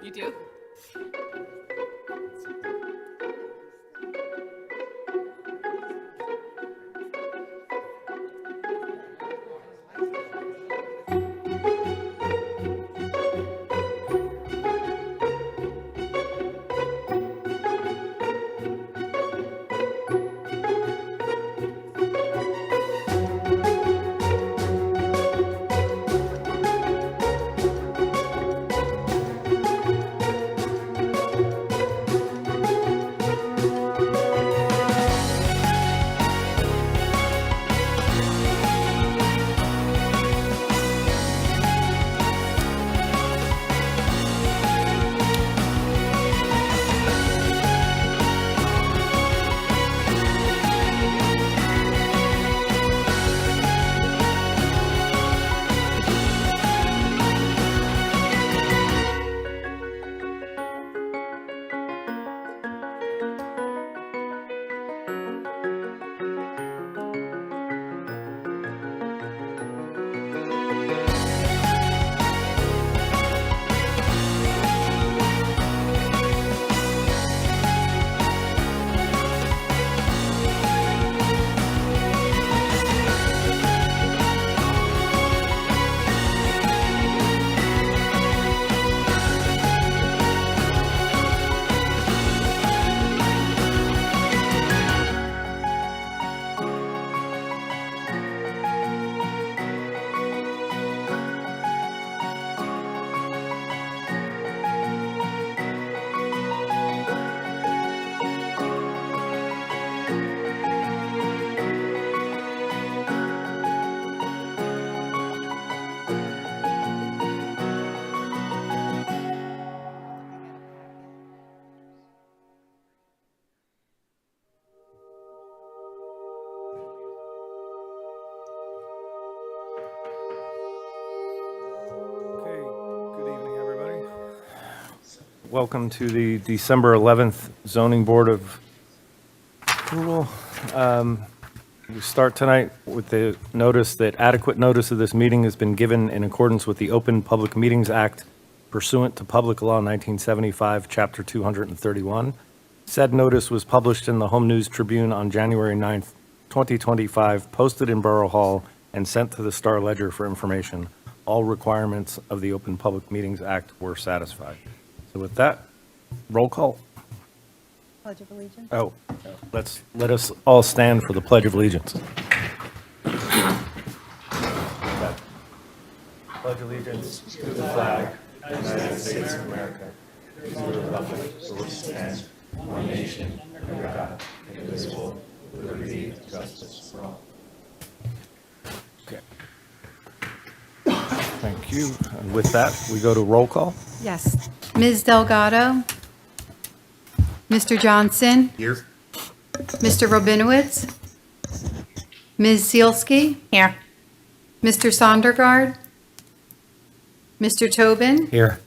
You do? Welcome to the December 11th Zoning Board of Approval. We start tonight with the notice that adequate notice of this meeting has been given in accordance with the Open Public Meetings Act pursuant to Public Law 1975, Chapter 231. Said notice was published in the Home News Tribune on January 9th, 2025, posted in Borough Hall, and sent to the Star Ledger for information. All requirements of the Open Public Meetings Act were satisfied. So with that, roll call. Pledge of Allegiance. Oh, let us all stand for the Pledge of Allegiance. Pledge allegiance to the flag of the United States of America, to the republic for which it stands, one nation, under God, indivisible, with liberty and justice for all. Okay. Thank you. And with that, we go to roll call. Yes. Ms. Delgado. Mr. Johnson. Here. Mr. Rabinowitz. Ms. Zielski. Here. Mr. Sondergaard. Mr. Tobin. Here.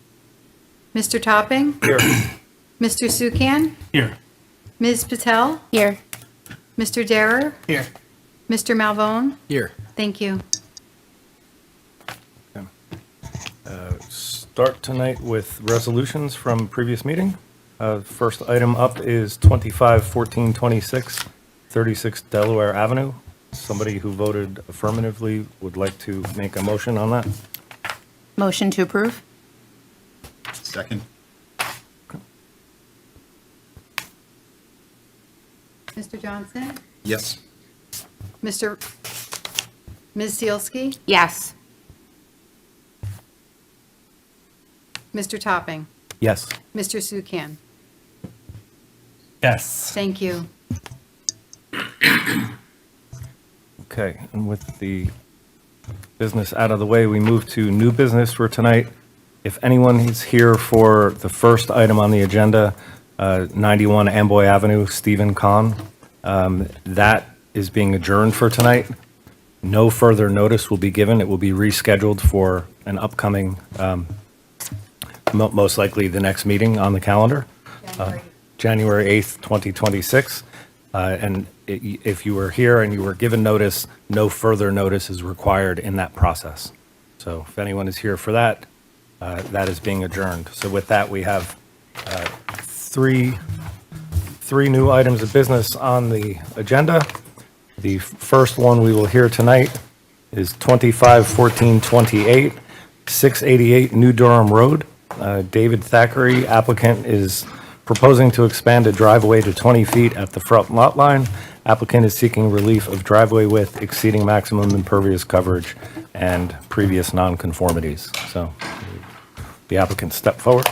Mr. Topping. Here. Mr. Sukan. Here. Ms. Patel. Here. Mr. Derer. Here. Mr. Malvone. Here. Thank you. Start tonight with resolutions from previous meeting. First item up is 251426, 36 Delaware Avenue. Somebody who voted affirmatively would like to make a motion on that. Motion to approve? Second. Mr. Johnson. Yes. Ms. Zielski. Yes. Mr. Topping. Yes. Mr. Sukan. Yes. Thank you. Okay, and with the business out of the way, we move to new business for tonight. If anyone is here for the first item on the agenda, 91 Amboy Avenue, Stephen Kahn, that is being adjourned for tonight. No further notice will be given. It will be rescheduled for an upcoming, most likely the next meeting on the calendar, January 8th, 2026. And if you were here and you were given notice, no further notice is required in that process. So if anyone is here for that, That is being adjourned. So with that, we have three new items of business on the agenda. The first one we will hear tonight is 251428, 688 New Durham Road. David Thackeray, applicant, is proposing to expand a driveway to 20 feet at the front lot line. Applicant is seeking relief of driveway width exceeding maximum impervious coverage and previous nonconformities. So the applicant step forward.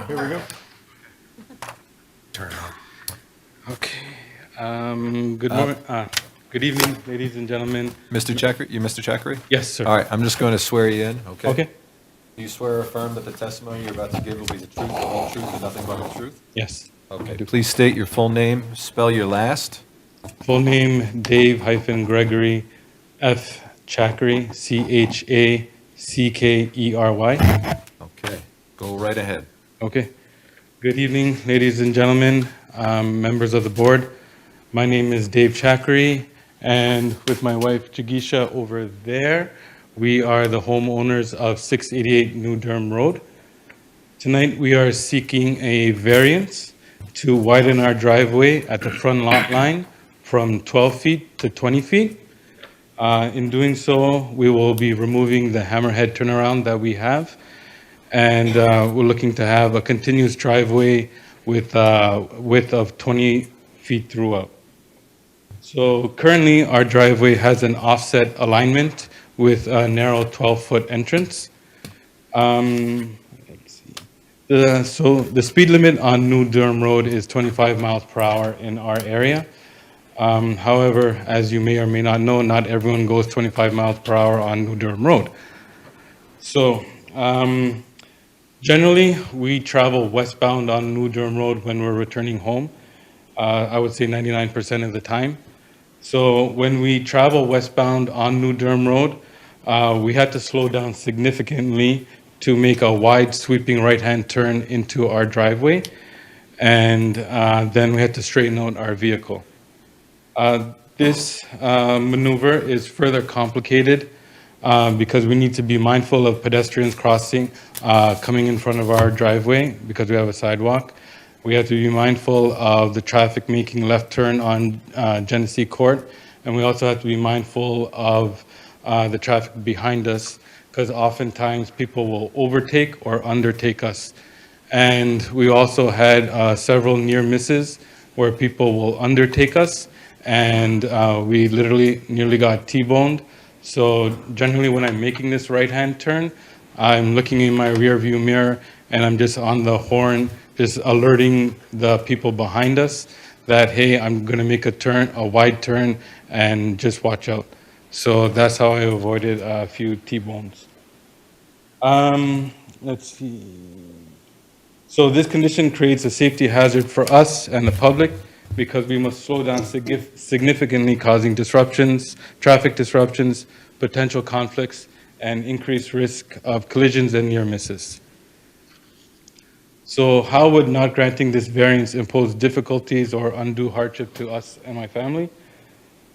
Here we go. Okay. Good evening, ladies and gentlemen. Mr. Chakri, you Mr. Chakri? Yes, sir. All right, I'm just going to swear you in, okay? Okay. Do you swear or affirm that the testimony you're about to give will be the truth, the whole truth, and nothing but the truth? Yes. Okay. Please state your full name, spell your last. Full name, Dave-Gregory F. Chakri, Chakkery. Okay, go right ahead. Okay. Good evening, ladies and gentlemen, members of the board. My name is Dave Chakri, and with my wife Jigisha over there, we are the homeowners of 688 New Durham Road. Tonight, we are seeking a variance to widen our driveway at the front lot line from 12 feet to 20 feet. In doing so, we will be removing the hammerhead turnaround that we have, and we're looking to have a continuous driveway with a width of 20 feet throughout. So currently, our driveway has an offset alignment with a narrow 12-foot entrance. Let's see. So the speed limit on New Durham Road is 25 miles per hour in our area. However, as you may or may not know, not everyone goes 25 miles per hour on New Durham Road. So generally, we travel westbound on New Durham Road when we're returning home. I would say 99% of the time. So when we travel westbound on New Durham Road, we had to slow down significantly to make a wide sweeping right-hand turn into our driveway. And then we had to straighten out our vehicle. This maneuver is further complicated because we need to be mindful of pedestrians crossing, coming in front of our driveway because we have a sidewalk. We have to be mindful of the traffic making left turn on Genesee Court, and we also have to be mindful of the traffic behind us because oftentimes people will overtake or undertake us. And we also had several near misses where people will undertake us, and we literally nearly got T-boned. So generally when I'm making this right-hand turn, I'm looking in my rear view mirror and I'm just on the horn, just alerting the people behind us that, hey, I'm going to make a wide turn, and just watch out. So that's how I avoided a few T-bones. Let's see. So this condition creates a safety hazard for us and the public because we must slow down significantly, causing disruptions, traffic disruptions, potential conflicts, and increased risk of collisions and near misses. So how would not granting this variance impose difficulties or undue hardship to us and my family?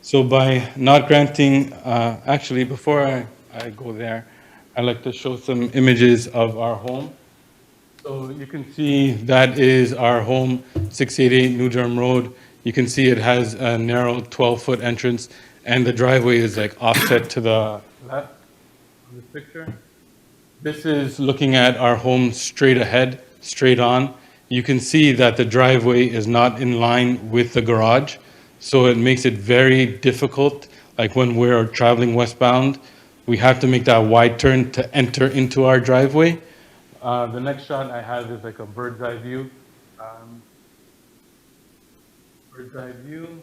So by not granting, actually, before I go there, I'd like to show some images of our home. So you can see that is our home, 688 New Durham Road. You can see it has a narrow 12-foot entrance, and the driveway is like offset to the left of this picture. This is looking at our home straight ahead, straight on. You can see that the driveway is not in line with the garage, so it makes it very difficult. Like when we're traveling westbound, we have to make that wide turn to enter into our driveway. The next shot I have is like a bird's eye view. Bird's eye view.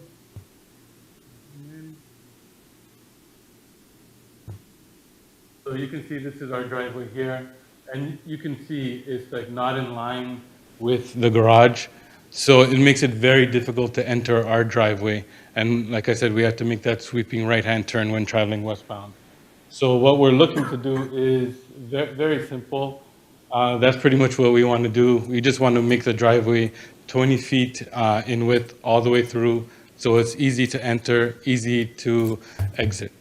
So you can see this is our driveway here, and you can see it's like not in line with the garage. So it makes it very difficult to enter our driveway. And like I said, we have to make that sweeping right-hand turn when traveling westbound. So what we're looking to do is very simple. That's pretty much what we want to do. We just want to make the driveway 20 feet in width all the way through, so it's easy to enter, easy to exit.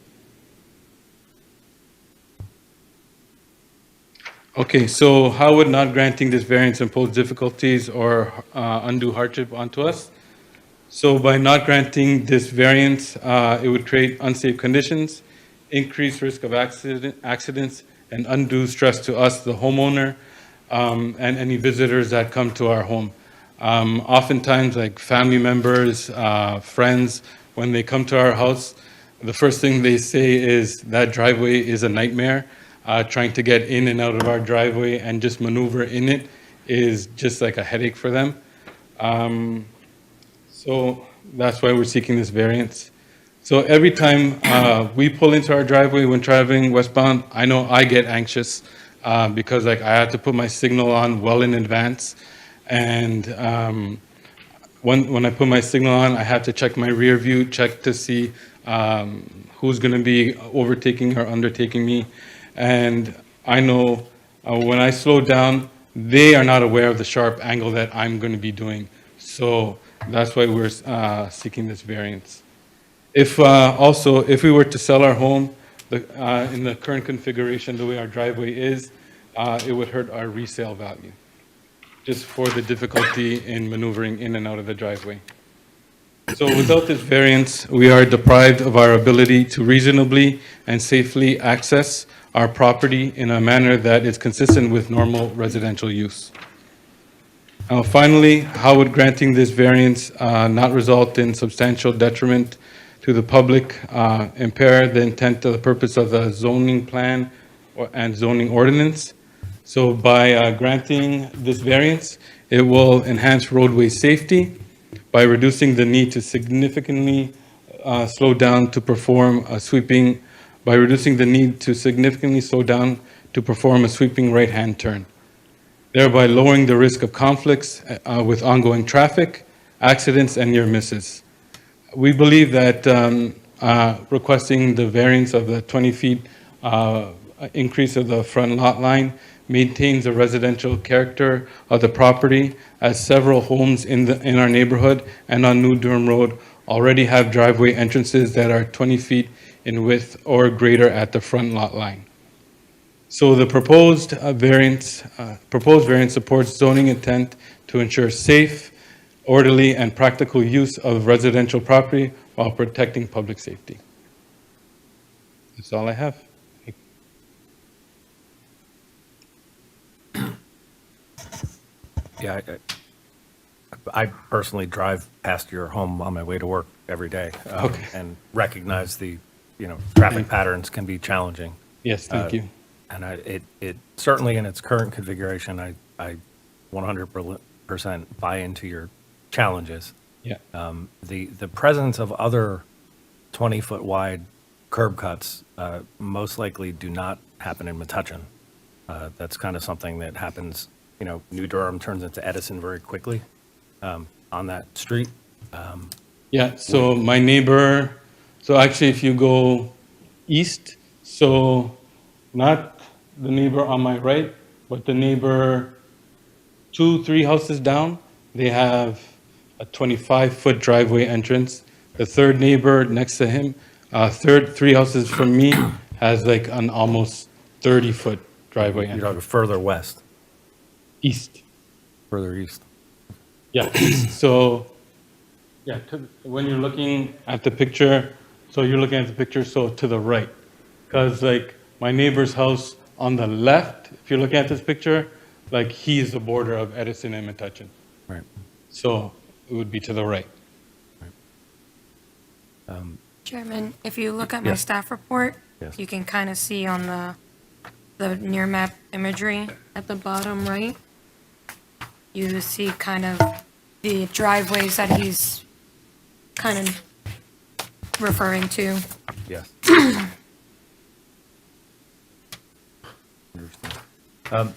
Okay, so how would not granting this variance impose difficulties or undue hardship onto us? So by not granting this variance, it would create unsafe conditions, increased risk of accidents, and undue stress to us, the homeowner, and any visitors that come to our home. Oftentimes, like family members, friends, when they come to our house, the first thing they say is that driveway is a nightmare. Trying to get in and out of our driveway and just maneuver in it is just like a headache for them. So that's why we're seeking this variance. So every time we pull into our driveway when traveling westbound, I know I get anxious because like I have to put my signal on well in advance. And when I put my signal on, I have to check my rear view, check to see who's going to be overtaking or undertaking me. And I know when I slow down, they are not aware of the sharp angle that I'm going to be doing. So that's why we're seeking this variance. If we were to sell our home in the current configuration, the way our driveway is, it would hurt our resale value, just for the difficulty in maneuvering in and out of the driveway. So without this variance, we are deprived of our ability to reasonably and safely access our property in a manner that is consistent with normal residential use. Finally, how would granting this variance not result in substantial detriment to the public, impair the intent of the purpose of the zoning plan and zoning ordinance? So by granting this variance, it will enhance roadway safety by reducing the need to significantly slow down to perform a sweeping, right-hand turn, thereby lowering the risk of conflicts with ongoing traffic, accidents, and near misses. We believe that requesting the variance of the 20 feet increase of the front lot line maintains the residential character of the property, as several homes in our neighborhood and on New Durham Road already have driveway entrances that are 20 feet in width or greater at the front lot line. So the proposed variance supports zoning intent to ensure safe, orderly, and practical use of residential property while protecting public safety. That's all I have. Yeah, I personally drive past your home on my way to work every day, Okay. and recognize the, traffic patterns can be challenging. Yes, thank you. And it certainly in its current configuration, I 100% buy into your challenges. Yeah. The presence of other 20-foot wide curb cuts most likely do not happen in Metuchen. That's kind of something that happens, New Durham turns into Edison very quickly on that street. Yeah, so my neighbor, so actually if you go east, so not the neighbor on my right, but the neighbor 2, 3 houses down, they have a 25-foot driveway entrance. The third neighbor next to him, 3 houses from me, has like an almost 30-foot driveway You're entrance. talking further west, East. further east. Yeah, so, yeah, when you're looking at the picture, so you're looking at the picture, so to the right. Because like my neighbor's house on the left, if you're looking at this picture, like he's the border of Edison and Metuchen. Right. So it would be to the right. Chairman, if you look at my Yes. staff report, Yes. you can kind of see on the near map imagery at the bottom right, you see kind of the driveways that he's kind of referring to. Yes. Understand.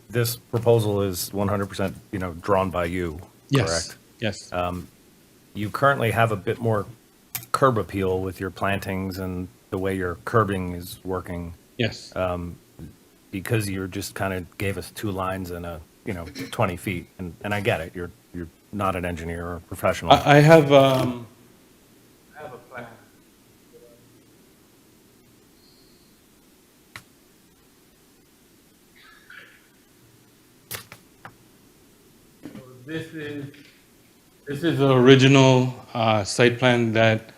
This proposal is 100%, drawn by you, correct? Yes. You currently have a bit more curb appeal with your plantings and the way your curbing is working, Yes. because you just kind of gave us 2 lines and 20 feet. And I get it, you're not an engineer or a professional. I have a plan. This is the original site plan that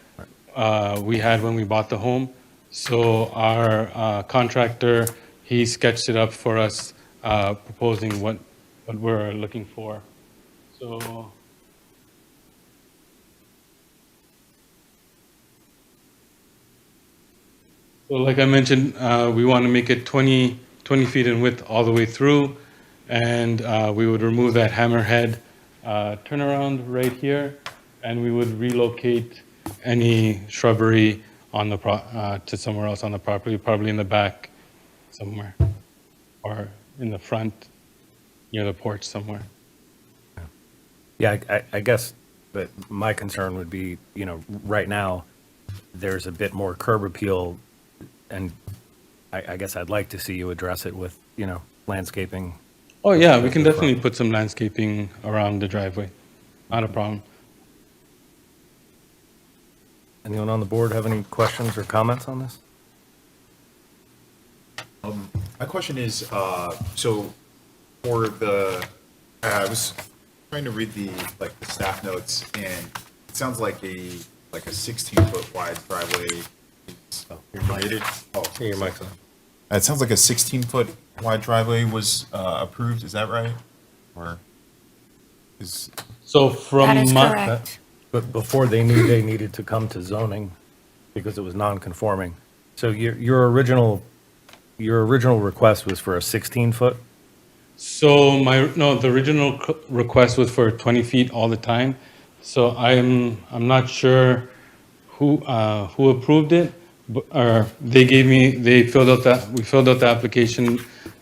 we had when we bought the home. So our contractor, he sketched it up for us, proposing what we're looking for. So like I mentioned, we want to make it 20 feet in width all the way through, and we would remove that hammerhead turnaround right here, and we would relocate any shrubbery on the to somewhere else on the property, probably in the back somewhere, or in the front near the porch somewhere. Yeah, I guess that my concern would be, right now, there's a bit more curb appeal, and I guess I'd like to see you address it with, landscaping. Oh, yeah, we can definitely put some landscaping around the driveway. Not a problem. Anyone on the board have any questions or comments on this? My question is, so for I was trying to read the staff notes, and it sounds like a 16-foot wide driveway is permitted. Oh, Your mic's on. it sounds like a 16-foot wide driveway was approved. Is that right? Or is So That from is my, correct. But before they knew they needed to come to zoning because it was non-conforming. So your original request was for a 16-foot? So the original request was for 20 feet all the time. So I'm not sure who approved it, or we filled out the application,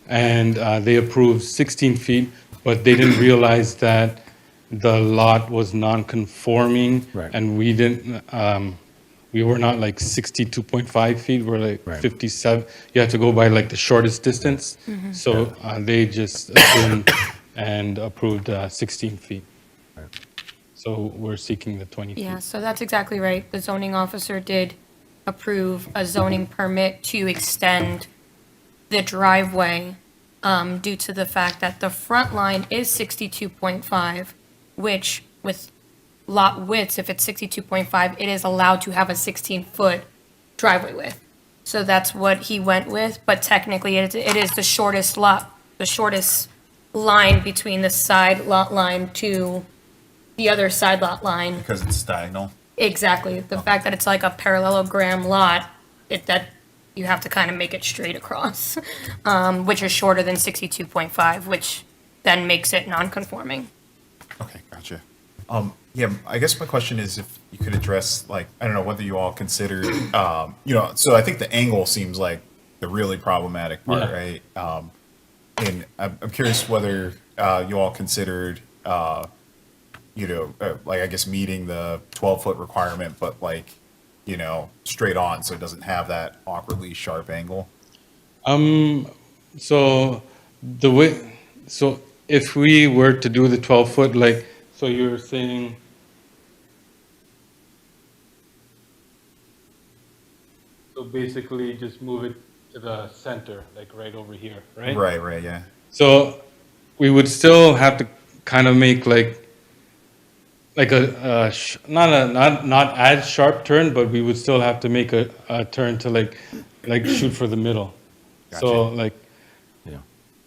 and they approved 16 feet, but they didn't realize that the lot was non-conforming. Right. And we didn't, we were not like 62.5 feet, we're like Right. 57. You have to go by like the shortest distance. So they just assumed and approved 16 feet. Right. So we're seeking the 20 feet. Yeah, so that's exactly right. The zoning officer did approve a zoning permit to extend the driveway due to the fact that the front line is 62.5, which with lot widths, if it's 62.5, it is allowed to have a 16-foot driveway width. So that's what he went with, but technically it is the shortest line between the side lot line to the other side lot line. because it's diagonal? Exactly. The fact that it's like a parallelogram lot, that you have to kind of make it straight across, which is shorter than 62.5, which then makes it non-conforming. Okay, gotcha. Yeah, I guess my question is if you could address, like, I don't know whether you all considered, so I think the angle seems like the really problematic part, Yeah. right? And I'm curious whether you all considered, like, I guess meeting the 12-foot requirement, but like, straight on, so it doesn't have that awkwardly sharp angle. So if we were to do the 12-foot, like, so you're saying, so basically just move it to the center, like right over here, right? Right, yeah. So we would still have to kind of make like not as sharp turn, but we would still have to make a turn to like shoot for the middle. So Gotcha. like, Yeah.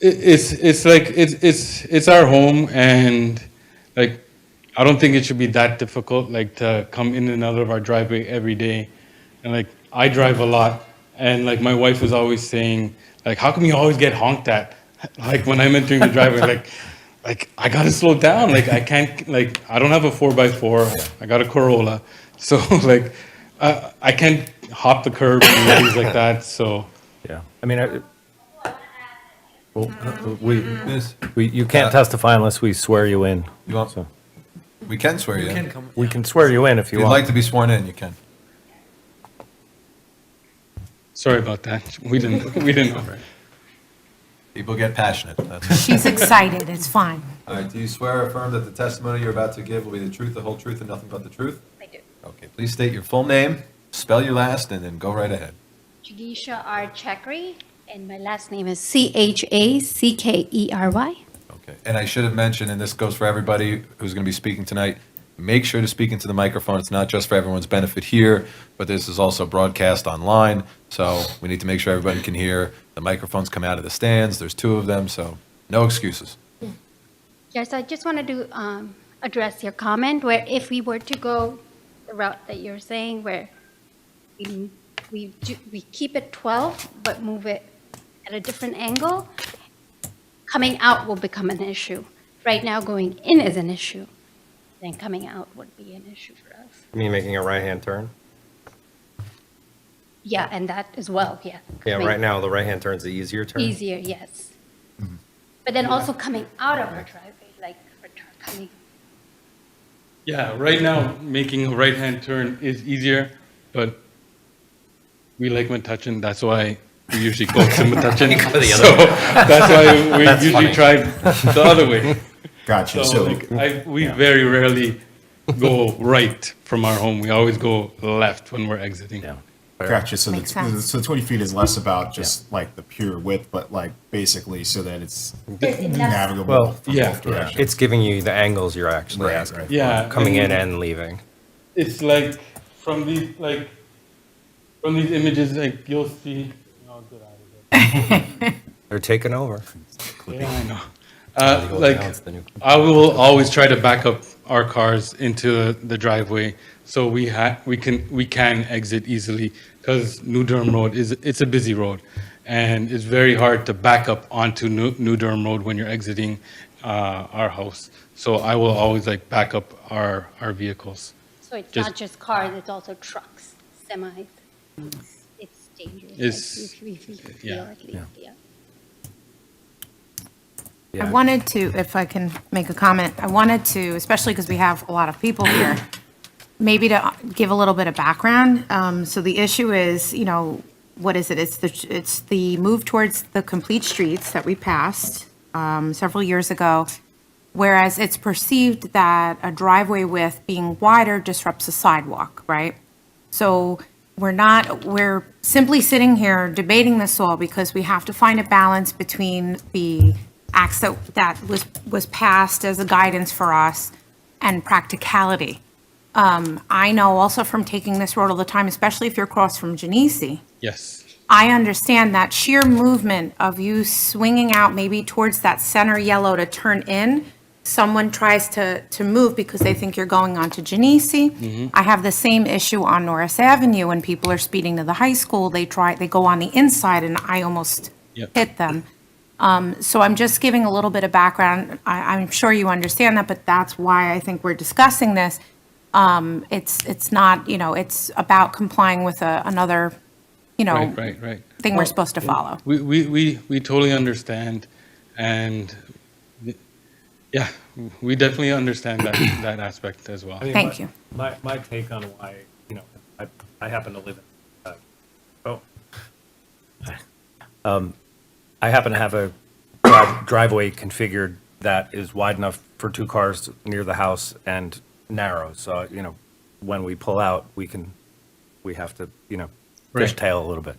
it's our home, and like, I don't think it should be that difficult, like to come in and out of our driveway every day. And like, I drive a lot, and like my wife is always saying, like, how come you always get honked at? Like when I'm entering the driveway, like I gotta slow down. Like I can't, like I don't have a 4x4. I got a Corolla, so like I can't hop the curb and things like that. So Yeah, I mean, well, Miss, you can't testify unless we swear you in. you want, So we can swear you in. If we can swear you in if you you'd like want. to be sworn in, you can. sorry about that. We didn't know. People get passionate. That's She's excited, it's fine. all right, do you swear or affirm that the testimony you're about to give will be the truth, the whole truth, and nothing but the truth? I do. Okay, please state your full name, spell your last, and then go right ahead. Jagisha R. Chakri, and my last name is Chackery. Okay, and I should have mentioned, and this goes for everybody who's going to be speaking tonight, make sure to speak into the microphone. It's not just for everyone's benefit here, but this is also broadcast online, so we need to make sure everybody can hear. The microphones come out of the stands, there's 2 of them, so no excuses. Yes, I just wanted to address your comment where if we were to go the route that you're saying, where we keep it 12 but move it at a different angle, coming out will become an issue. Right now, going in is an issue, then coming out would be an issue for us. You mean making a right-hand turn? Yeah, and that as well, yeah. Yeah, Coming right now, the right-hand turn's the easier turn. Easier, yes. But then also coming out of our driveway, like coming. Yeah, right now, making a right-hand turn is easier, but we like Metuchen, that's why we usually go to Metuchen. You go the So other way. that's why we That's usually funny. try the other way. Gotcha, So so, like, we very rarely go right from our home. We always go left when we're exiting. Yeah. gotcha, so Makes sense. so 20 feet is less about just like the pure width, but like basically so that it's navigable Well, from yeah, both directions. It's giving you the angles you're actually Right, asking right. for, Yeah, coming in and- and leaving. It's like from these images, like you'll see. Oh, get out of here. They're taking over. Yeah, I know. The old Like, town's the new- I will always try to back up our cars into the driveway so we can exit easily, because New Durham Road it's a busy road, and it's very hard to back up onto New Durham Road when you're exiting our house. So I will always like back up our vehicles. So it's Just- not just cars, it's also trucks, semis. It's dangerous. It's- we feel yeah, at least, yeah. I wanted to, if I can make a comment, I wanted to, especially because we have a lot of people here, maybe to give a little bit of background. So the issue is, what is it? It's the move towards the complete streets that we passed several years ago, whereas it's perceived that a driveway width being wider disrupts the sidewalk, right? So we're simply sitting here debating this all because we have to find a balance between the acts that was passed as a guidance for us and practicality. I know also from taking this road all the time, especially if you're across from Genesee, Yes. I understand that sheer movement of you swinging out maybe towards that center yellow to turn in someone tries to move because they think you're going on to Genesi. I have the same issue on Norris Avenue when people are speeding to the high school. They go on the inside and I almost Yep. hit them. So I'm just giving a little bit of background. I'm sure you understand that, but that's why I think we're discussing this. It's not, it's about complying with another, Right. thing we're supposed to follow. We totally understand, and yeah, we definitely understand that aspect as well. I mean, Thank you. My take on why, I happen to live in, I happen to have a driveway configured that is wide enough for two cars near the house and narrow. So, when we pull out, we have to, Right. fishtail a little bit.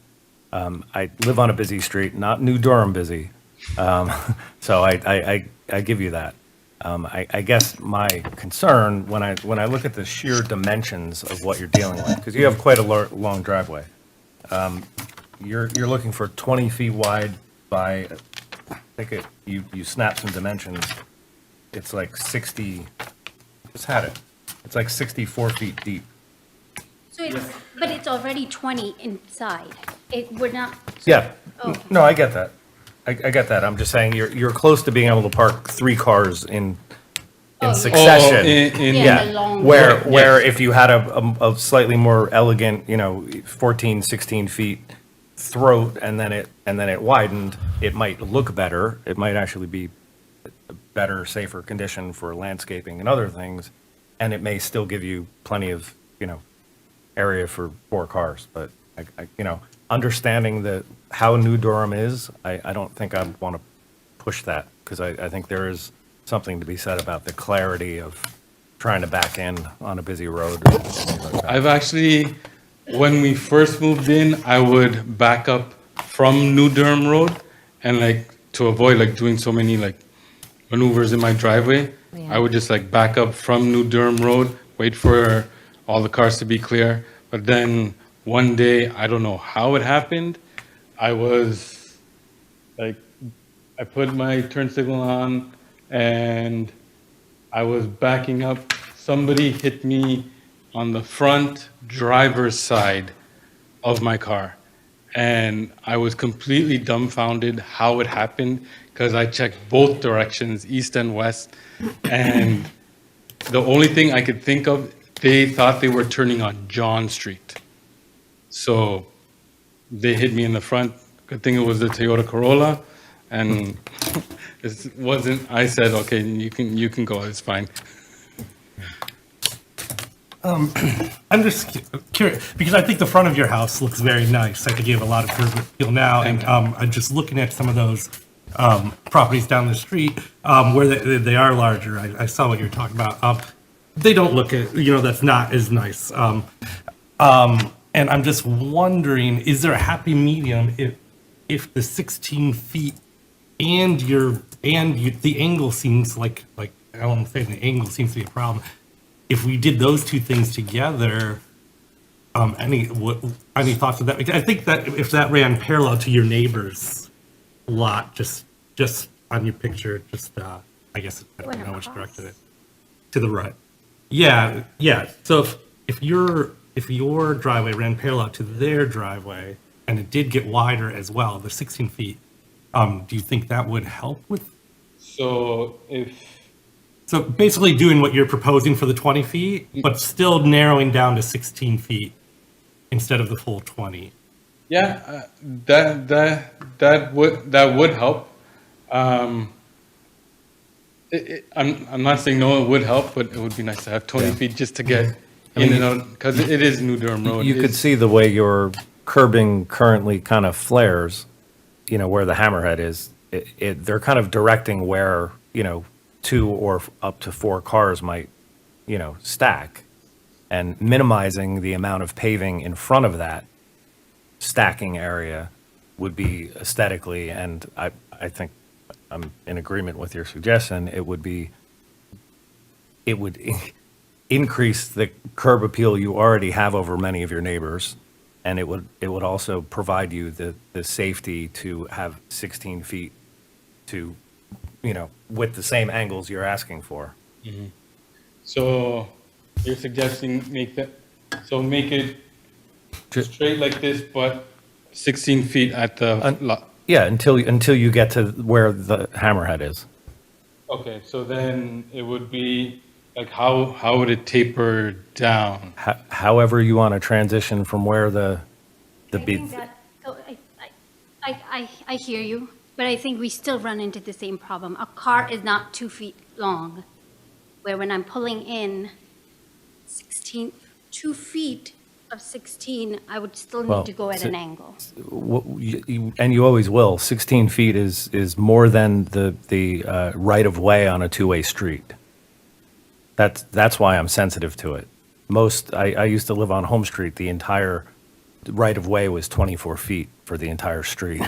I live on a busy street, not New Durham busy. So I give you that. I guess my concern when I look at the sheer dimensions of what you're dealing with, because you have quite a long driveway. You're looking for 20 feet wide by, I think you snap some dimensions. It's like 60, just had it. It's like 64 feet deep. So but it's already 20 inside. We're not. Yeah, Oh. no, I get that. I get that. I'm just saying you're close to being able to park three cars in Oh, yeah. succession. Yeah, the long. Where if you had a slightly more elegant, 14, 16 feet throat and then it widened, it might look better. It might actually be a better, safer condition for landscaping and other things. And it may still give you plenty of, area for four cars. But, understanding how New Durham is, I don't think I'd want to push that because I think there is something to be said about the clarity of trying to back in on a busy road. and things like that. I've actually, when we first moved in, I would back up from New Durham Road and to avoid doing so many maneuvers in my driveway, I would just back up from New Durham Road, wait for all the cars to be clear. But then one day, I don't know how it happened, I was I put my turn signal on and I was backing up. Somebody hit me on the front driver's side of my car. And I was completely dumbfounded how it happened because I checked both directions, east and west. And the only thing I could think of, they thought they were turning on John Street. So they hit me in the front. Good thing it was the Toyota Corolla. And it wasn't, I said, okay, you can go, it's fine. I'm just curious, because I think the front of your house looks very nice. I think you have a lot of curb appeal now, and I'm just looking at some of those properties down the street where they are larger. I saw what you're talking about. They don't look at, that's not as nice. And I'm just wondering, is there a happy medium if the 16 feet and the angle seems like I don't want to say the angle seems to be a problem. If we did those two things together, any thoughts of that? Because I think that if that ran parallel to your neighbor's lot, just on your picture, I guess I don't know which direction it is. To the right. Yeah. So if your driveway ran parallel to their driveway and it did get wider as well, the 16 feet, do you think that would help with? So basically doing what you're proposing for the 20 feet, but still narrowing down to 16 feet instead of the full 20. Yeah, that would help. I'm not saying no, it would help, but it would be nice to have 20 feet just to get in and out, because it is New Durham Road. You could see the way your curbing currently kind of flares, where the hammerhead is. They're kind of directing where, 2 or up to 4 cars might, stack, and minimizing the amount of paving in front of that stacking area would be aesthetically, and I think I'm in agreement with your suggestion. It would increase the curb appeal you already have over many of your neighbors, and it would also provide you the safety to have 16 feet to with the same angles you're asking for. So you're suggesting make it straight like this, but 16 feet at the lot. Yeah, until you get to where the hammerhead is. Okay, so then it would be, like, how would it taper down? However you want to transition from where the I think that, so I hear you, but I think we still run into the same problem. A car is not 2 feet long, where when I'm pulling in 2 feet of 16, I would still Well, need to go at so- an angle. and you always will. 16 feet is more than the right of way on a two-way street. That's why I'm sensitive to it. I used to live on Home Street. The entire right of way was 24 feet for the entire street.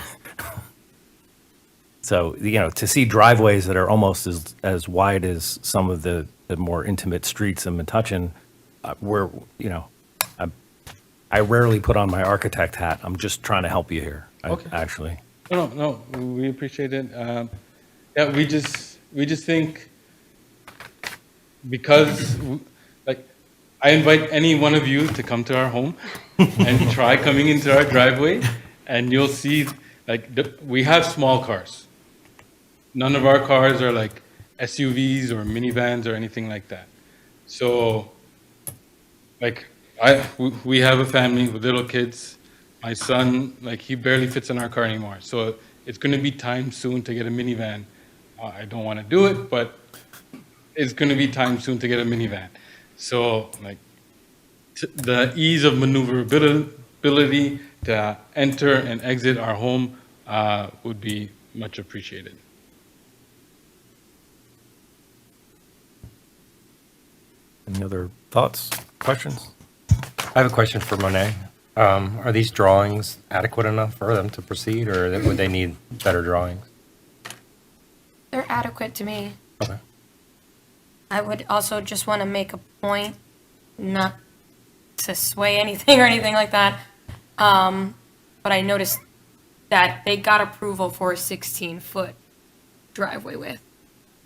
So, to see driveways that are almost as wide as some of the more intimate streets in Metuchen, I rarely put on my architect hat. I'm just trying to help you here, Okay. actually. No, we appreciate it. Yeah, we just think, because, like, I invite any one of you to come to our home and try coming into our driveway, and you'll see, like, we have small cars. None of our cars are like SUVs or minivans or anything like that. So, like, we have a family with little kids. My son, like, he barely fits in our car anymore. So it's going to be time soon to get a minivan. I don't want to do it, but it's going to be time soon to get a minivan. So, like, the ease of maneuverability to enter and exit our home would be much appreciated. Any other thoughts, questions? I have a question for Monet. Are these drawings adequate enough for them to proceed, or would they need better drawings? They're adequate to me. Okay. I would also just want to make a point, not to sway anything or anything like that. But I noticed that they got approval for a 16-foot driveway width.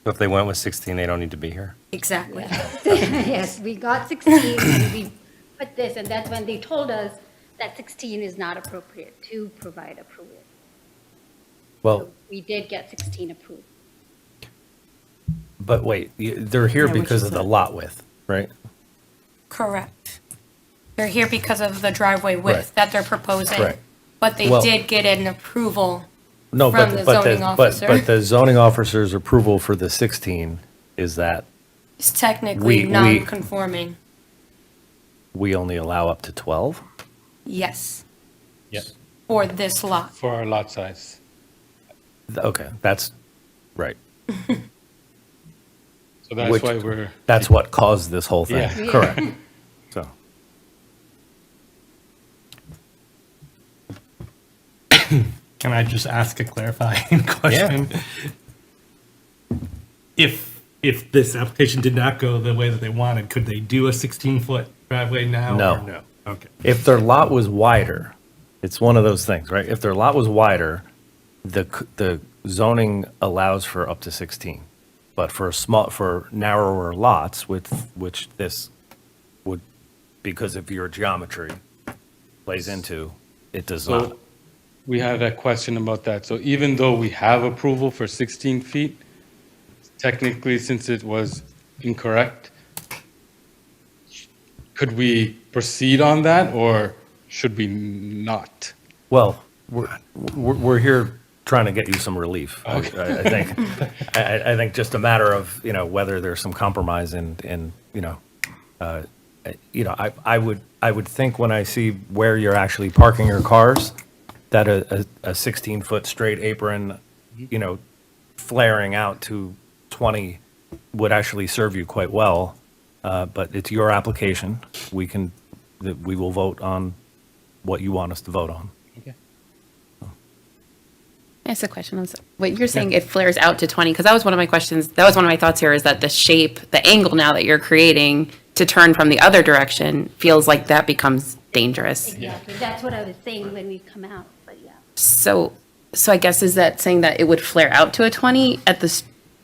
So if they went with 16, they don't need to be here? Exactly. Yes, we got 16, and we put this, and that's when they told us that 16 is not appropriate to provide approval. Well, We did get 16 approved. but wait, they're here because of the lot width, right? Correct. They're here because of the driveway width Right. that they're proposing. Correct. But they Well- did get an approval. No, From but the but zoning officer. but the zoning officer's approval for the 16 is that It's technically We- non-conforming. we only allow up to 12? Yes, Yes. for this lot. For our lot size. Okay, that's right. So that's Which- why That's what caused this whole thing. Yeah. Correct. So, Can I just ask a clarifying question? If this application did not go the way that they wanted, could they do a 16-foot driveway now? No. Or no? Okay. if their lot was wider, it's one of those things, right? If their lot was wider, the zoning allows for up to 16. But for narrower lots which this would, because of your geometry plays into, it does not. So we had a question about that. So even though we have approval for 16 feet, technically, since it was incorrect, could we proceed on that, or should we not? Well, we're here trying to get you some relief. I think. I think just a matter of, whether there's some compromise and I would think when I see where you're actually parking your cars, that a 16-foot straight apron, flaring out to 20 would actually serve you quite well. But it's your application. We will vote on what you want us to vote on. Okay. Ask a question. What you're saying, it flares out to 20, because that was one of my questions. That was one of my thoughts here, is that the shape, the angle now that you're creating to turn from the other direction feels like that becomes dangerous. Exactly, that's what I was saying when we come out, but yeah. So I guess, is that saying that it would flare out to a 20 at the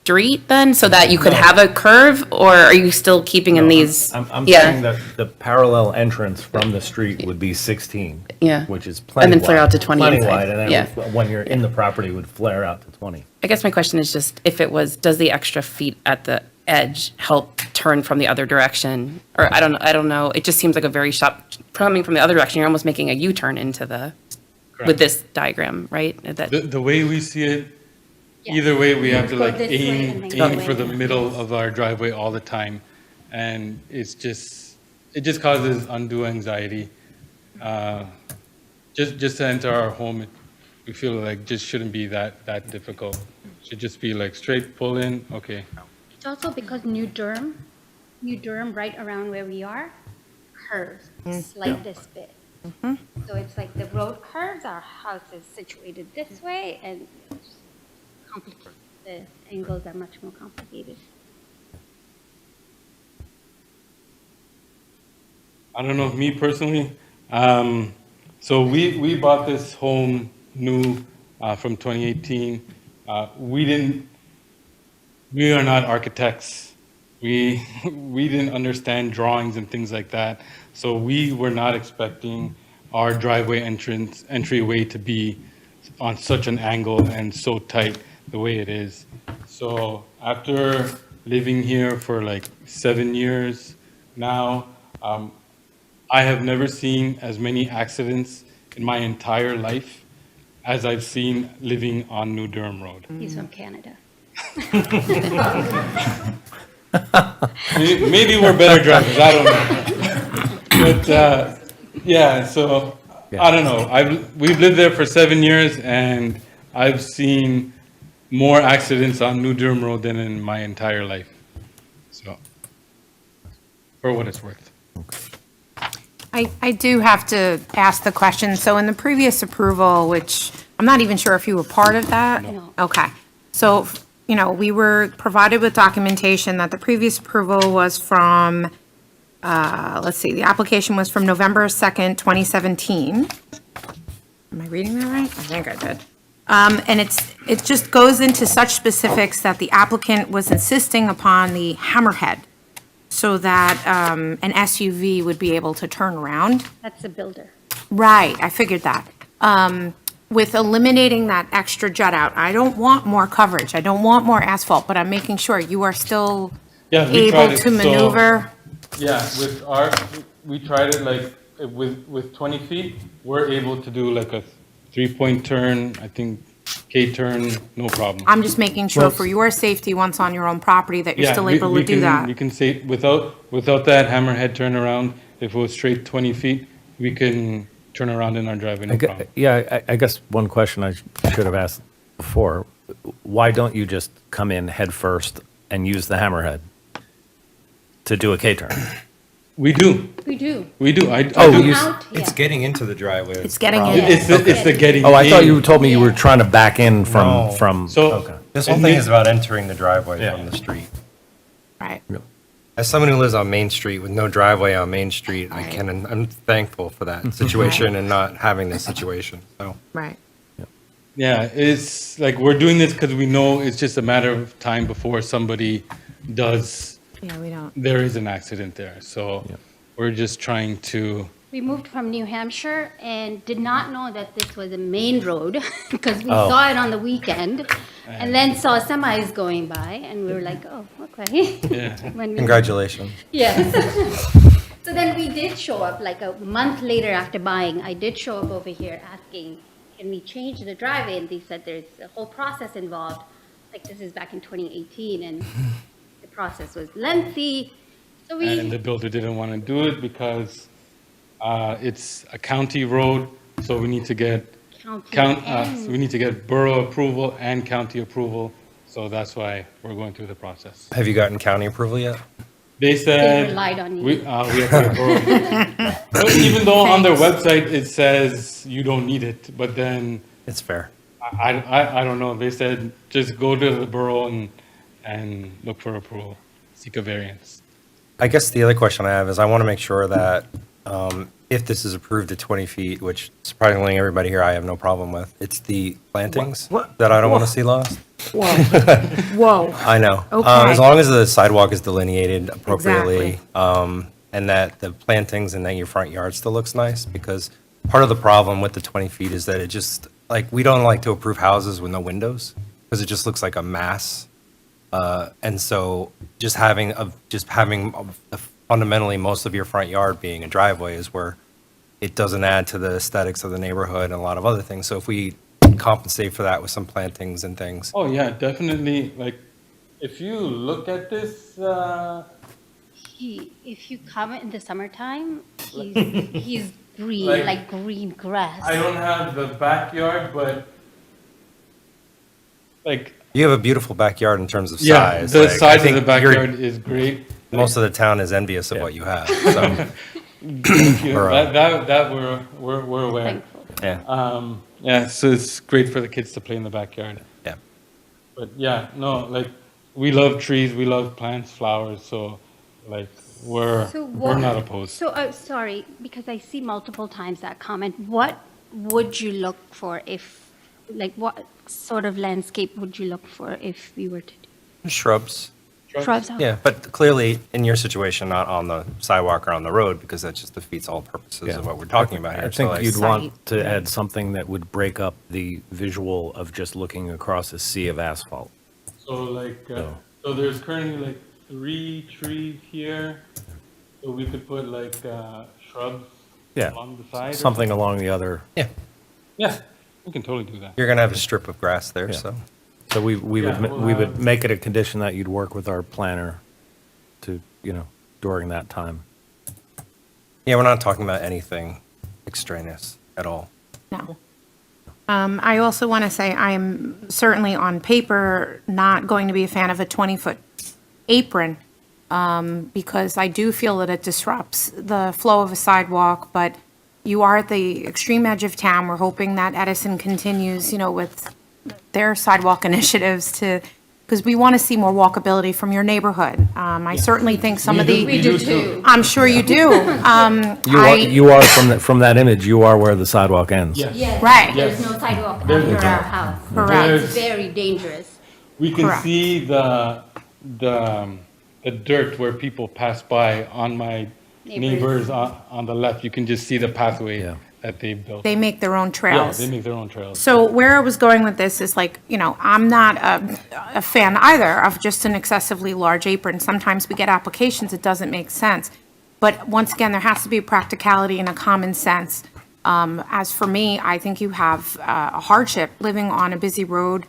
street then, so that you could have a curve, or are you still keeping in these? I'm Yeah. saying that the parallel entrance from the street would be 16. Yeah. Which is plenty And then flare wide. out to 20 Plenty inside. wide, and then Yeah. when you're in the property, it would flare out to 20. I guess my question is just if it was, does the extra feet at the edge help turn from the other direction? Or I don't know. It just seems like a very sharp, coming from the other direction, you're almost making a U-turn into the, with this diagram, right? That, The way we see it, either way, we have to Go like this way aim, and then go aim for the away. middle of our driveway all the time. And it just causes undue anxiety. Just to enter our home, we feel like just shouldn't be that difficult. Should just be like straight pull in, okay. It's also because New Durham right around where we are, curves just like this bit. So it's like the road curves, our house is situated this way, and it's complicated. The angles are much more complicated. I don't know, me personally, so we bought this home new from 2018. We are not architects. We didn't understand drawings and things like that. So we were not expecting our driveway entryway to be on such an angle and so tight the way it is. So after living here for like 7 years now, I have never seen as many accidents in my entire life as I've seen living on New Durham Road. He's from Canada. Maybe we're better drivers, I don't know. But, yeah, so, I don't know. We've lived there for 7 years, and I've seen more accidents on New Durham Road than in my entire life. So, for what it's worth. I do have to ask the question. So in the previous approval, which I'm not even sure if you were part of that? No. Okay. So, you know, we were provided with documentation that the previous approval was from, let's see, the application was from November 2nd, 2017. Am I reading that right? I think I did. And it just goes into such specifics that the applicant was insisting upon the hammerhead so that an SUV would be able to turn around. That's the builder. Right, I figured that. With eliminating that extra jut out, I don't want more coverage, I don't want more asphalt, but I'm making sure you are still Yeah, we tried able it. to So, maneuver. Yeah, with our, we tried it like with 20 feet, we're able to do like a 3-point turn, I think K-turn, no problem. I'm just making sure for your safety, once on your own property, that you're Yeah, still we- able we to do can- that. We can say, without that hammerhead turnaround, if it was straight 20 feet, we can turn around in our driveway, no problem. Yeah, I guess one question I should have asked before, why don't you just come in head first and use the hammerhead to do a K-turn? We do, We do. we do. I Oh, do. you- Out, It's yeah. getting into the driveway. It's getting Problem. in. It's the getting Oh, I thought you in. told me you were trying to back in No. from, So- okay. This whole thing is about entering the driveway Yeah. from the street. Right, As someone who lives on Main Street with no driveway on Main Street, Right. I'm thankful for that situation and not having this situation, so. right. Yeah, it's like, we're doing this because we know it's just a matter of time before somebody does, Yeah, we don't. there is an accident there. So we're just trying to, We moved from New Hampshire and did not know that this was a main road because we Oh. saw it on the weekend and then saw semis going by and we were like, oh, okay. yeah. When we- Congratulations. Yes. So then we did show up, like a month later after buying, I did show up over here asking, can we change the driveway? And they said there's a whole process involved. Like this is back in 2018 and the process was lengthy. So And we, the builder didn't want to do it because it's a county road, so we need to get county we need to get borough approval and county approval. So that's why we're going through the process. Have you gotten county approval yet? They said. relied on you. We have to get borough. But even though on their website it says you don't need it, but then It's fair. I don't know. They said just go to the borough and look for approval, seek a variance. I guess the other question I have is I want to make sure that if this is approved at 20 feet, which surprisingly everybody here I have no problem with, it's the plantings What? that I don't want to see lost. Whoa. Whoa. I know. Okay. As long as the sidewalk is delineated appropriately, Exactly. and that the plantings and that your front yard still looks nice, because part of the problem with the 20 feet is that it just, like, we don't like to approve houses with no windows, because it just looks like a mass. And so just having fundamentally most of your front yard being a driveway is where it doesn't add to the aesthetics of the neighborhood and a lot of other things. So if we compensate for that with some plantings and things. Oh, yeah, definitely. Like, if you look at this, If you come in the summertime, he's green, Like- like green grass. I don't have the backyard, but like, You have a beautiful backyard in terms of yeah, size. the Like, I size of think the you're- backyard is great. Most of the town is envious of what you have, so, Thank you. Or, That we're aware. Thankful. yeah, Yeah, so it's great for the kids to play in the backyard. yeah. But yeah, no, like, we love trees, we love plants, flowers, so like, we're not opposed. So, sorry, because I see multiple times that comment. What would you look for if, like, what sort of landscape would you look for if we were to do Shrubs, shrubs? yeah, but clearly, in your situation, not on the sidewalk or on the road, because that just defeats all purposes of what we're talking about here. I So think like- you'd Site. want to add something that would break up the visual of just looking across a sea of asphalt. So like, So- so there's currently like 3 trees here, so we could put like shrubs Yeah, along the side. or something along the other, Yeah, Yeah, we can totally do that. you're gonna have a strip of grass there, Yeah. so. so we Yeah, would, we'll we would have- make it a condition that you'd work with our planner to, during that time. Yeah, we're not talking about anything extraneous at all. No. I also want to say I am certainly on paper not going to be a fan of a 20-foot apron because I do feel that it disrupts the flow of a sidewalk, but you are at the extreme edge of town. We're hoping that Edison continues, with their sidewalk initiatives because we want to see more walkability from your neighborhood. I certainly think some of the. We do too. I'm sure you do. You are from that image, you are where the sidewalk ends. Yes. Yes. Right. There's no sidewalk There's under no- our house. Correct. It's very dangerous. We can Correct. see the dirt where people pass by on my neighbors on the left. You can just see the pathway Yeah. that they built. They make their own Yeah, trails. they make their own trails. So where I was going with this is like, I'm not a fan either of just an excessively large apron. Sometimes we get applications, it doesn't make sense. But once again, there has to be a practicality and a common sense. As for me, I think you have a hardship living on a busy road,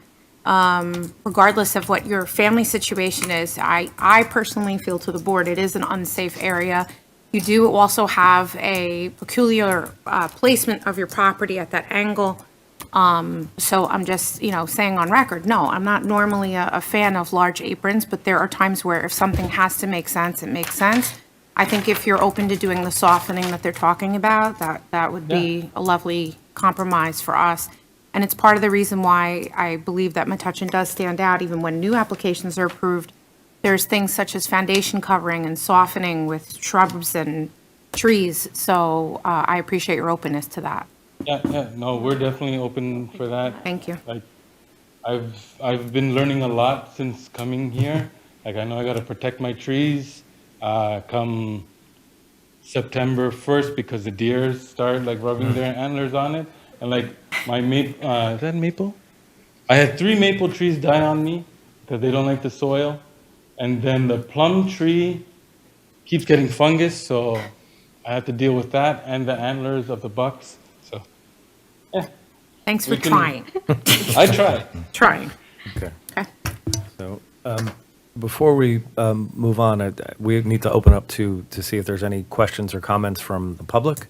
regardless of what your family situation is. I personally feel to the board, it is an unsafe area. You do also have a peculiar placement of your property at that angle. So I'm just, saying on record, no, I'm not normally a fan of large aprons, but there are times where if something has to make sense, it makes sense. I think if you're open to doing the softening that they're talking about, that would be a lovely compromise for us. And it's part of the reason why I believe that Metuchen does stand out, even when new applications are approved. There's things such as foundation covering and softening with shrubs and trees. So I appreciate your openness to that. Yeah, no, we're definitely open for that. Thank you. Like, I've been learning a lot since coming here. Like, I know I gotta protect my trees, come September 1st, because the deer start like rubbing their antlers on it. And like, my maple, is that maple? I had 3 maple trees die on me because they don't like the soil. And then the plum tree keeps getting fungus, so I have to deal with that and the antlers of the bucks. So, yeah, Thanks for We can- trying. I try. Trying. Okay. Okay. So, before we move on, we need to open up to see if there's any questions or comments from the public.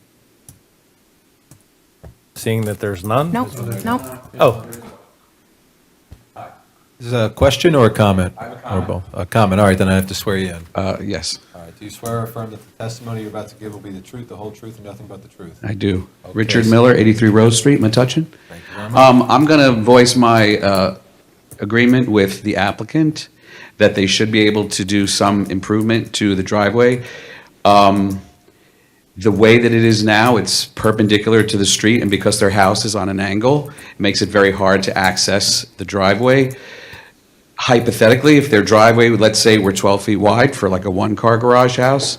Seeing that there's none? Nope, nope. Oh, Is this a question or a comment? Or both? A comment, all right, then I have to swear you in. Yes, All right, do you swear or affirm that the testimony you're about to give will be the truth, the whole truth, and nothing but the truth? I do. Okay, Richard so- Miller, 83 Rose Street, Metuchen. Thank you very much. I'm going to voice my agreement with the applicant that they should be able to do some improvement to the driveway. The way that it is now, it's perpendicular to the street, and because their house is on an angle, it makes it very hard to access the driveway. hypothetically, if their driveway, let's say we're 12 feet wide for like a one-car garage house,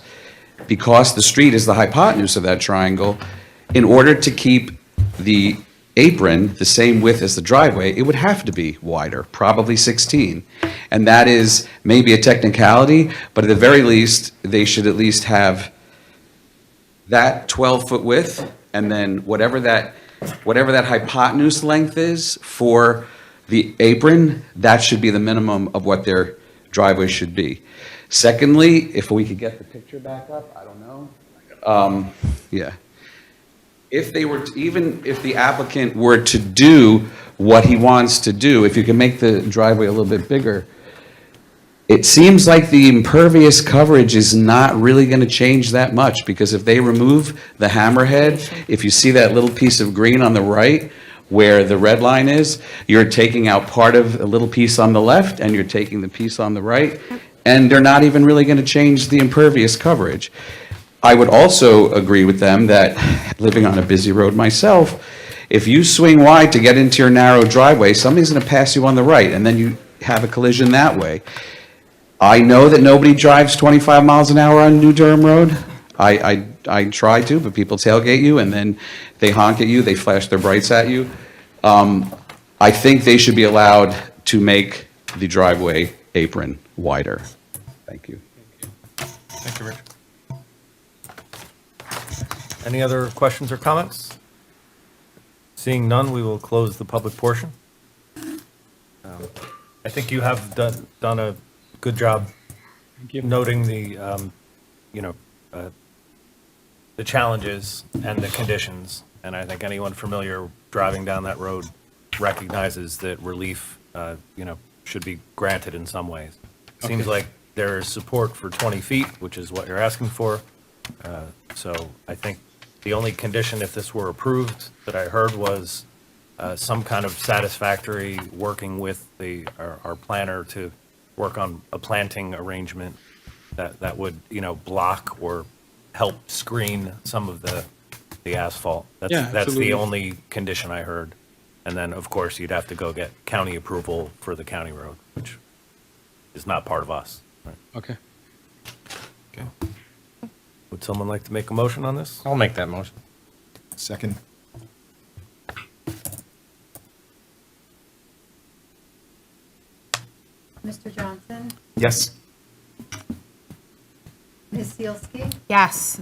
because the street is the hypotenuse of that triangle, in order to keep the apron the same width as the driveway, it would have to be wider, probably 16. And that is maybe a technicality, but at the very least, they should at least have that 12-foot width, and then whatever that hypotenuse length is for the apron, that should be the minimum of what their driveway should be. Secondly, if we could get the picture back up, I don't know. Yeah. If they were, even if the applicant were to do what he wants to do, if you can make the driveway a little bit bigger, it seems like the impervious coverage is not really going to change that much, because if they remove the hammerhead, if you see that little piece of green on the right where the red line is, you're taking out part of a little piece on the left and you're taking the piece on the right, and they're not even really going to change the impervious coverage. I would also agree with them that, living on a busy road myself, if you swing wide to get into your narrow driveway, somebody's going to pass you on the right, and then you have a collision that way. I know that nobody drives 25 miles an hour on New Durham Road. I try to, but people tailgate you, and then they honk at you, they flash their brights at you. I think they should be allowed to make the driveway apron wider. Thank you. Thank you, Richard. Any other questions or comments? Seeing none, we will close the public portion. I think you have done a good job noting the, the challenges and the conditions. And I think anyone familiar driving down that road recognizes that relief, should be granted in some ways. Seems like there is support for 20 feet, which is what you're asking for. So I think the only condition, if this were approved, that I heard was some kind of satisfactory working with our planner to work on a planting arrangement that would, block or help screen some of the asphalt. That's the absolutely. only condition I heard. And then, of course, you'd have to go get county approval for the county road, which is not part of us. Right? Okay. Okay. Would someone like to make a motion on this? I'll make that motion. Second. Mr. Johnson? Yes. Ms. Zielski? Yes.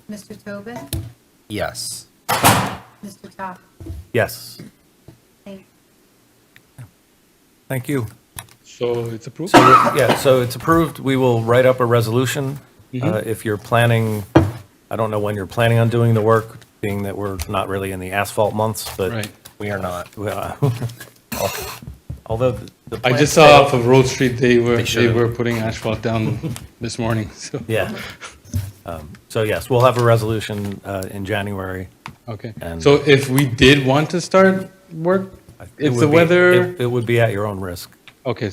Mr. Tobin? Yes. Mr. Top? Yes. Thank you. Thank you. So it's approved? So it's approved. We will write up a resolution. If you're planning, I don't know when you're planning on doing the work, being that we're not really in the asphalt months, but Right. We are not. although the I plan- just saw off of Road Street, they should've. were putting asphalt down this morning, so. Yeah. So yes, we'll have a resolution in January. Okay. And- So if we did want to start work, It it's would the be- weather? It would be at your own risk. Okay,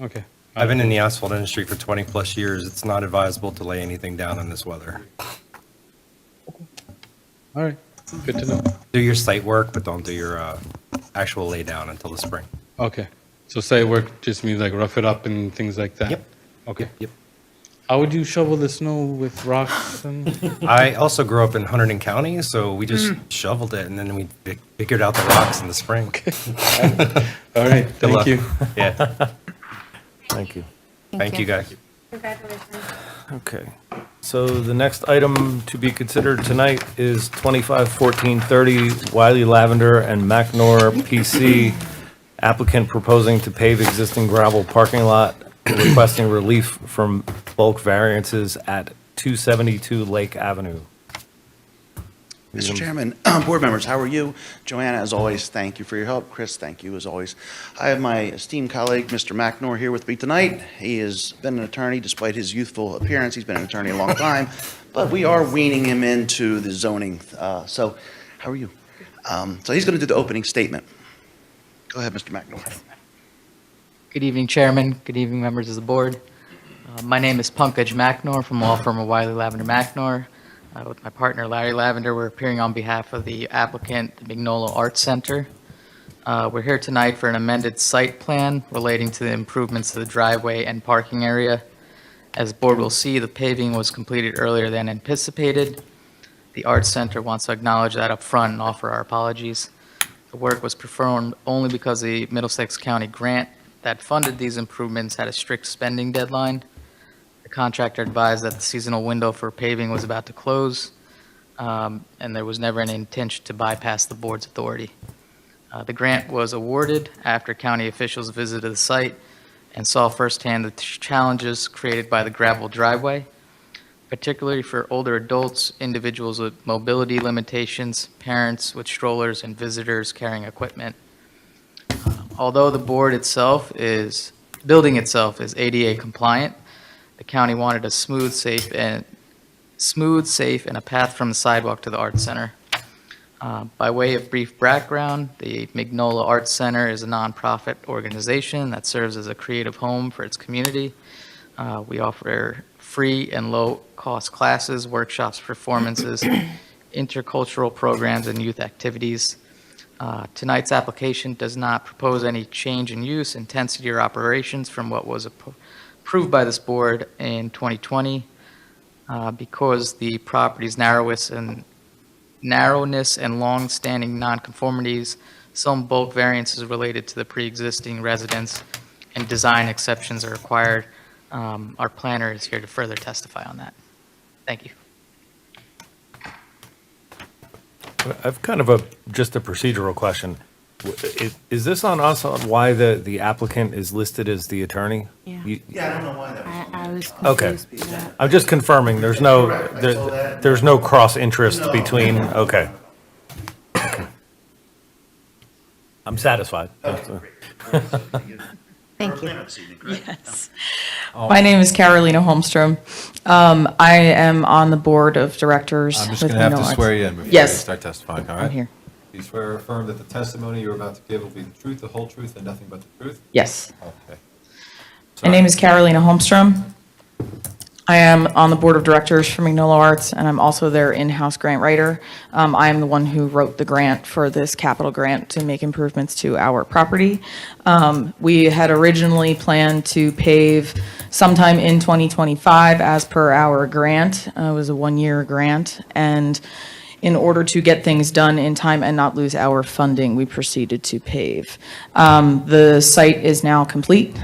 okay. I've been in the asphalt industry for 20-plus years. It's not advisable to lay anything down in this weather. All right, good to know. Do your site work, but don't do your actual lay down until the spring. Okay, so site work just means like rough it up and things like that? Yep. Okay. Yep. How would you shovel the snow with rocks and? I also grew up in Hunterdon County, so we just shoveled it, and then we figured out the rocks in the spring. All right, Good luck. thank you. Yeah, Thank you. thank you, guys. Congratulations. Okay. So the next item to be considered tonight is 251430 Wiley Lavender and McNor PC, applicant proposing to pave existing gravel parking lot, requesting relief from bulk variances at 272 Lake Avenue. Mr. Chairman, board members, how are you? Joanna, as always, thank you for your help. Chris, thank you as always. I have my esteemed colleague, Mr. McNor, here with me tonight. He has been an attorney despite his youthful appearance. He's been an attorney a long time, but we are weaning him into the zoning. So, how are you? So he's going to do the opening statement. Go ahead, Mr. McNor. Good evening, Chairman. Good evening, members of the board. My name is Pankaj McNor from law firm of Wiley Lavender McNor. With my partner Larry Lavender, we're appearing on behalf of the applicant, the Mignolo Arts Center. We're here tonight for an amended site plan relating to the improvements to the driveway and parking area. As the board will see, the paving was completed earlier than anticipated. The Arts Center wants to acknowledge that up front and offer our apologies. The work was performed only because the Middlesex County grant that funded these improvements had a strict spending deadline. The contractor advised that the seasonal window for paving was about to close, and there was never any intention to bypass the board's authority. The grant was awarded after county officials visited the site and saw firsthand the challenges created by the gravel driveway, particularly for older adults, individuals with mobility limitations, parents with strollers, and visitors carrying equipment. Although the building itself is ADA compliant, the county wanted a smooth, safe, and a path from the sidewalk to the Arts Center. By way of brief background, the Magnolia Arts Center is a nonprofit organization that serves as a creative home for its community. We offer free and low-cost classes, workshops, performances, intercultural programs, and youth activities. Tonight's application does not propose any change in use, intensity, or operations from what was approved by this board in 2020. Because the property's narrowness and long-standing nonconformities, some bulk variances related to the pre-existing residence and design exceptions are required. Our planner is here to further testify on that. Thank you. I've kind of just a procedural question. Is this on us on why the applicant is listed as the attorney? Yeah. Yeah, I don't know why that was. I was Okay. confused by that. I'm just confirming, there's no cross interest between, okay. I'm satisfied. Thank you. Yes. My name is Carolina Holmstrom. I am on the board of directors. I'm just with going to have to Magnolia swear Arts. you in before you Yes. start testifying, all right? I'm here. Do you swear or affirm that the testimony you're about to give will be the truth, the whole truth, and nothing but the truth? Yes. Okay. My name is Carolina Holmstrom. I am on the board of directors for Magnolia Arts, and I'm also their in-house grant writer. I am the one who wrote the grant for this capital grant to make improvements to our property. We had originally planned to pave sometime in 2025 as per our grant. It was a one-year grant, and in order to get things done in time and not lose our funding, we proceeded to pave. The site is now complete.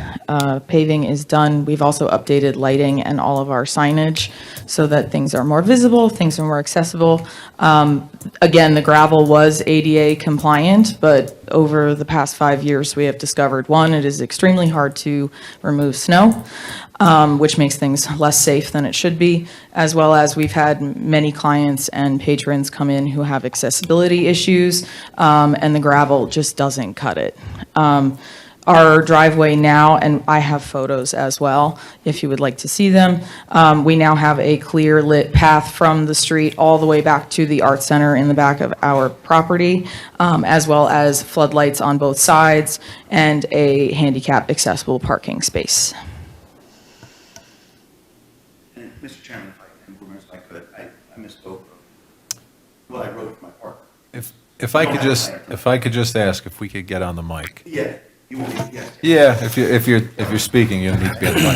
Paving is done. We've also updated lighting and all of our signage so that things are more visible, things are more accessible. Again, the gravel was ADA compliant, but over the past 5 years, we have discovered, one, it is extremely hard to remove snow, which makes things less safe than it should be, as well as we've had many clients and patrons come in who have accessibility issues, and the gravel just doesn't cut it. Our driveway now, and I have photos as well, if you would like to see them, we now have a clear lit path from the street all the way back to the Art Center in the back of our property, as well as floodlights on both sides and a handicap accessible parking space. And Mr. Chairman, if I could, I misspoke. Well, I wrote my part. If I could just ask if we could get on the mic. Yeah, you want me, yeah. Yeah, if you're speaking, you need to be on the mic.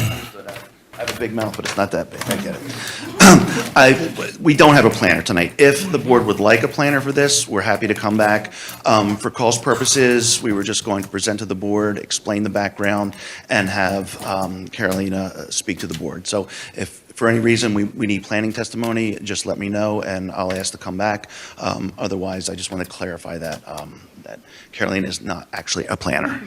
I have a big mouth, but it's not that big, I get it. We don't have a planner tonight. If the board would like a planner for this, we're happy to come back. For cost purposes, we were just going to present to the board, explain the background, and have Carolina speak to the board. So if for any reason we need planning testimony, just let me know, and I'll ask to come back. Otherwise, I just want to clarify that Carolina is not actually a planner.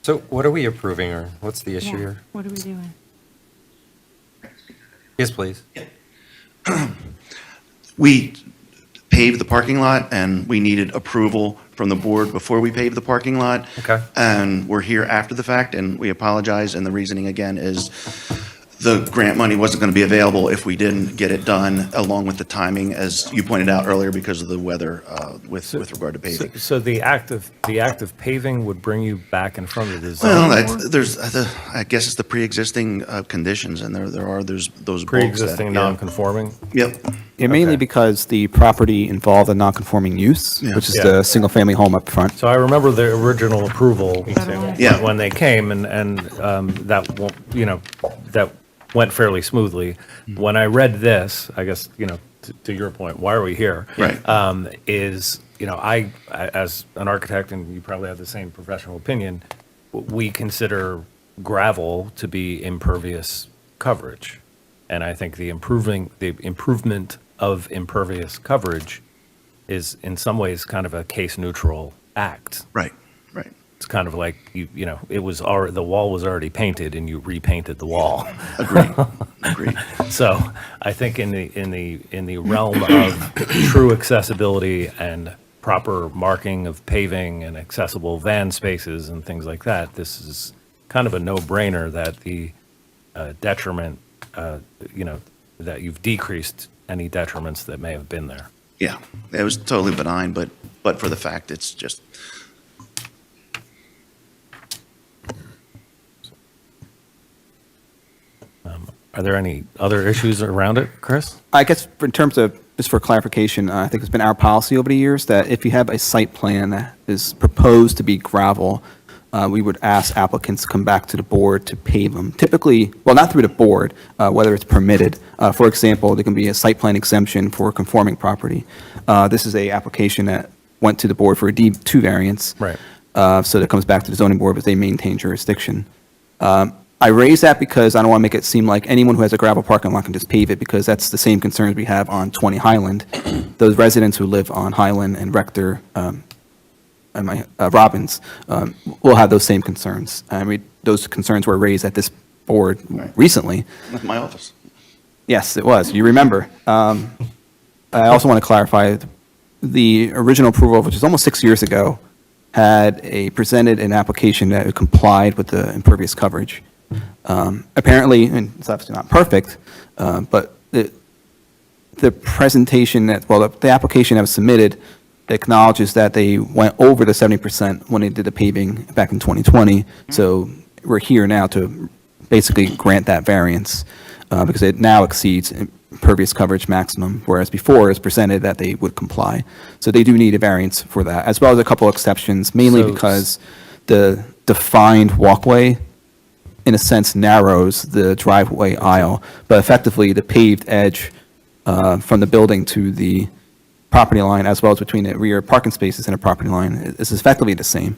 So what are we approving, or what's the issue Yeah. here? What are we doing? Yes, please. We paved the parking lot, and we needed approval from the board before we paved the parking lot. Okay. And we're here after the fact, and we apologize, and the reasoning again is the grant money wasn't going to be available if we didn't get it done, along with the timing, as you pointed out earlier, because of the weather with regard to paving. So the act of paving would bring you back in front of the Well, zoning board? I guess it's the pre-existing conditions, and there's those bulks that. Pre-existing yeah. non-conforming? Yep. Yeah, mainly Okay. because the property involved a non-conforming use, which is Yeah. the single-family home up front. So I remember the original approval Yeah. when they came, and that, that went fairly smoothly. When I read this, I guess, to your point, why are we here? Right. Is, as an architect, and you probably have the same professional opinion, we consider gravel to be impervious coverage. And I think the improvement of impervious coverage is in some ways kind of a case neutral act. Right, right. It's kind of like it was already, the wall was already painted and you repainted the wall. Agreed, agreed. So I think in the realm of true accessibility and proper marking of paving and accessible van spaces and things like that, this is kind of a no-brainer that the detriment, that you've decreased any detriments that may have been there. Yeah, it was totally benign, but for the fact, it's just, Are there any other issues around it, Chris? I guess in terms of, just for clarification, I think it's been our policy over the years that if you have a site plan that is proposed to be gravel, we would ask applicants to come back to the board to pave them. Typically, well, not through the board, whether it's permitted. For example, there can be a site plan exemption for a conforming property. This is a application that went to the board for a D2 variance. Right. So that comes back to the zoning board, but they maintain jurisdiction. I raise that because I don't want to make it seem like anyone who has a gravel parking lot can just pave it, because that's the same concerns we have on 20 Highland. Those residents who live on Highland and Rector and Robbins will have those same concerns. I mean, those concerns were raised at this board recently. with my office. Yes, it was. You remember. I also want to clarify, the original approval, which is almost 6 years ago, had presented an application that complied with the impervious coverage. Apparently, and it's obviously not perfect, but the presentation the application that was submitted acknowledges that they went over the 70% when they did the paving back in 2020. So we're here now to basically grant that variance because it now exceeds impervious coverage maximum, whereas before it was presented that they would comply. So they do need a variance for that, as well as a couple exceptions, mainly So- because the defined walkway, in a sense, narrows the driveway aisle, but effectively the paved edge from the building to the property line, as well as between the rear parking spaces and the property line, is effectively the same.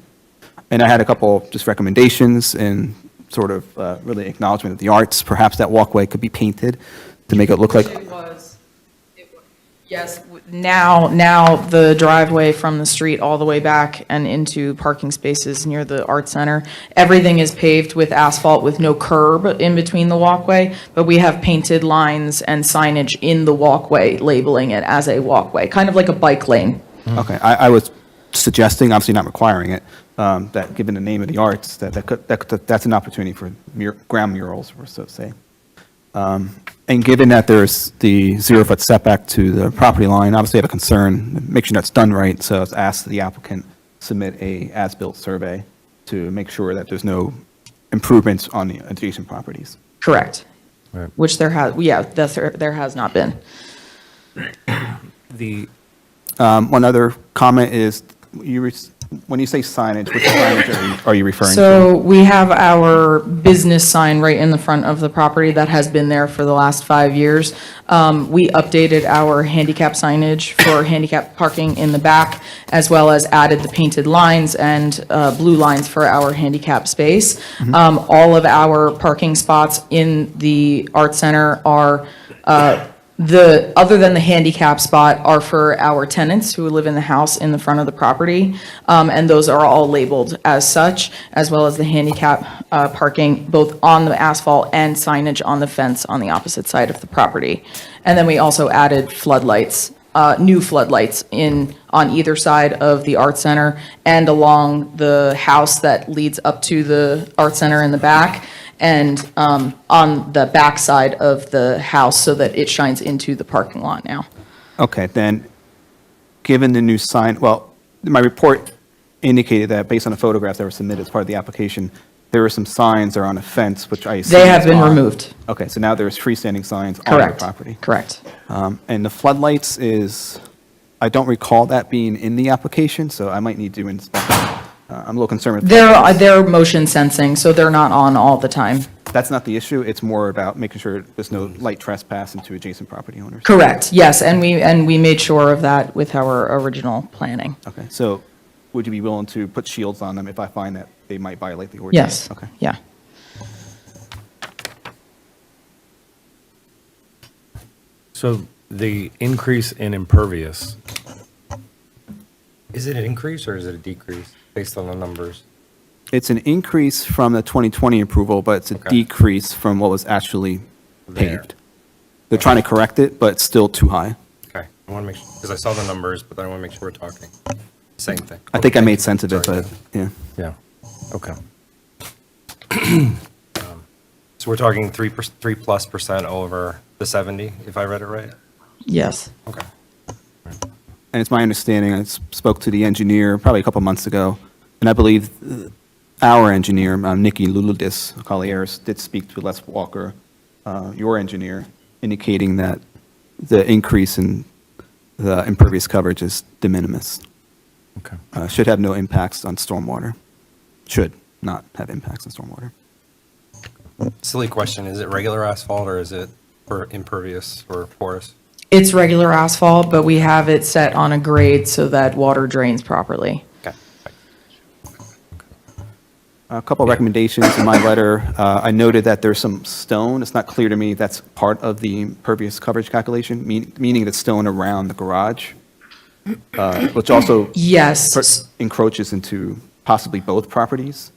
And I had a couple just recommendations and sort of really acknowledgement of the arts. Perhaps that walkway could be painted to make it look like. It was, yes, now the driveway from the street all the way back and into parking spaces near the art center, everything is paved with asphalt with no curb in between the walkway, but we have painted lines and signage in the walkway labeling it as a walkway, kind of like a bike lane. Okay, I was suggesting, obviously not requiring it, that given the name of the arts, that's an opportunity for ground murals, or so to say. And given that there's the 0-foot setback to the property line, obviously I have a concern, make sure that's done right, so I asked the applicant submit a as-built survey to make sure that there's no improvements on the adjacent properties. Correct. Right. Which there has not been. The One other comment is, when you say signage, which signage are you referring to? So we have our business sign right in the front of the property that has been there for the last 5 years. We updated our handicap signage for handicap parking in the back, as well as added the painted lines and blue lines for our handicap space. All of our parking spots in the art center are other than the handicap spot, are for our tenants who live in the house in the front of the property. And those are all labeled as such, as well as the handicap parking, both on the asphalt and signage on the fence on the opposite side of the property. And then we also added floodlights, new floodlights on either side of the art center and along the house that leads up to the art center in the back, and on the back side of the house so that it shines into the parking lot now. Okay, then, given the new sign, well, my report indicated that based on the photographs that were submitted as part of the application, there were some signs that are on a fence, which I assume They have is been on. removed. Okay, so now there's freestanding signs on the Correct. property. Correct. And the floodlights is, I don't recall that being in the application, so I might need to inspect. I'm a little concerned with. They're motion sensing, so they're not on all the time. That's not the issue. It's more about making sure there's no light trespass into adjacent property owners. Correct, yes, and we made sure of that with our original planning. Okay, so would you be willing to put shields on them if I find that they might violate the ordinance? Yes, Okay. yeah. So the increase in impervious, Is it an increase or is it a decrease based on the numbers? It's an increase from the 2020 approval, but it's a decrease from what was actually There. paved. They're trying to correct it, but it's still too high. Okay, I want to make sure, because I saw the numbers, but then I want to make sure we're talking same thing. I think I made sense of it, Sorry. but, yeah. yeah, okay. So we're talking 3+% over the 70, if I read it right? Yes. Okay. And it's my understanding, I spoke to the engineer probably a couple months ago, and I believe our engineer, Nikki Luludis Colliers, did speak to Les Walker, your engineer, indicating that the increase in the impervious coverage is de minimis. Okay. Should have no impacts on stormwater. Should not have impacts on stormwater. Silly question, is it regular asphalt or is it impervious or porous? It's regular asphalt, but we have it set on a grade so that water drains properly. Okay. A couple of recommendations in my letter. I noted that there's some stone. It's not clear to me if that's part of the impervious coverage calculation, meaning the stone around the garage, which also Yes. encroaches into possibly both properties.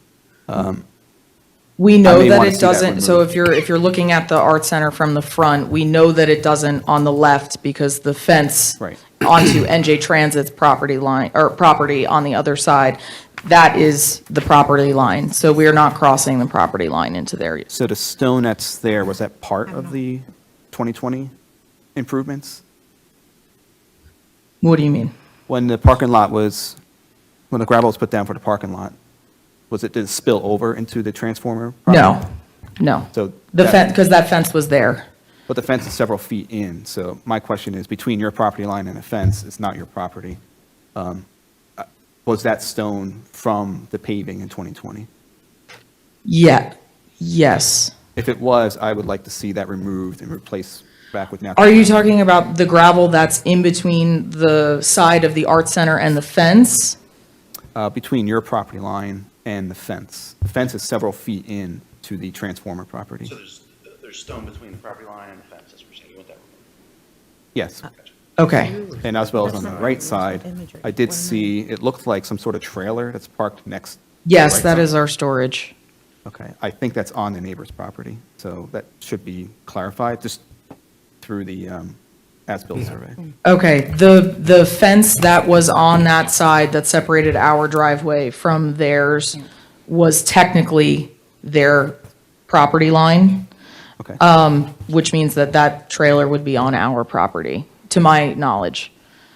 We I know may that wanna it see that doesn't, so removed. if you're looking at the art center from the front, we know that it doesn't on the left because the fence Right. onto NJ Transit's property line, or property on the other side, that is the property line. So we're not crossing the property line into there. So the stone that's there, was that part of the 2020 improvements? What do you mean? When the parking lot was, when the gravel was put down for the parking lot, did it spill over into the transformer? property? No. So The that- fence, because that fence was there. But the fence is several feet in, so my question is, between your property line and the fence, it's not your property. Was that stone from the paving in 2020? Yeah, yes. If it was, I would like to see that removed and replaced back with natural. Are you talking about the gravel that's in between the side of the art center and the fence? Between your property line and the fence. The fence is several feet in to the transformer property. So there's stone between the property line and the fence, that's what you're saying, you want that? Yes. Okay. And as well as on the right side, I did see, it looked like some sort of trailer that's parked next. Yes, right that side. is our storage. Okay, I think that's on the neighbor's property, so that should be clarified just through the as-built survey. Okay, the fence that was on that side that separated our driveway from theirs was technically their property line, Okay, which means that that trailer would be on our property, to my knowledge.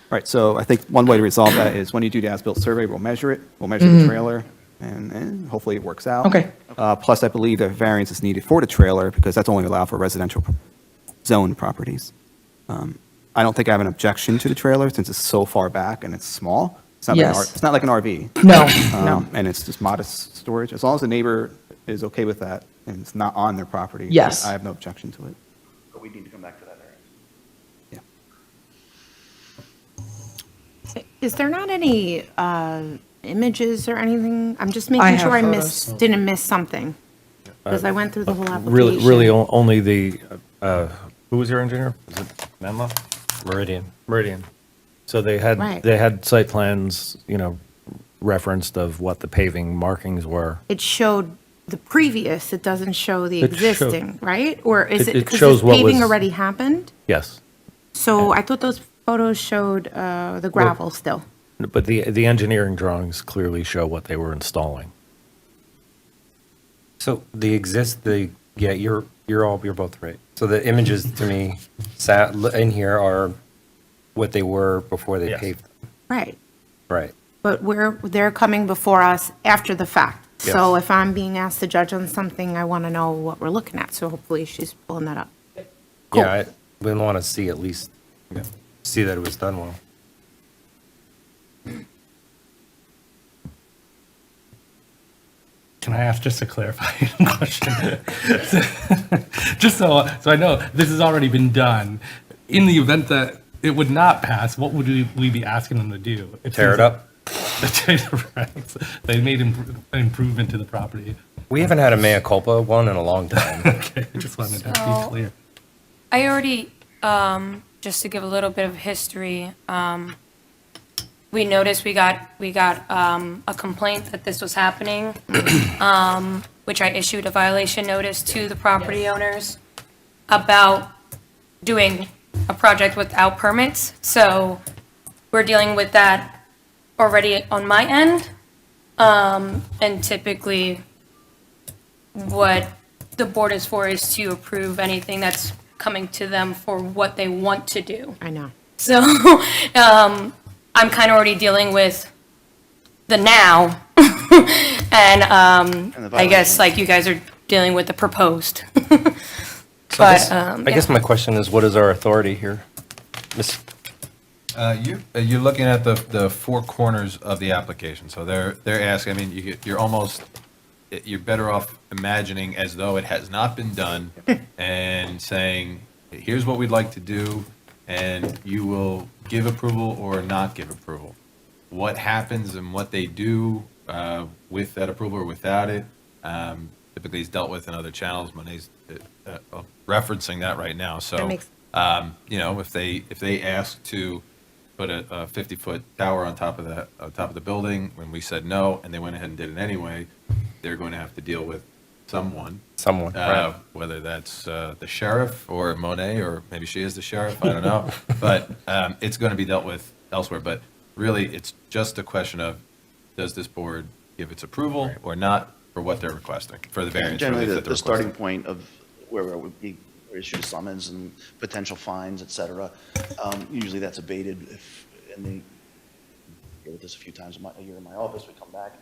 right, so I think one way to resolve that is when you do the as-built survey, we'll measure it, we'll measure the trailer, and hopefully it works out. Okay. Plus, I believe a variance is needed for the trailer because that's only allowed for residential zone properties. I don't think I have an objection to the trailer since it's so far back and it's small. It's not like an Yes. it's not like an RV. No, no. And it's just modest storage. As long as the neighbor is okay with that and it's not on their property. Yes. I have no objection to it. But we need to come back to that area. Yeah. Is there not any images or anything? I'm just I making have sure I photos. didn't miss something. Because I went through the whole application. Really only the, who was your engineer? Was it Menlo? Meridian. Meridian. So they Right. had site plans, referenced of what the paving markings were. It showed the previous, it doesn't show the It showed- existing, right? Or is It it, because shows this what paving was- already happened? Yes. So I thought those photos showed the gravel still. But the engineering drawings clearly show what they were installing. So yeah, you're both right. So the images to me in here are what they were before they Yes. paved them. Right. Right. But they're coming before us after the fact. So Yes. if I'm being asked to judge on something, I want to know what we're looking at. So hopefully she's pulling that up. Cool. Yeah, we want to see at least, see that it was done well. Can I ask just a clarifying question? Just so I know, this has already been done. In the event that it would not pass, what would we be asking them to do? Tear it up? Right. They made an improvement to the property. We haven't had a mea culpa one in a long time. Okay, I just wanted to So- be clear. I already, just to give a little bit of history, we noticed we got a complaint that this was happening, which I issued a violation notice to the property owners about doing a project without permits. So we're dealing with that already on my end. And typically, what the board is for is to approve anything that's coming to them for what they want to do. I know. So, I'm kind of already dealing with the now, and I guess like you guys are dealing with the proposed. So But, I guess my question is, what is our authority here? You're looking at the four corners of the application, so they're asking, I mean, you're better off imagining as though it has not been done and saying, here's what we'd like to do, and you will give approval or not give approval. What happens and what they do with that approval or without it, typically is dealt with in other channels. Monet's referencing that right now. So, if they ask to put a 50-foot tower on top of the building, when we said no, and they went ahead and did it anyway, they're going to have to deal with someone. Right. Whether that's the sheriff or Monet, or maybe she is the sheriff, I don't know. But it's going to be dealt with elsewhere. But really, it's just a question of, does this board give its approval or not for what they're requesting, for the variance Generally, relief that they're the starting requesting? point of where it would be issue summons and potential fines, et cetera. Usually that's abated if, and they deal with this a few times a year in my office, we come back.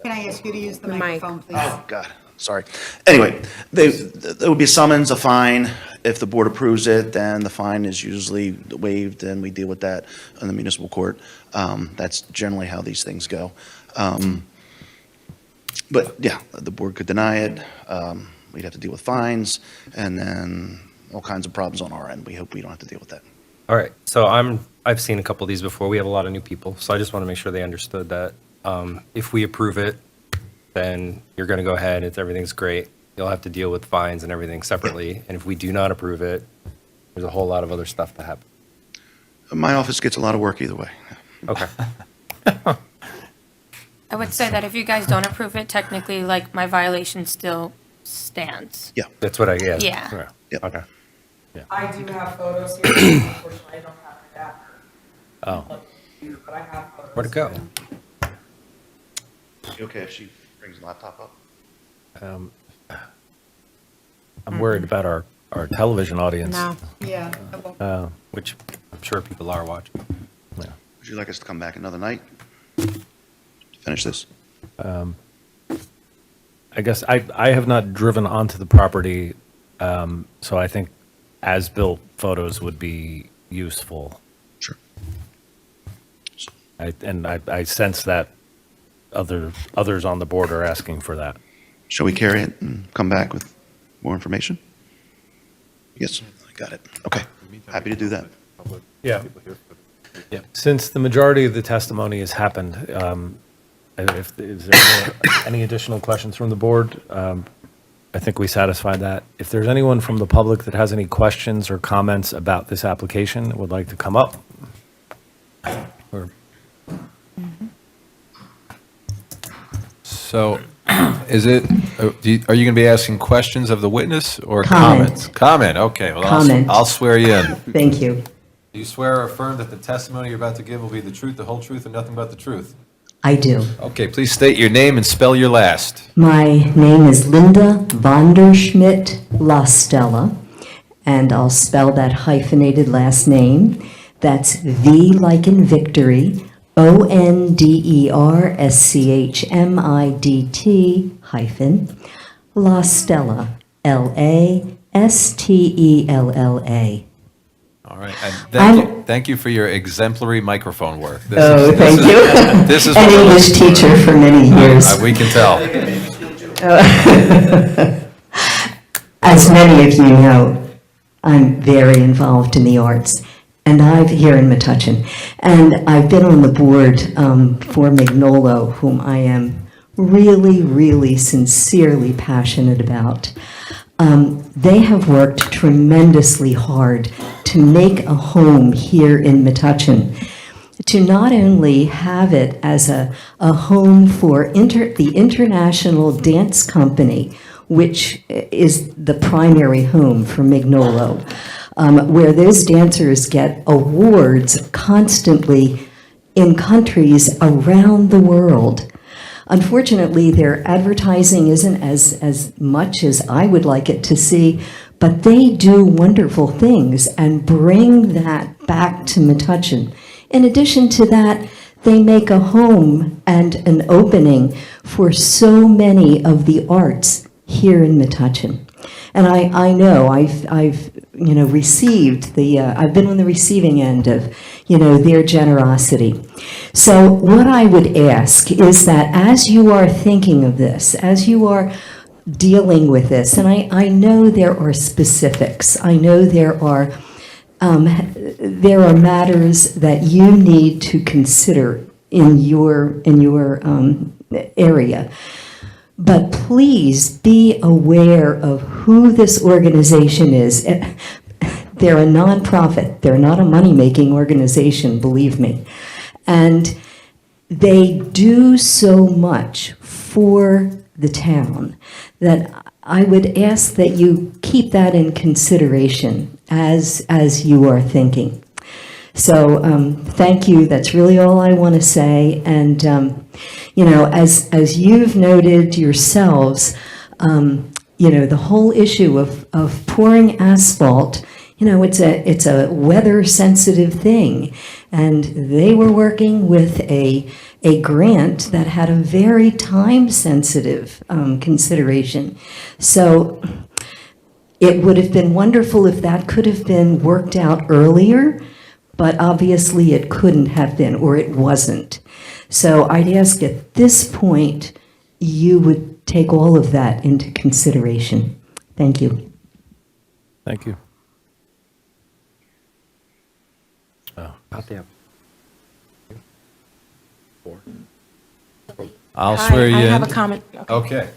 Can I ask you to use the The mic. microphone, please? Oh, God, sorry. Anyway, there would be a summons, a fine. If the board approves it, then the fine is usually waived, and we deal with that in the municipal court. That's generally how these things go. But yeah, the board could deny it. We'd have to deal with fines, and then all kinds of problems on our end. We hope we don't have to deal with that. All right, so I've seen a couple of these before. We have a lot of new people, so I just want to make sure they understood that if we approve it, then you're going to go ahead, everything's great. You'll have to deal with fines and everything separately. And if we do not approve it, there's a whole lot of other stuff to happen. My office gets a lot of work either way. Okay. I would say that if you guys don't approve it, technically, like, my violation still stands. Yeah. That's what Yeah. Yep. Okay. I do have photos here. Unfortunately, I don't have my dad. Oh, But I have photos. where'd it go? You okay if she brings the laptop up? I'm worried about our television audience. No. Yeah. Which I'm sure people are watching. Would you like us to come back another night? to Finish this? I guess I have not driven onto the property, so I think as-built photos would be useful. Sure. I sense that others on the board are asking for that. Shall we carry it and come back with more information? Yes, I got it. Okay, happy to do that. Yeah. Since the majority of the testimony has happened, is there any additional questions from the board? I think we satisfied that. If there's anyone from the public that has any questions or comments about this application that would like to come up, or So, is it, are you going to be asking questions of the witness or Comment. comments? Comment, okay. Well, Comment. I'll swear you in. Thank you. Do you swear or affirm that the testimony you're about to give will be the truth, the whole truth, and nothing but the truth? I do. Okay, please state your name and spell your last. My name is Linda Vonderschmidt Lastella, and I'll spell that hyphenated last name. That's V like in victory, ONDERSCHMIDT hyphen, Lastella, LASTELLA. All right, and thank you for your exemplary microphone work. Oh, thank you. This is An English teacher for many years. We can tell. As many of you know, I'm very involved in the arts, and I've here in Metuchen, and I've been on the board for Mignolo, whom I am really, really sincerely passionate about. They have worked tremendously hard to make a home here in Metuchen, to not only have it as a home for the International Dance Company, which is the primary home for Mignolo, where those dancers get awards constantly in countries around the world. Unfortunately, their advertising isn't as much as I would like it to see, but they do wonderful things and bring that back to Metuchen. In addition to that, they make a home and an opening for so many of the arts here in Metuchen. And I know I've received I've been on the receiving end of, their generosity. So what I would ask is that as you are thinking of this, as you are dealing with this, and I know there are specifics, I know there are matters that you need to consider in your area. But please be aware of who this organization is. They're a nonprofit. They're not a money-making organization, believe me. And they do so much for the town that I would ask that you keep that in consideration as you are thinking. So thank you. That's really all I want to say. And as you've noted yourselves, the whole issue of pouring asphalt, it's a weather-sensitive thing. And they were working with a grant that had a very time-sensitive consideration. So it would have been wonderful if that could have been worked out earlier, but obviously it couldn't have been, or it wasn't. So I'd ask at this point, you would take all of that into consideration. Thank you. Thank you. I'll swear you in. I have a comment. Okay.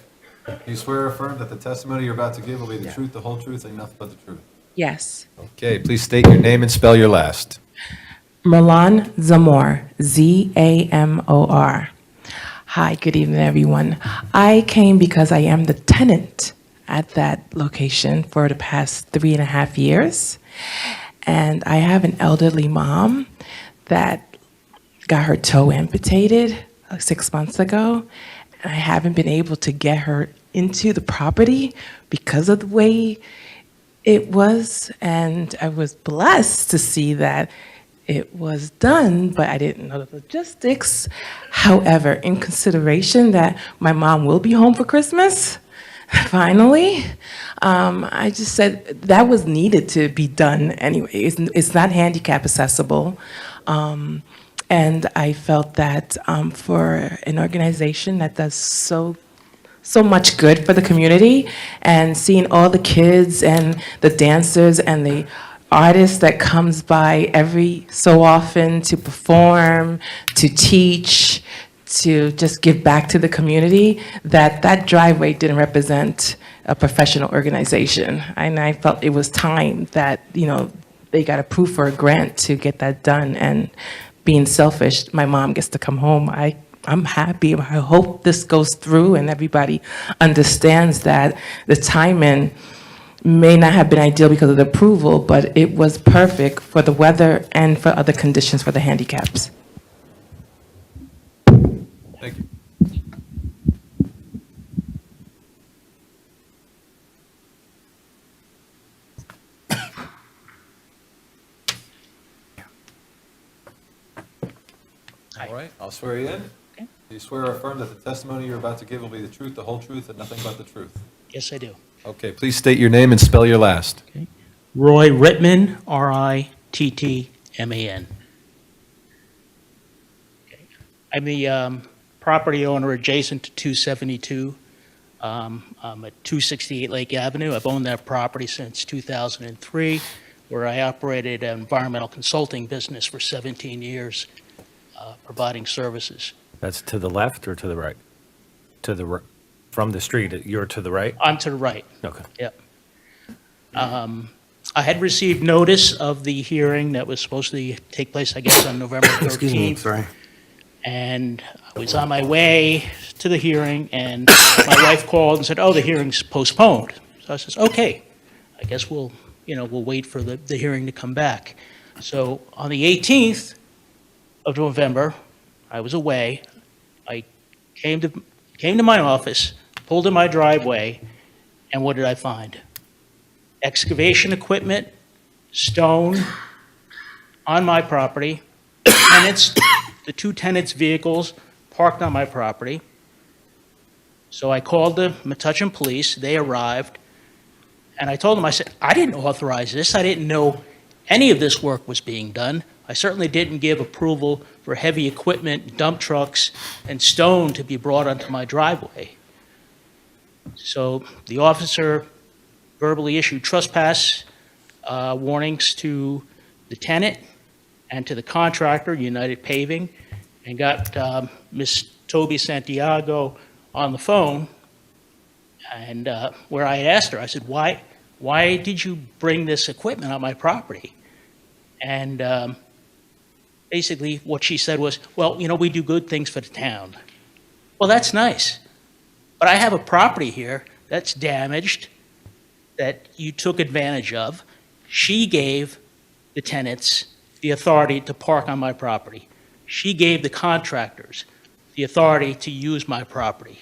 You swear or affirm that the testimony you're about to give will be the truth, the whole truth, and nothing but the truth? Yes. Okay, please state your name and spell your last. Merlan Zamor, Zamor. Hi, good evening, everyone. I came because I am the tenant at that location for the past 3.5 years. And I have an elderly mom that got her toe amputated 6 months ago. And I haven't been able to get her into the property because of the way it was. And I was blessed to see that it was done, but I didn't know the logistics. However, in consideration that my mom will be home for Christmas, finally, I just said that was needed to be done anyway. It's not handicap accessible. And I felt that for an organization that does so much good for the community, and seeing all the kids and the dancers and the artist that comes by every so often to perform, to teach, to just give back to the community, that driveway didn't represent a professional organization. And I felt it was time that, they got approved for a grant to get that done. And being selfish, my mom gets to come home. I'm happy. I hope this goes through and everybody understands that the timing may not have been ideal because of the approval, but it was perfect for the weather and for other conditions for the handicaps. Thank you. All right, I'll swear you in. Do you swear or affirm that the testimony you're about to give will be the truth, the whole truth, and nothing but the truth? Yes, I do. Okay, please state your name and spell your last. Roy Rittman, Rittman. I'm the property owner adjacent to 272. I'm at 268 Lake Avenue. I've owned that property since 2003, where I operated an environmental consulting business for 17 years, providing services. That's to the left or to the right? To the, from the street, you're to the right? I'm to the right. Okay. Yep. I had received notice of the hearing that was supposed to take place, I guess, on November 13th. Excuse me, sorry. And I was on my way to the hearing, and my wife called and said, "Oh, the hearing's postponed." So I says, "Okay, I guess we'll wait for the hearing to come back." So on the 18th of November, I was away. I came to my office, pulled in my driveway, and what did I find? Excavation equipment, stone on my property, the two tenants' vehicles parked on my property. So I called the Metuchen police. They arrived, and I told them, I said, "I didn't authorize this. I didn't know any of this work was being done. I certainly didn't give approval for heavy equipment, dump trucks, and stone to be brought onto my driveway." So the officer verbally issued trespass warnings to the tenant and to the contractor, United Paving, and got Miss Toby Santiago on the phone, and where I asked her, I said, why did you bring this equipment on my property? And basically what she said was, "Well, we do good things for the town." Well, that's nice, but I have a property here that's damaged, that you took advantage of. She gave the tenants the authority to park on my property. She gave the contractors the authority to use my property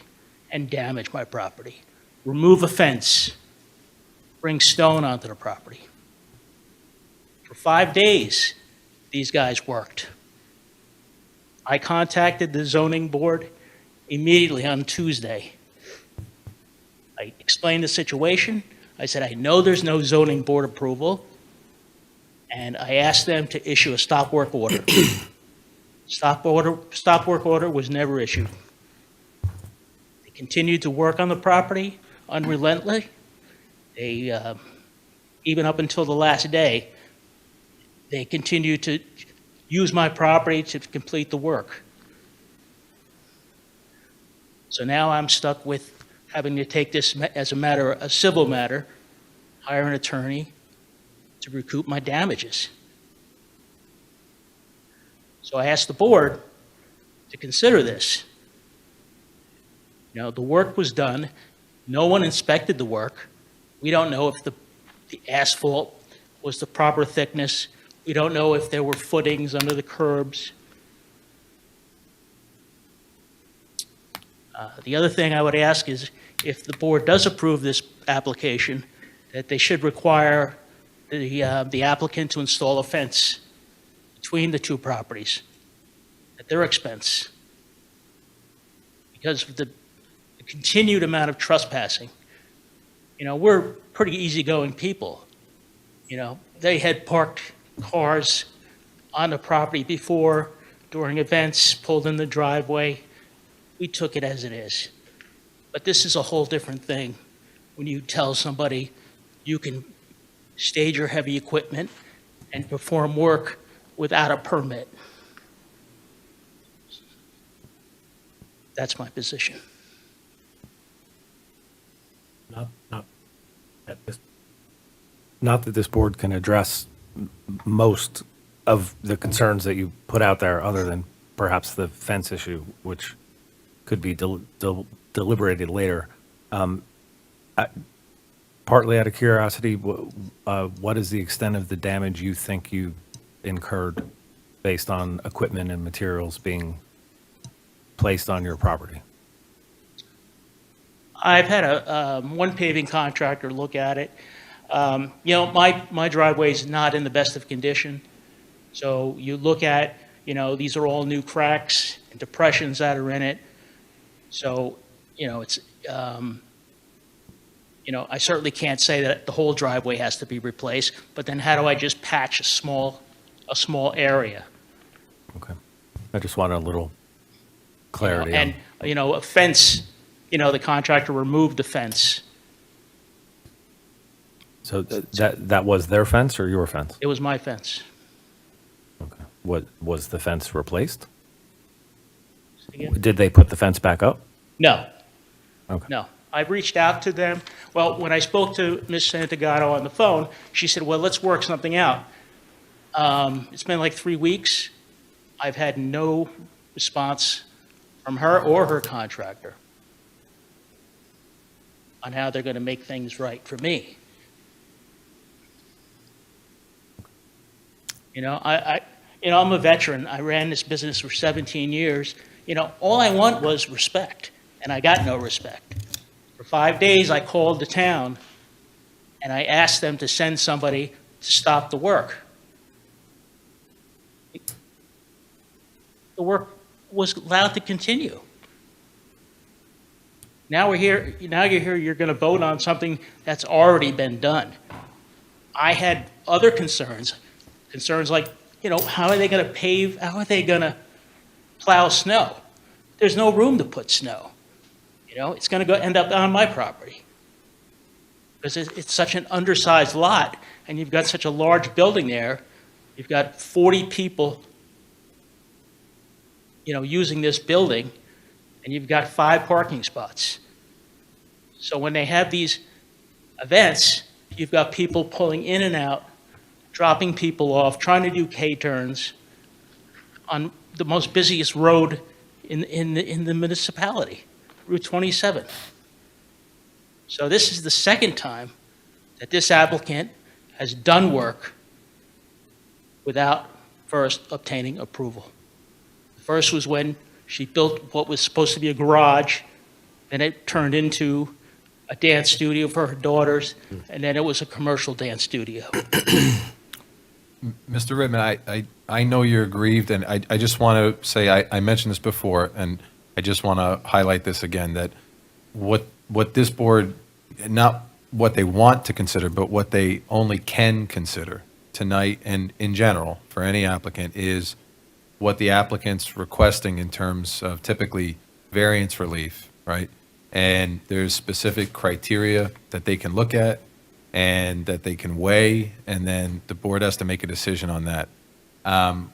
and damage my property, remove a fence, bring stone onto the property. For 5 days, these guys worked. I contacted the zoning board immediately on Tuesday. I explained the situation. I said, "I know there's no zoning board approval," and I asked them to issue a stop work order. Stop work order was never issued. They continued to work on the property unrelentingly. They, even up until the last day, they continued to use my property to complete the work. So now I'm stuck with having to take this as a civil matter, hire an attorney to recoup my damages. So I asked the board to consider this. The work was done. No one inspected the work. We don't know if the asphalt was the proper thickness. We don't know if there were footings under the curbs. The other thing I would ask is, if the board does approve this application, that they should require the applicant to install a fence between the two properties at their expense. Because of the continued amount of trespassing. We're pretty easygoing people. They had parked cars on the property before, during events, pulled in the driveway. We took it as it is. But this is a whole different thing when you tell somebody you can stage your heavy equipment and perform work without a permit. That's my position. Not that this board can address most of the concerns that you put out there, other than perhaps the fence issue, which could be deliberated later. Partly out of curiosity, what is the extent of the damage you think you incurred based on equipment and materials being placed on your property? I've had one paving contractor look at it. My driveway is not in the best of condition. So you look at, these are all new cracks and depressions that are in it. So, it's, I certainly can't say that the whole driveway has to be replaced, but then how do I just patch a small area? Okay. I just wanted a little clarity. And, a fence, the contractor removed the fence. So that was their fence or your fence? It was my fence. Okay. What, was the fence replaced? Again? Did they put the fence back up? No. Okay. No. I've reached out to them. Well, when I spoke to Ms. Santagato on the phone, she said, well, let's work something out. It's been like 3 weeks. I've had no response from her or her contractor on how they're going to make things right for me. I'm a veteran. I ran this business for 17 years. All I want was respect, and I got no respect. For 5 days, I called the town, and I asked them to send somebody to stop the work. The work was allowed to continue. Now we're here, you're going to vote on something that's already been done. I had other concerns like, how are they going to pave, how are they going to plow snow? There's no room to put snow. It's going to end up on my property. Because it's such an undersized lot, and you've got such a large building there. You've got 40 people, using this building, and you've got 5 parking spots. So when they have these events, you've got people pulling in and out, dropping people off, trying to do K-turns on the most busiest road in the municipality, Route 27. So this is the second time that this applicant has done work without first obtaining approval. The first was when she built what was supposed to be a garage, then it turned into a dance studio for her daughters, and then it was a commercial dance studio. Mr. Rittman, I know you're aggrieved, and I just want to say, I mentioned this before, and I just want to highlight this again, that what this board, not what they want to consider, but what they only can consider tonight and in general for any applicant is what the applicant's requesting in terms of typically variance relief, right? And there's specific criteria that they can look at and that they can weigh, and then the board has to make a decision on that.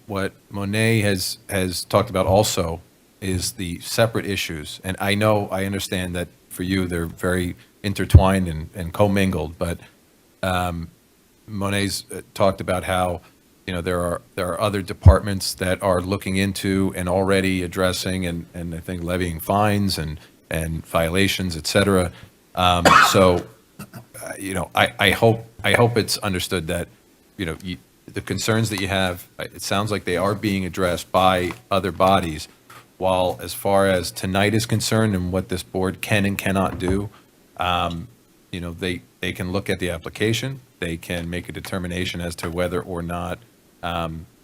What Monet has talked about also is the separate issues. And I understand that for you, they're very intertwined and commingled, but Monet's talked about how, there are other departments that are looking into and already addressing and I think levying fines and violations, et cetera. I hope it's understood that, the concerns that you have, it sounds like they are being addressed by other bodies, while as far as tonight is concerned and what this board can and cannot do, they can look at the application, they can make a determination as to whether or not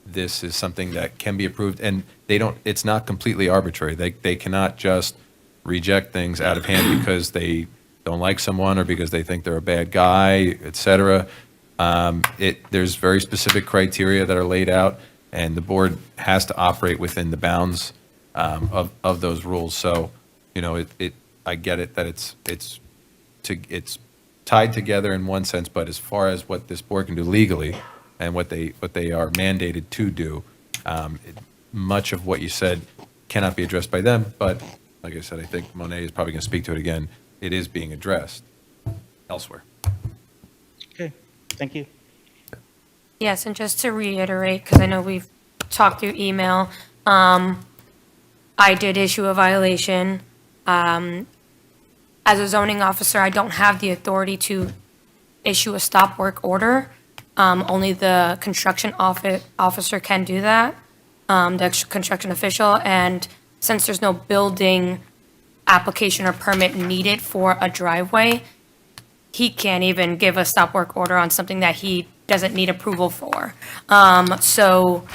this is something that can be approved, and it's not completely arbitrary. They cannot just reject things out of hand because they don't like someone or because they think they're a bad guy, et cetera. There's very specific criteria that are laid out, and the board has to operate within the bounds of those rules. So, I get it that it's tied together in one sense, but as far as what this board can do legally and what they are mandated to do, much of what you said cannot be addressed by them. But like I said, I think Monet is probably going to speak to it again. It is being addressed elsewhere. Okay, thank you. Yes, and just to reiterate, because I know we've talked through email, I did issue a violation. As a zoning officer, I don't have the authority to issue a stop work order. Only the construction officer can do that, the construction official. And since there's no building application or permit needed for a driveway, he can't even give a stop work order on something that he doesn't need approval for. So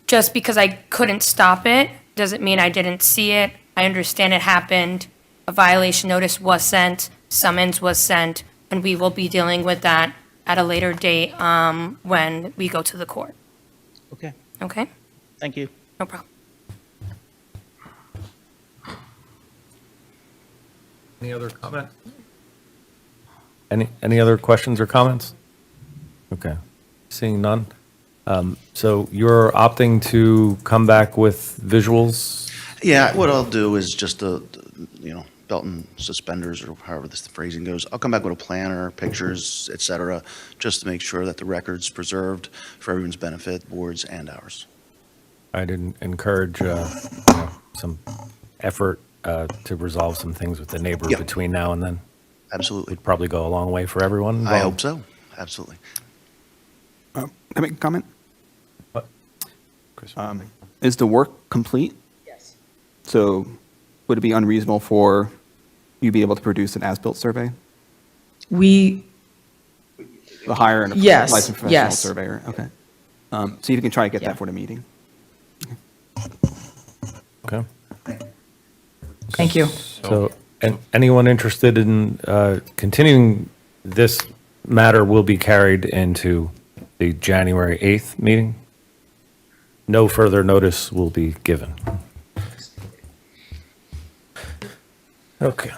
just because I couldn't stop it doesn't mean I didn't see it. I understand it happened. A violation notice was sent. summons was sent, and we will be dealing with that at a later date when we go to the court. Okay, Okay? thank you. No problem. Any other comment? Any other questions or comments? Okay, seeing none. So you're opting to come back with visuals? Yeah, what I'll do is just belt and suspenders, or however this phrasing goes. I'll come back with a planner, pictures, et cetera, just to make sure that the record's preserved for everyone's benefit, boards and ours. I'd encourage some effort to resolve some things with the neighbor Yeah. between now and then. Absolutely. Would probably go a long way for everyone I involved. hope so. Absolutely. Can I make a comment? What? Is the work complete? Yes. So would it be unreasonable for you to be able to produce an as-built survey? We, The hire and a Yes, licensed professional yes. surveyor? Okay. So you can try to get Yeah. that for the meeting? Okay. thank you. So, and anyone interested in continuing this matter will be carried into the January 8th meeting. No further notice will be given. Okay.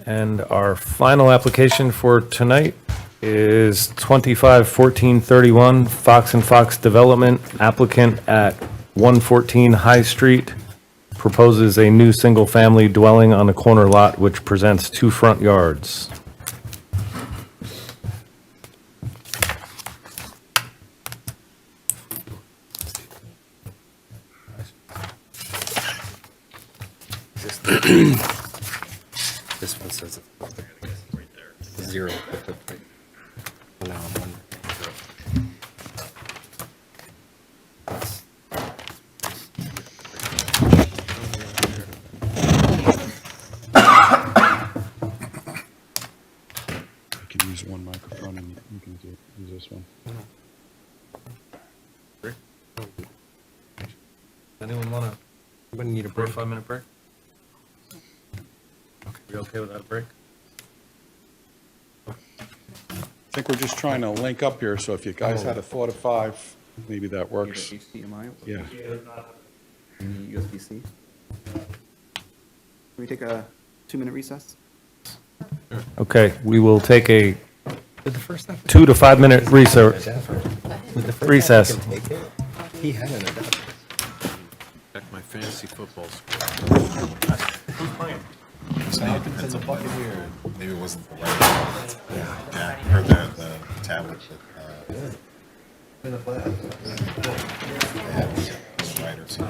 And our final application for tonight is 251431 Fox and Fox Development, applicant at 114 High Street, proposes a new single-family dwelling on a corner lot which presents 2 front yards. This one says 0. Now I'm on 0. You can use one microphone and you can use this one. Anyone want to, anybody need a break? 5-minute break? Okay, we okay with that break? I think we're just trying to link up here, so if you guys had a thought of 5, maybe that works. HDMI? Yeah. USB-C? Can we take a 2-minute recess? Okay, we will take a 2 to 5 minute recess. He had an adapter. Check my fantasy football score. Who's playing? It's a bucket here. Maybe it wasn't the right one. Yeah, I heard that the tablet. They have writers here.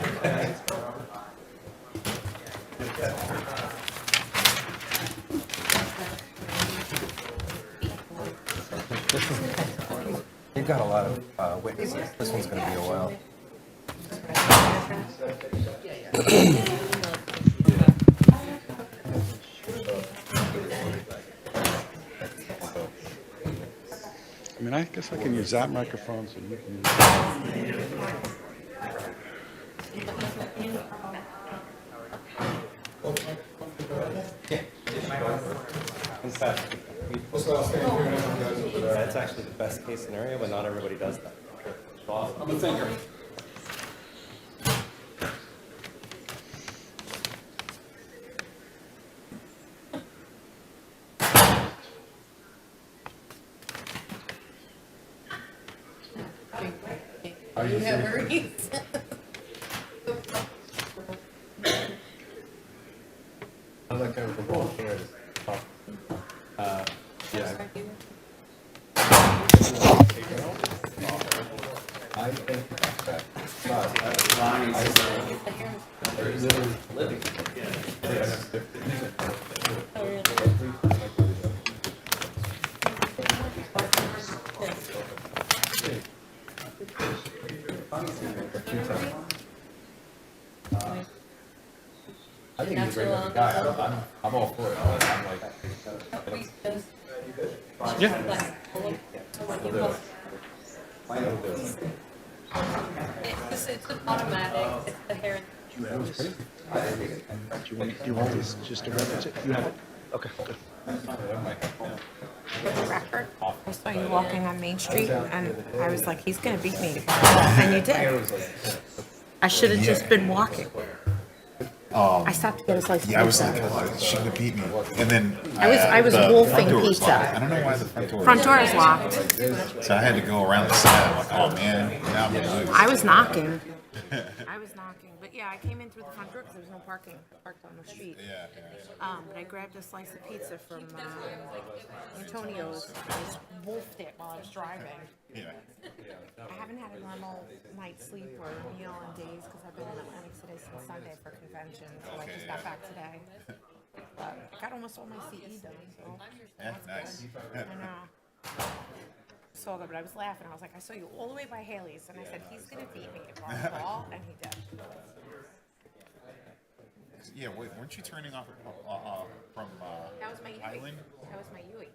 You've got a lot of witnesses. This one's going to be a while. I mean, I guess I can use that microphone, so you can use. That's actually the best case scenario, but not everybody does that. I'm a thinker. I'm not going for both chairs. Yeah. I think that. I think he's a great looking guy. I'm all for it. I'm like. Yeah. It's an automatic, it's the hair. Do you want these just to reference it? You have it? Okay, good. For the record, I saw you walking on Main Street, and I was like, he's gonna beat me. And you did. I should have just been walking. I stopped to get a slice of Yeah, I was pizza. like, oh, she could beat me. And then. I was the wolfing front door was pizza. locked. I don't know why the front door. Front door is locked. So I had to go around the side. I'm like, oh man, now I'm gonna lose. I was knocking. I was knocking, but yeah, I came in through the front door because there was no parking. I parked on the street. Yeah. But I grabbed a slice of pizza from Antonio's. I just wolfed it while I was driving. Yeah. I haven't had a normal night's sleep or meal in days because I've been in Atlantic City since Sunday for convention, so I just got back today. But I got almost all my CE done, so Yeah, that's nice. good. I know. Saw that, but I was laughing. I was like, I saw you all the way by Haley's, and I said, he's gonna beat me at volleyball, and he did. Yeah, wait, weren't you turning off from That was my Yui. Island? That was my Yui.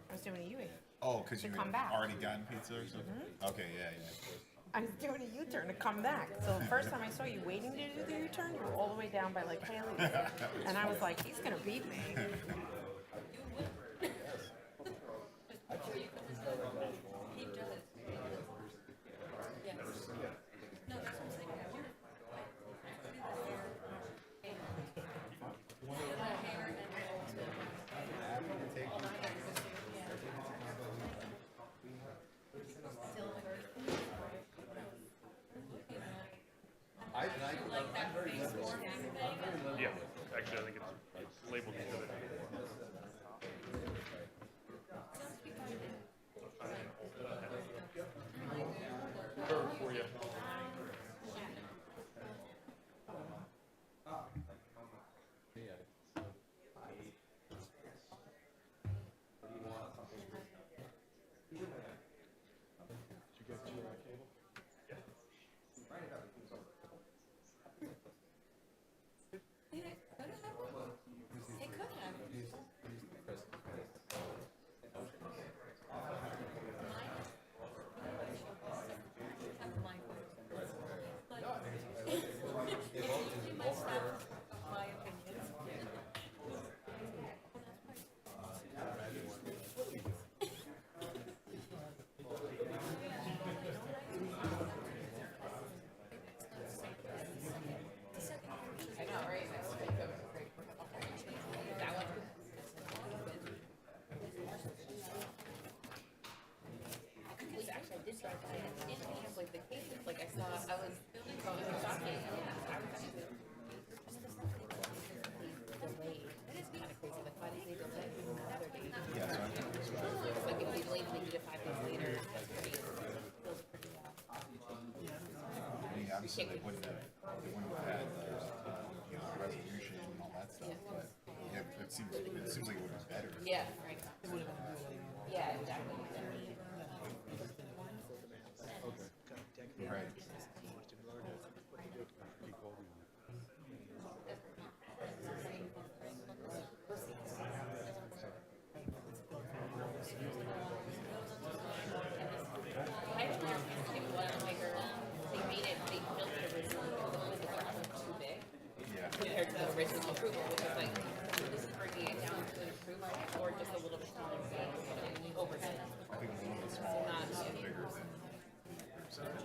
I was doing a Yui. Oh, because you come had back. already gotten pizza or something? Okay, yeah. I was doing a U-turn to come back. So the first time I saw you waiting to do the U-turn, you were all the way down by like Haley's. And I was like, he's gonna beat me. Yeah, actually, I think it's labeled exhibit. For you. Obviously, they wouldn't have had resolution and all that stuff, but it seems like it would have been better. Yeah, right. Yeah, exactly. Right. Compared to the original approval, which is like, this is bringing it down to an approval or just a little bit smaller overhead. I think it's a little bit smaller, Not it's huge. bigger than the original.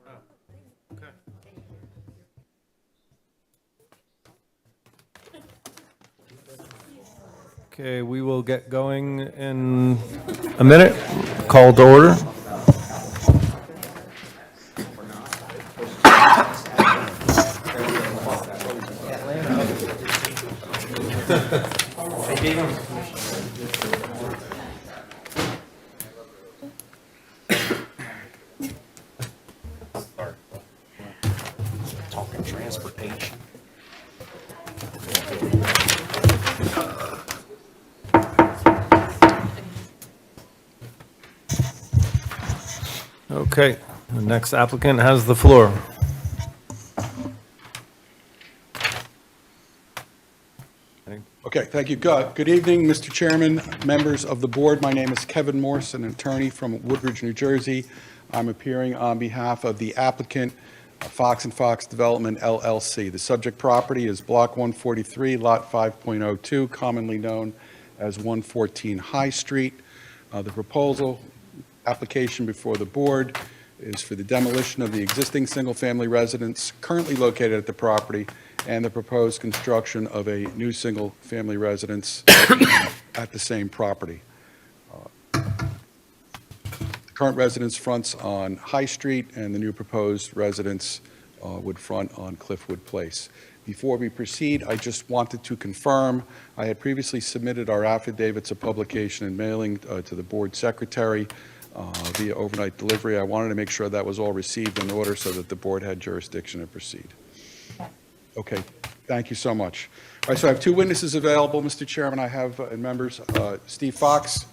Oh. Okay. Okay, we will get going in a minute. Call to order. Talking transportation. Okay, the next applicant has the floor. Okay, Okay, thank you. Good evening, Mr. Chairman, members of the board. My name is Kevin Morse, an attorney from Woodridge, New Jersey. I'm appearing on behalf of the applicant, Fox & Fox Development LLC. The subject property is Block 143, Lot 5.02, commonly known as 114 High Street. The proposal application before the board is for the demolition of the existing single-family residence currently located at the property and the proposed construction of a new single-family residence at the same property. Current residence fronts on High Street, and the new proposed residence would front on Cliffwood Place. Before we proceed, I just wanted to confirm, I had previously submitted our affidavits of publication and mailing to the board secretary via overnight delivery. I wanted to make sure that was all received in order so that the board had jurisdiction to proceed. Okay, thank you so much. All right, so I have two witnesses available, Mr. Chairman. I have, and members, Steve Fox,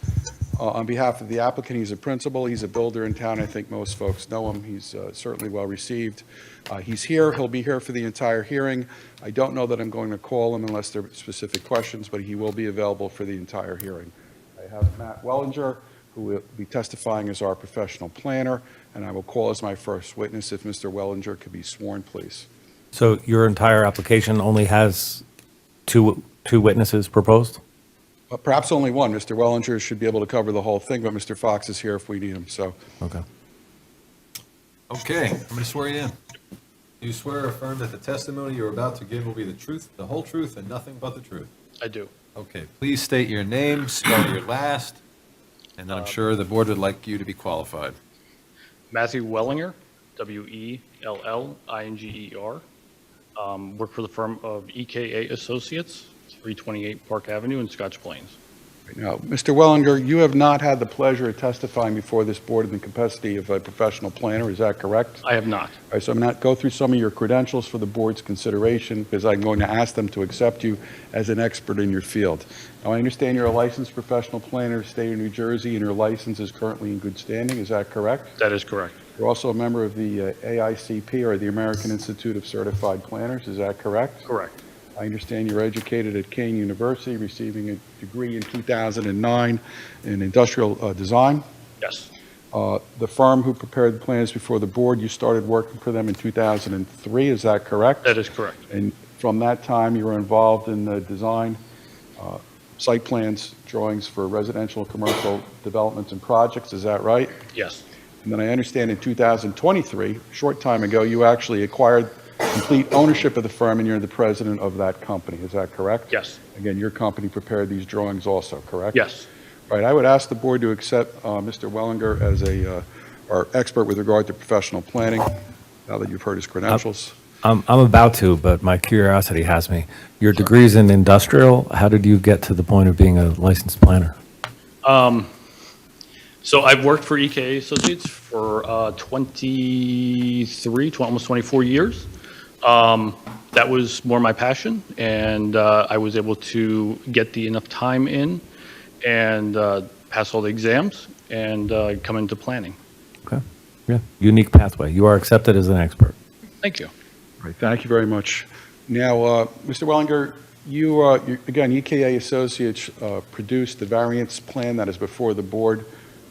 on behalf of the applicant. He's a principal. He's a builder in town. I think most folks know him. He's certainly well received. He's here. He'll be here for the entire hearing. I don't know that I'm going to call him unless there are specific questions, but he will be available for the entire hearing. I have Matt Wellinger, who will be testifying as our professional planner, and I will call as my first witness if Mr. Wellinger could be sworn, please. So your entire application only has two witnesses proposed? Perhaps only one. Mr. Wellinger should be able to cover the whole thing, but Mr. Fox is here if we need him, so. Okay. Okay, I'm going to swear you in. Do you swear or affirm that the testimony you're about to give will be the truth, the whole truth, and nothing but the truth? I do. Okay, please state your name, spell your last, and then I'm sure the board would like you to be qualified. Matthew Wellinger, Wellinger. Work for the firm of EKA Associates, 328 Park Avenue in Scotch Plains. Now, Mr. Wellinger, you have not had the pleasure of testifying before this board in the capacity of a professional planner, is that correct? I have not. All right, so I'm going to go through some of your credentials for the board's consideration, because I'm going to ask them to accept you as an expert in your field. Now, I understand you're a licensed professional planner of the state of New Jersey, and your license is currently in good standing, is that correct? That is correct. You're also a member of the AICP, or the American Institute of Certified Planners, is that correct? Correct. I understand you're educated at Kane University, receiving a degree in 2009 in industrial design. Yes. The firm who prepared the plans before the board, you started working for them in 2003, is that correct? That is correct. And from that time, you were involved in the design, site plans, drawings for residential, commercial developments and projects, is that right? Yes. And then I understand in 2023, a short time ago, you actually acquired complete ownership of the firm, and you're the president of that company. Is that correct? Yes. Again, your company prepared these drawings also, correct? Yes. All right, I would ask the board to accept Mr. Wellinger as our expert with regard to professional planning, now that you've heard his credentials. I'm about to, but my curiosity has me. Your degree's in industrial. How did you get to the point of being a licensed planner? So I've worked for EKA Associates for almost 24 years. That was more my passion, and I was able to get enough time in and pass all the exams and come into planning. Okay. Yeah. Unique pathway. You are accepted as an expert. Thank you. All right, thank you very much. Now, Mr. Wellinger, you again, EKA Associates produced the variance plan that is before the board.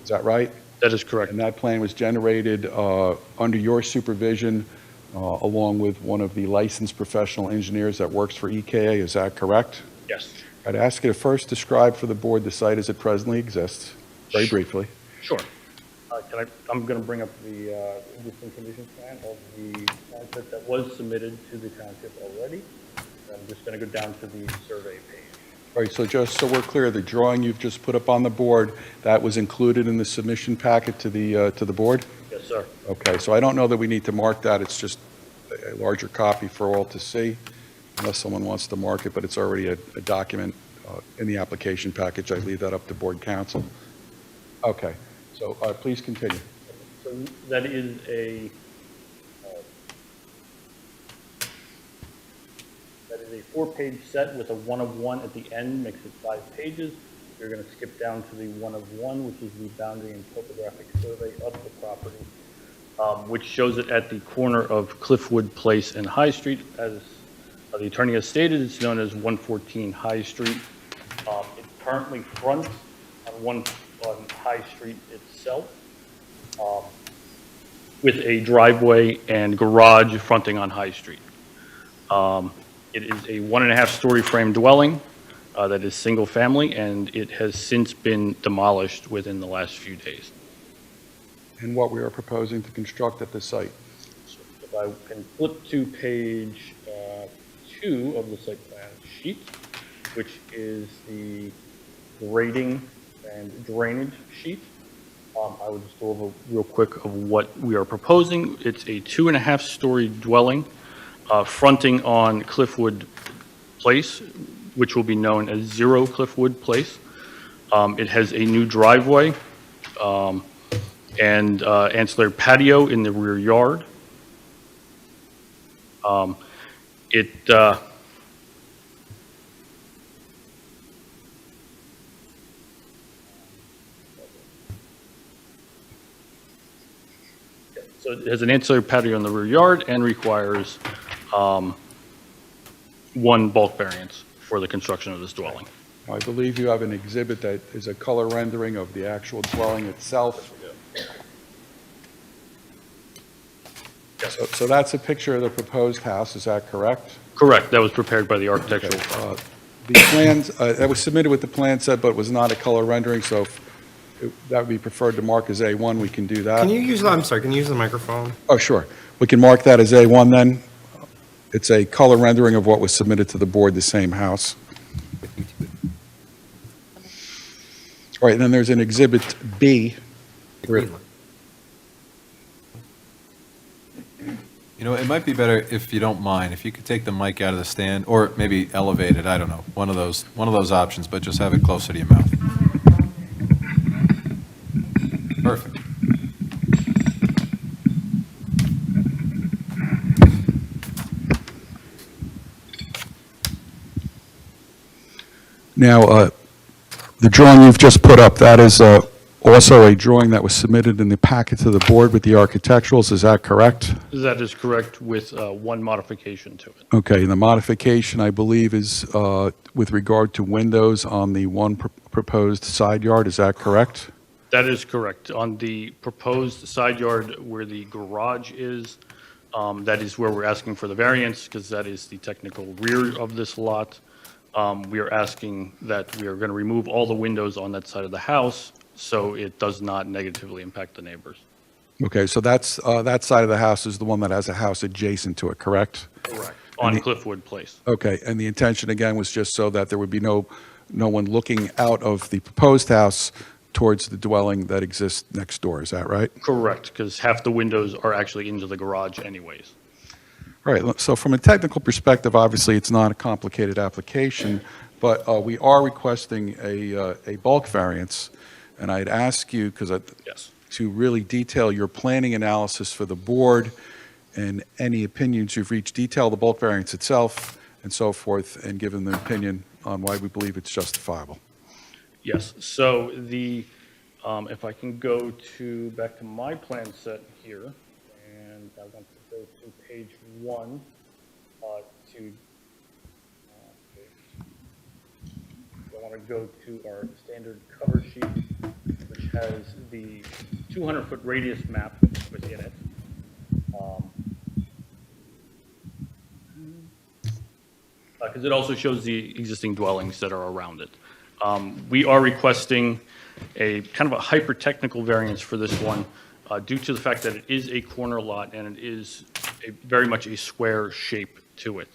Is that right? That is correct. And that plan was generated under your supervision, along with one of the licensed professional engineers that works for EKA. Is that correct? Yes. I'd ask you to first describe for the board the site as it presently exists, very briefly. Sure. I'm going to bring up the existing conditions plan of the township that was submitted to the township already. I'm just going to go down to the survey page. All right, so just so we're clear, the drawing you've just put up on the board, that was included in the submission packet to the board? Yes, sir. Okay, so I don't know that we need to mark that. It's just a larger copy for all to see, unless someone wants to mark it, but it's already a document in the application package. I leave that up to board counsel. Okay, so please continue. So that is a 4-page set with a 1 of 1 at the end, makes it 5 pages. You're going to skip down to the 1 of 1, which is the boundary and topographic survey of the property, which shows it at the corner of Cliffwood Place and High Street, as The attorney has stated it's known as 114 High Street. It currently fronts on High Street itself, with a driveway and garage fronting on High Street. It is a 1.5-story frame dwelling that is single family, and it has since been demolished within the last few days. And what we are proposing to construct at the site. If I can flip to page 2 of the site plan sheet, which is the grading and drainage sheet. I would just go over real quick of what we are proposing. It's a 2.5-story dwelling fronting on Cliffwood Place, which will be known as 0 Cliffwood Place. It has a new driveway and ancillary patio in the rear yard. So it has an ancillary patio in the rear yard and requires one bulk variance for the construction of this dwelling. I believe you have an exhibit that is a color rendering of the actual dwelling itself. So that's a picture of the proposed house, is that correct? Correct, that was prepared by the architectural firm. The plans, that was submitted with the plan set, but was not a color rendering, so if that would be preferred to mark as A1, we can do that. Can you use, I'm sorry, can you use the microphone? Oh, sure. We can mark that as A1 then. It's a color rendering of what was submitted to the board, the same house. All right, and then there's an Exhibit B. You know, it might be better, if you don't mind, if you could take the mic out of the stand, or maybe elevate it, I don't know, one of those options, but just have it closer to your mouth. Perfect. Now, the drawing you've just put up, that is also a drawing that was submitted in the packet to the board with the architecturals, is that correct? That is correct, with one modification to it. Okay, and the modification, I believe, is with regard to windows on the one proposed side yard, is that correct? That is correct. On the proposed side yard where the garage is, that is where we're asking for the variance, because that is the technical rear of this lot. We are asking that we are going to remove all the windows on that side of the house, so it does not negatively impact the neighbors. Okay, so that's, that side of the house is the one that has a house adjacent to it, correct? Correct. On Cliffwood Place. Okay, and the intention, again, was just so that there would be no one looking out of the proposed house towards the dwelling that exists next door, is that right? Correct, because half the windows are actually into the garage anyways. All right, so from a technical perspective, obviously, it's not a complicated application, but we are requesting a bulk variance, and I'd ask you, Yes. to really detail your planning analysis for the board and any opinions you've reached, detail the bulk variance itself and so forth, and give them the opinion on why we believe it's justifiable. Yes, so the, if I can go back to my plan set here, and I want to go to page 1, I want to go to our standard cover sheet, which has the 200-foot radius map within it. Because it also shows the existing dwellings that are around it. We are requesting a kind of a hyper-technical variance for this one due to the fact that it is a corner lot and it is very much a square shape to it.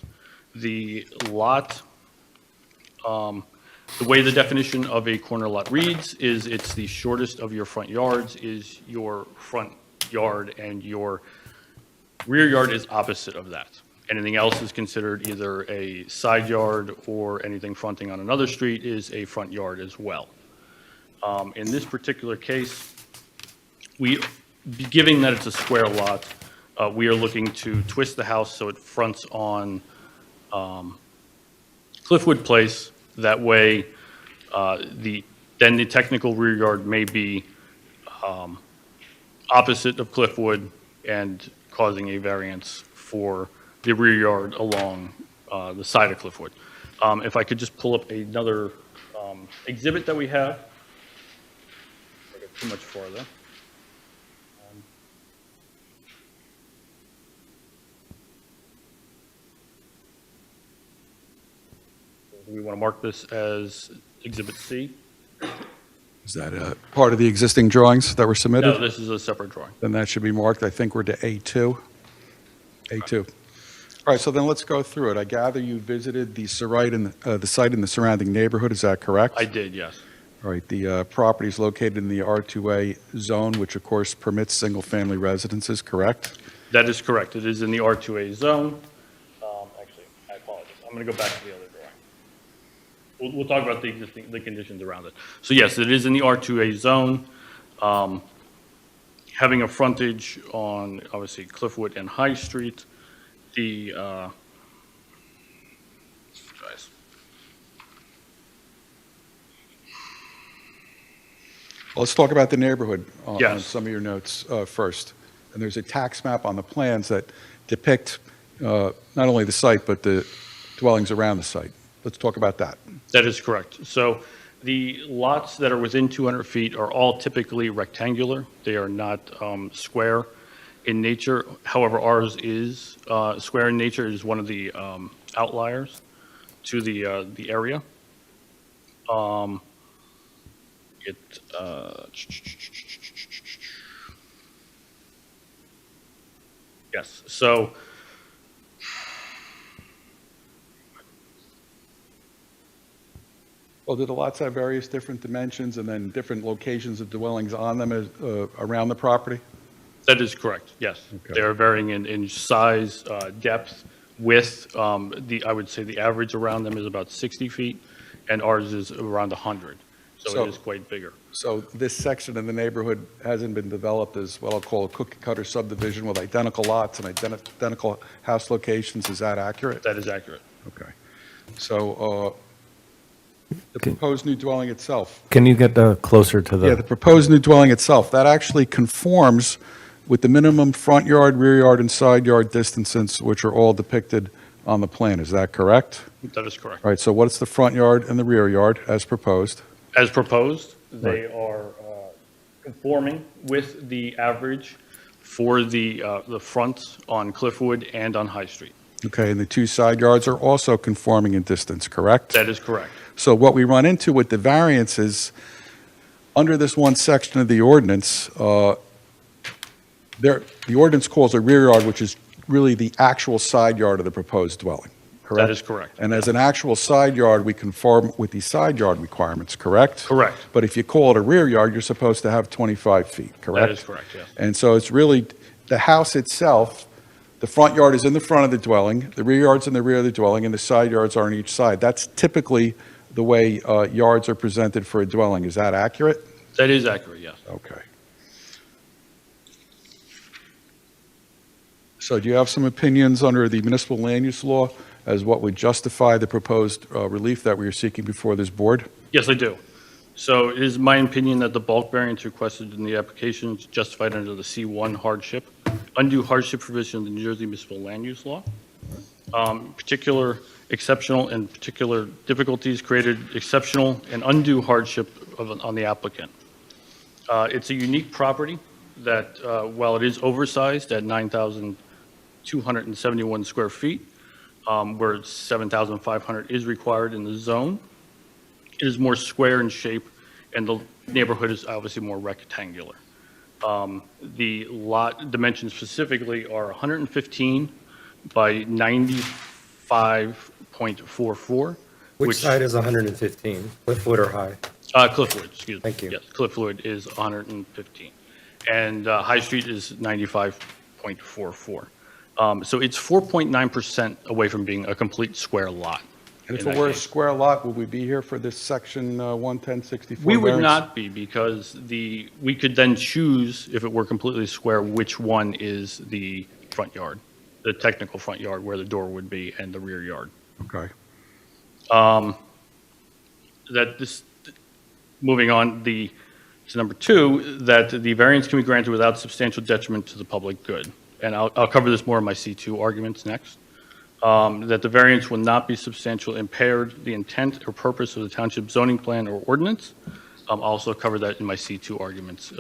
The lot, the way the definition of a corner lot reads is it's the shortest of your front yards is your front yard, and your rear yard is opposite of that. Anything else is considered either a side yard, or anything fronting on another street is a front yard as well. In this particular case, given that it's a square lot, we are looking to twist the house so it fronts on Cliffwood Place. That way, then the technical rear yard may be opposite of Cliffwood and causing a variance for the rear yard along the side of Cliffwood. If I could just pull up another exhibit that we have. I got too much farther. We want to mark this as Exhibit C. Is that part of the existing drawings that were submitted? No, this is a separate drawing. Then that should be marked. I think we're to A2. A2. All right, so then let's go through it. I gather you visited the site in the surrounding neighborhood. Is that correct? I did, yes. All right, the property is located in the R2A zone, which of course permits single-family residences, correct? That is correct. It is in the R2A zone. Actually, I apologize. I'm going to go back to the other drawing. We'll talk about the conditions around it. So yes, it is in the R2A zone. Having a frontage on, obviously, Cliffwood and High Street. Let's talk about the neighborhood on Yes. some of your notes first. And there's a tax map on the plans that depict not only the site, but the dwellings around the site. Let's talk about that. That is correct. So the lots that are within 200 feet are all typically rectangular. They are not square in nature. However, ours is square in nature. It is one of the outliers to the area. Yes. So Well, do the lots have various different dimensions and then different locations of dwellings on them around the property? that is correct. Yes. They are varying in size, depth, width. I would say the average around them is about 60 feet, and ours is around 100. So it is quite bigger. So this section of the neighborhood hasn't been developed as what I'll call a cookie cutter subdivision with identical lots and identical house locations. Is that accurate? That is accurate. Okay. So the proposed new dwelling itself. Can you get closer to the? Yeah, the proposed new dwelling itself, that actually conforms with the minimum front yard, rear yard, and side yard distances, which are all depicted on the plan. Is that correct? That is correct. All right, so what's the front yard and the rear yard as proposed? As proposed, they are conforming with the average for the front on Cliffwood and on High Street. Okay, and the two side yards are also conforming in distance, correct? That is correct. So what we run into with the variance is, under this one section of the ordinance, the ordinance calls a rear yard, which is really the actual side yard of the proposed dwelling, correct? That is correct. And as an actual side yard, we conform with the side yard requirements, correct? Correct. But if you call it a rear yard, you're supposed to have 25 feet, correct? That is correct, yes. And so it's really, the house itself, the front yard is in the front of the dwelling, the rear yard's in the rear of the dwelling, and the side yards are on each side. That's typically the way yards are presented for a dwelling. Is that accurate? That is accurate, yes. Okay. So do you have some opinions under the municipal land use law as what would justify the proposed relief that we are seeking before this board? Yes, I do. So it is my opinion that the bulk variance requested in the application is justified under the C1 hardship, undue hardship provision of the New Jersey municipal land use law. Particular exceptional and particular difficulties created exceptional and undue hardship on the applicant. It's a unique property that, while it is oversized at 9,271 square feet, where 7,500 is required in the zone, it is more square in shape, and the neighborhood is obviously more rectangular. The lot dimensions specifically are 115 by 95.44. Which side is 115? Cliffwood or High? Cliffwood, excuse me. Thank you. Yes, Cliffwood is 115. And High Street is 95.44. So it's 4.9% away from being a complete square lot. And if in it that were a case. square lot, would we be here for this section 11064? We would variance? not be, because we could then choose, if it were completely square, which one is the front yard, the technical front yard where the door would be, and the rear yard. Okay. Moving on, to number two, that the variance can be granted without substantial detriment to the public good. And I'll cover this more in my C2 arguments next. that the variance will not be substantially impaired the intent or purpose of the township zoning plan or ordinance. I'll also cover that in my C2 arguments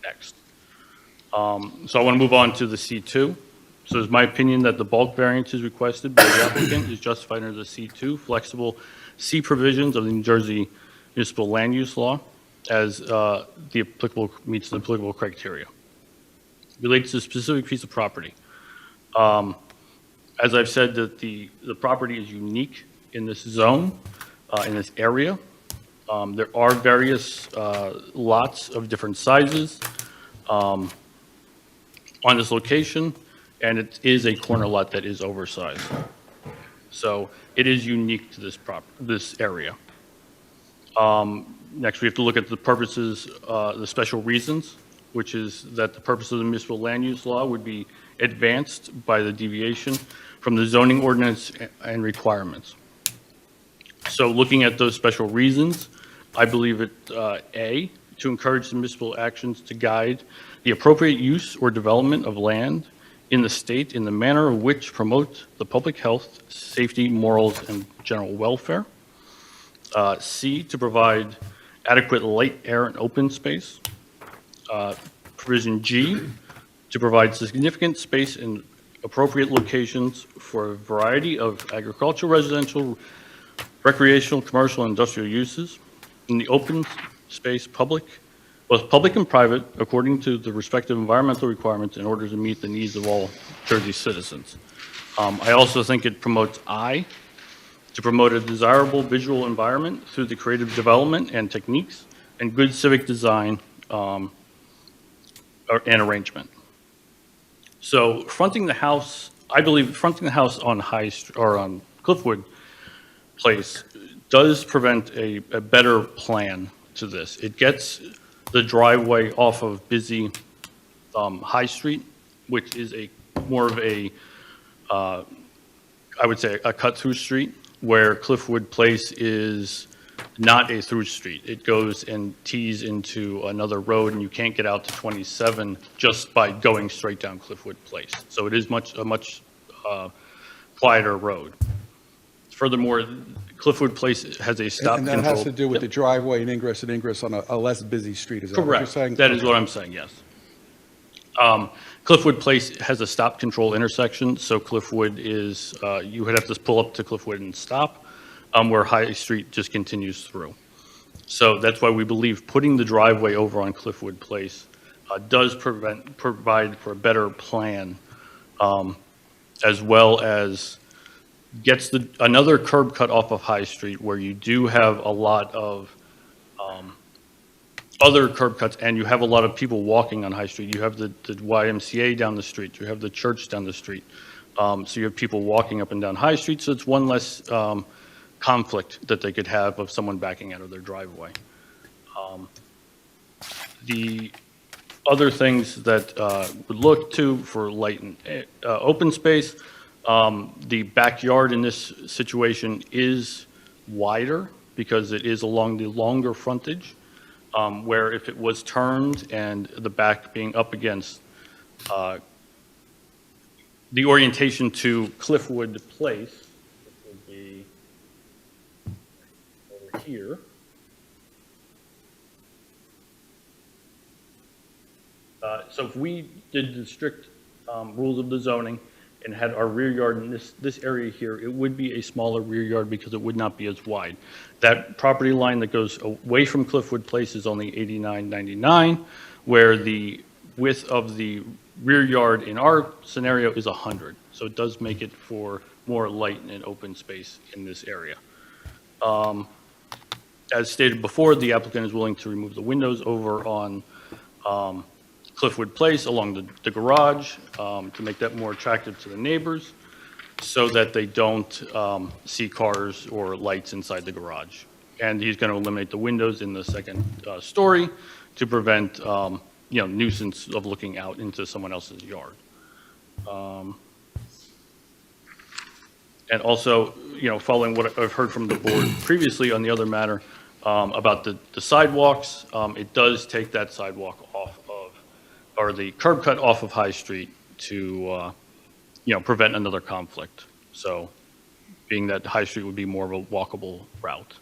next. So I want to move on to the C2. So it's my opinion that the bulk variances requested by the applicant is justified under the C2 flexible C provisions of the New Jersey Municipal Land Use Law as meets the applicable criteria. Relates to a specific piece of property. As I've said, that the property is unique in this zone, in this area. There are various lots of different sizes on this location, and it is a corner lot that is oversized. So it is unique to this area. Next, we have to look at the purposes, the special reasons, which is that the purpose of the municipal land use law would be advanced by the deviation from the zoning ordinance and requirements. So looking at those special reasons, I believe it, A, to encourage the municipal actions to guide the appropriate use or development of land in the state in the manner of which promote the public health, safety, morals, and general welfare. C, to provide adequate light, air, and open space. Provision G, to provide significant space in appropriate locations for a variety of agricultural, residential, recreational, commercial, and industrial uses in the open space, both public and private, according to the respective environmental requirements in order to meet the needs of all Jersey citizens. I also think it promotes I, to promote a desirable visual environment through the creative development and techniques and good civic design and arrangement. So fronting the house, I believe fronting the house on on Cliffwood Place does prevent a better plan to this. It gets the driveway off of busy High Street, which is more of a, I would say, a cut-through street, where Cliffwood Place is not a through street. It goes and tees into another road, and you can't get out to 27 just by going straight down Cliffwood Place. So it is a much quieter road. Furthermore, Cliffwood Place has a stop control. And that has to do with the driveway and ingress on a less busy street, is that what you're saying? Correct. That is what I'm saying, yes. Cliffwood Place has a stop control intersection, so Cliffwood is, you would have to pull up to Cliffwood and stop, where High Street just continues through. So that's why we believe putting the driveway over on Cliffwood Place does provide for a better plan, as well as gets another curb cut off of High Street, where you do have a lot of other curb cuts, and you have a lot of people walking on High Street. You have the YMCA down the street. You have the church down the street. So you have people walking up and down High Street, so it's one less conflict that they could have of someone backing out of their driveway. The other things that would look to for light and open space, the backyard in this situation is wider because it is along the longer frontage, where if it was turned and the back being up against the orientation to Cliffwood Place, which would be over here. So if we did the strict rules of the zoning and had our rear yard in this area here, it would be a smaller rear yard because it would not be as wide. That property line that goes away from Cliffwood Place is only 89.99, where the width of the rear yard in our scenario is 100. So it does make it for more light and open space in this area. As stated before, the applicant is willing to remove the windows over on Cliffwood Place along the garage to make that more attractive to the neighbors so that they don't see cars or lights inside the garage. And he's going to eliminate the windows in the second story to prevent nuisance of looking out into someone else's yard. And also, following what I've heard from the board previously on the other matter about the sidewalks, it does take that sidewalk off of, or the curb cut off of High Street to, prevent another conflict. So being that High Street would be more of a walkable route.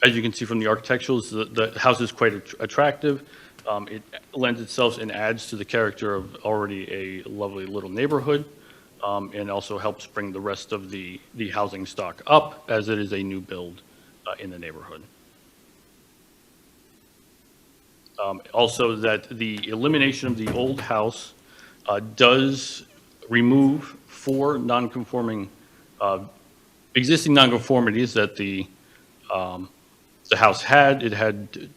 As you can see from the architecturals, the house is quite attractive. It lends itself and adds to the character of already a lovely little neighborhood, and also helps bring the rest of the housing stock up as it is a new build in the neighborhood. Also, that the elimination of the old house does remove 4 non-conforming, existing non-conformities that the house had. It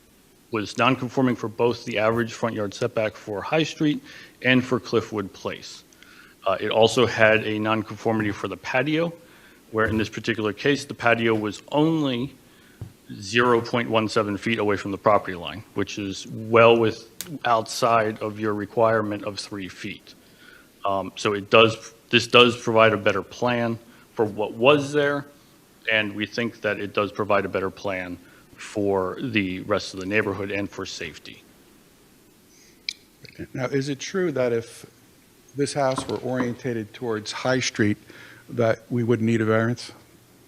was non-conforming for both the average front yard setback for High Street and for Cliffwood Place. It also had a non-conformity for the patio, where in this particular case, the patio was only 0.17 feet away from the property line, which is well outside of your requirement of 3 feet. So this does provide a better plan for what was there, and we think that it does provide a better plan for the rest of the neighborhood and for safety. Now, is it true that if this house were orientated towards High Street, that we wouldn't need a variance?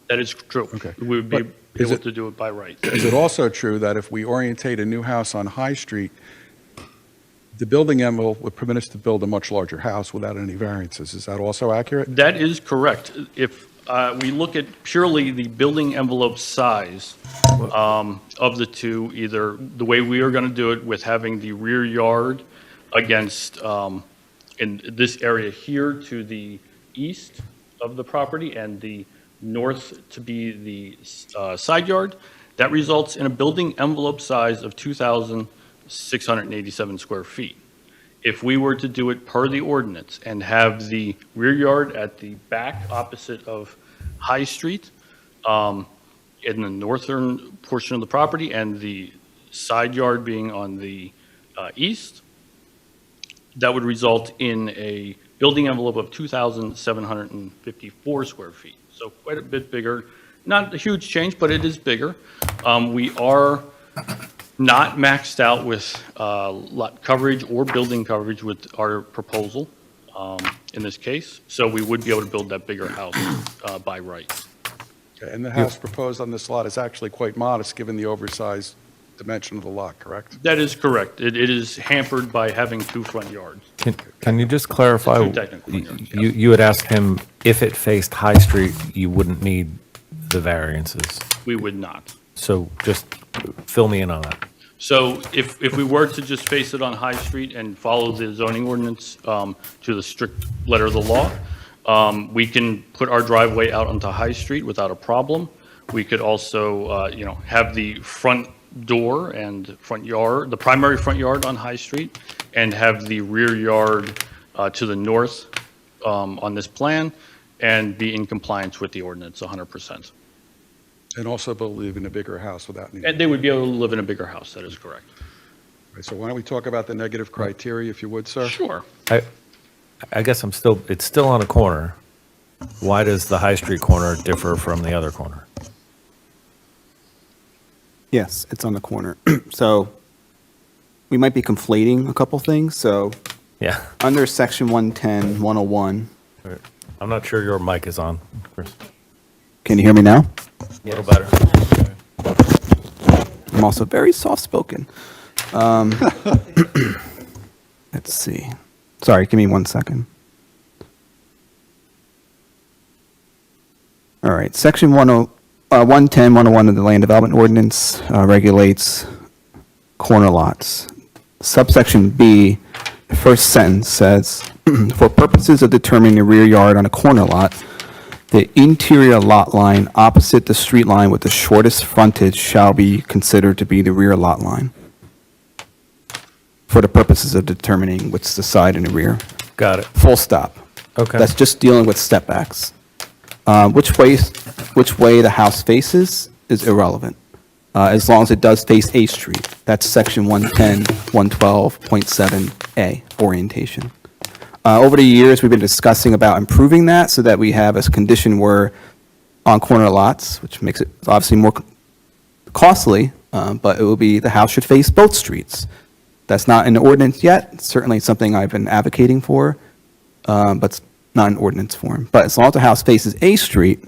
That is true. Okay. We would be But able to do it by right. Is it also true that if we orientate a new house on High Street, the building envelope would permit us to build a much larger house without any variances? Is that also accurate? That is correct. If we look at purely the building envelope size of the two, either the way we are going to do it with having the rear yard against, in this area here to the east of the property and the north to be the side yard, that results in a building envelope size of 2,687 square feet. If we were to do it per the ordinance and have the rear yard at the back opposite of High Street, in the northern portion of the property, and the side yard being on the east, that would result in a building envelope of 2,754 square feet. So quite a bit bigger. Not a huge change, but it is bigger. We are not maxed out with lot coverage or building coverage with our proposal in this case. So we would be able to build that bigger house by right. Okay, and the house proposed on this lot is actually quite modest, given the oversized dimension of the lot, correct? That is correct. It is hampered by having 2 front yards. Can you just clarify? Two technical yards, You had asked him if it faced High Street, you wouldn't need the variances. We would not. So just fill me in on that. So if we were to just face it on High Street and follow the zoning ordinance to the strict letter of the law, we can put our driveway out onto High Street without a problem. We could also, have the front door and front yard, the primary front yard on High Street, and have the rear yard to the north on this plan, and be in compliance with the ordinance 100%. And also be able to live in a bigger house without needing... And they would be able to live in a bigger house, that is correct. Right, so why don't we talk about the negative criteria, if you would, sir? Sure. I guess it's still on a corner. Why does the High Street corner differ from the other corner? Yes, it's on the corner. So we might be conflating a couple things. So Yeah. under section 110, 101, I'm not sure your mic is on, Chris. can you hear me now? A little better. I'm also very soft-spoken. Let's see. Sorry, give me 1 second. All right, section 110, 101 of the Land Development Ordinance regulates corner lots. Subsection B, the first sentence says, for purposes of determining the rear yard on a corner lot, the interior lot line opposite the street line with the shortest frontage shall be considered to be the rear lot line for the purposes of determining which is the side and the rear. Got it. Full stop. Okay. That's just dealing with step backs. Which way the house faces is irrelevant, as long as it does face A Street. That's section 110, 112.7A, orientation. Over the years, we've been discussing about improving that so that we have a condition where on corner lots, which makes it obviously more costly, but it will be the house should face both streets. That's not in the ordinance yet. It's certainly something I've been advocating for, but it's not in ordinance form. But as long as the house faces a street,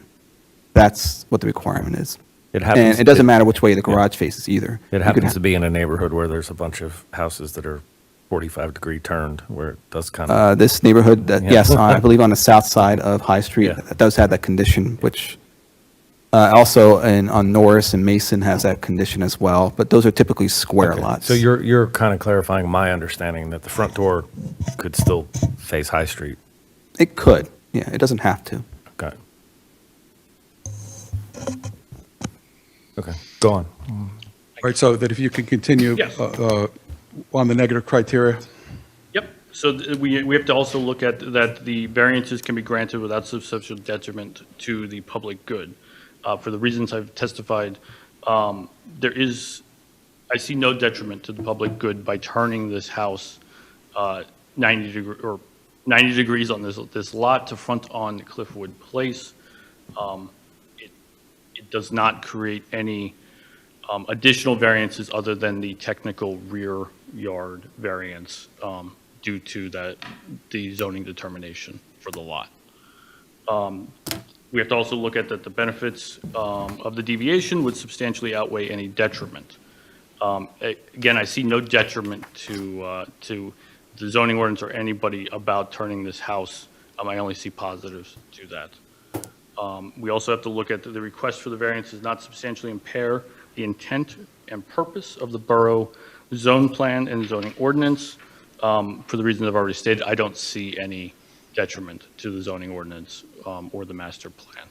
that's what the requirement is. It happens. And it doesn't matter which way the garage faces either. It happens to be in a neighborhood where there's a bunch of houses that are 45-degree turned, where it does kind of. This neighborhood, Yeah. yes, I believe on the south side of High Street, Yeah. that does have that condition, which also on Norris and Mason has that condition as well, but those are typically square lots. So you're kind of clarifying my understanding that the front door could still face High Street. It could, yeah, it doesn't have to. Okay. Okay, go on. All right, so that if you can continue Yes. on the negative criteria? Yep, so we have to also look at that the variances can be granted without substantial detriment to the public good. For the reasons I've testified, I see no detriment to the public good by turning this house 90 degrees on this lot to front on Cliffwood Place. It does not create any additional variances other than the technical rear yard variance due to the zoning determination for the lot. We have to also look at that the benefits of the deviation would substantially outweigh any detriment. Again, I see no detriment to the zoning ordinance or anybody about turning this house. I only see positives to that. We also have to look at the request for the variance does not substantially impair the intent and purpose of the borough zone plan and zoning ordinance. For the reasons I've already stated, I don't see any detriment to the zoning ordinance or the master plan.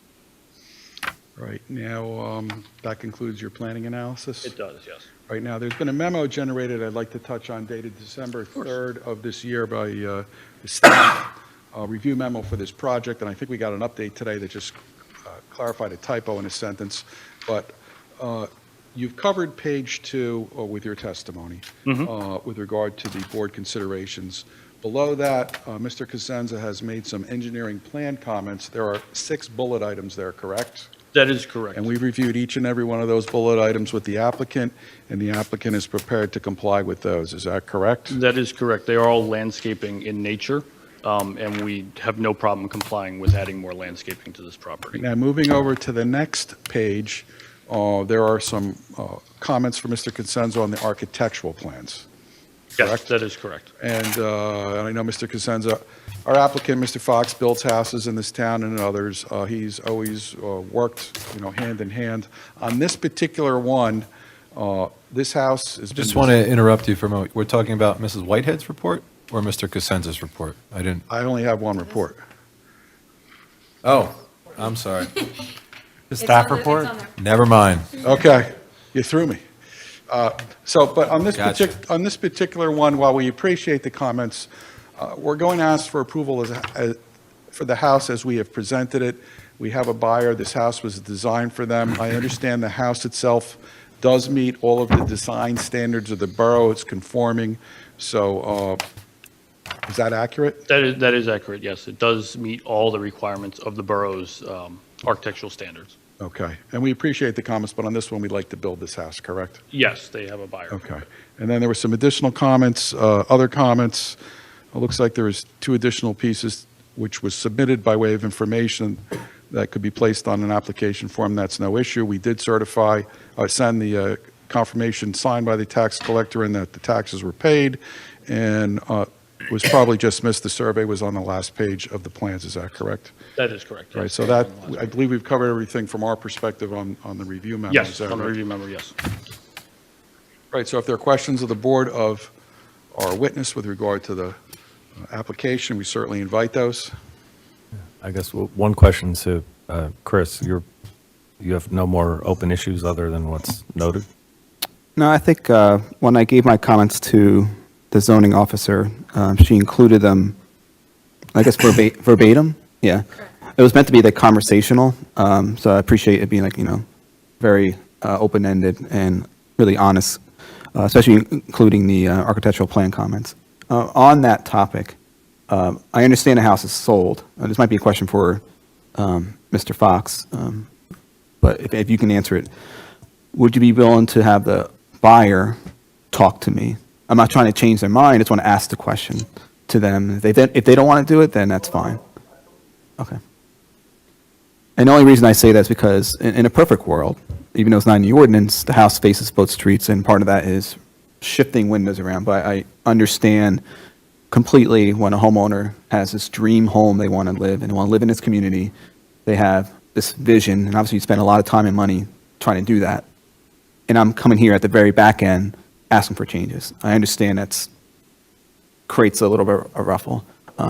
Right, now, that concludes your planning analysis? It does, yes. Right now, there's been a memo generated I'd like to touch on dated December 3rd of this year by the staff, a review memo for this project, and I think we got an update today that just clarified a typo in a sentence, but you've covered page 2 with your testimony with regard to the board considerations. Below that, Mr. Cosenza has made some engineering plan comments. There are 6 bullet items there, correct? That is correct. And we've reviewed each and every one of those bullet items with the applicant, and the applicant is prepared to comply with those. Is that correct? That is correct. They are all landscaping in nature, and we have no problem complying with adding more landscaping to this property. Now, moving over to the next page, there are some comments from Mr. Cosenza on the architectural plans. Yes, that is correct. And I know Mr. Cosenza, our applicant, Mr. Fox, builds houses in this town and in others. He's always worked, hand in hand. On this particular one, this house is. I just want to interrupt you for a moment. We're talking about Mrs. Whitehead's report or Mr. Cosenza's report? I only have one report. Oh, I'm sorry. The staff report? Never mind. Okay, you threw me. But on this Gotcha. on this particular one, while we appreciate the comments, we're going to ask for approval for the house as we have presented it. We have a buyer. This house was designed for them. I understand the house itself does meet all of the design standards of the borough. It's conforming. So is that accurate? That is accurate, yes. It does meet all the requirements of the borough's architectural standards. Okay. And we appreciate the comments, but on this one, we'd like to build this house, correct? Yes, they have a buyer. Okay. And then there were some additional comments, other comments. It looks like there was 2 additional pieces which was submitted by way of information that could be placed on an application form. That's no issue. We did certify, send the confirmation signed by the tax collector and that the taxes were paid. And it was probably just missed. The survey was on the last page of the plans. Is that correct? That is correct. Right. Yes. So that, I believe we've covered everything from our perspective on the review memo. Is Yes, that on the right? review member, yes. Right, so if there are questions of the board of our witness with regard to the application, we certainly invite those. I guess one question to Chris. You have no more open issues other than what's noted? No, I think when I gave my comments to the zoning officer, she included them, I guess verbatim. Yeah. It was meant to be like conversational, so I appreciate it being like, very open-ended and really honest, especially including the architectural plan comments. On that topic, I understand the house is sold. This might be a question for Mr. Fox, but if you can answer it, would you be willing to have the buyer talk to me? I'm not trying to change their mind, I just want to ask the question to them. If they don't want to do it, then that's fine. Okay. And the only reason I say that is because in a perfect world, even though it's not in the ordinance, the house faces both streets, and part of that is shifting windows around. But I understand completely when a homeowner has this dream home they want to live and they want to live in this community. They have this vision, and obviously you spend a lot of time and money trying to do that. And I'm coming here at the very back end asking for changes. I understand that's creates a little bit of a ruffle.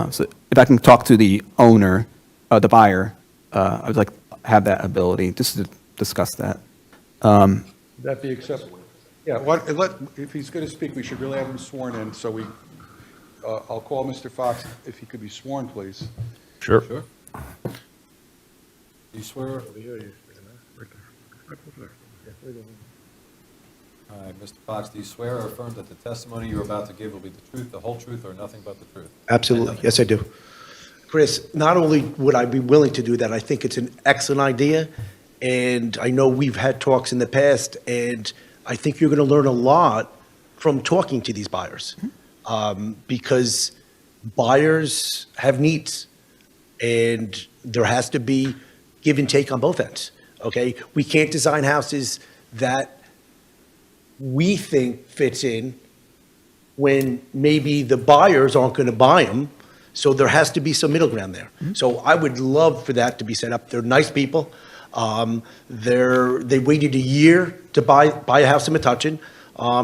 So if I can talk to the owner, the buyer, I would like to have that ability just to discuss that. Would that be acceptable? Yeah, if he's going to speak, we should really have him sworn in, so I'll call Mr. Fox if he could be sworn, please. Sure. Sure. You swear? All right, Mr. Fox, do you swear or affirm that the testimony you're about to give will be the truth, the whole truth, or nothing but the truth? Absolutely. Yes, I do. Chris, not only would I be willing to do that, I think it's an excellent idea. And I know we've had talks in the past, and I think you're going to learn a lot from talking to these buyers. Because buyers have needs, and there has to be give and take on both ends, okay? We can't design houses that we think fits in when maybe the buyers aren't going to buy them. So there has to be some middle ground there. So I would love for that to be set up. They're nice people. They waited a year to buy a house in Metuchen.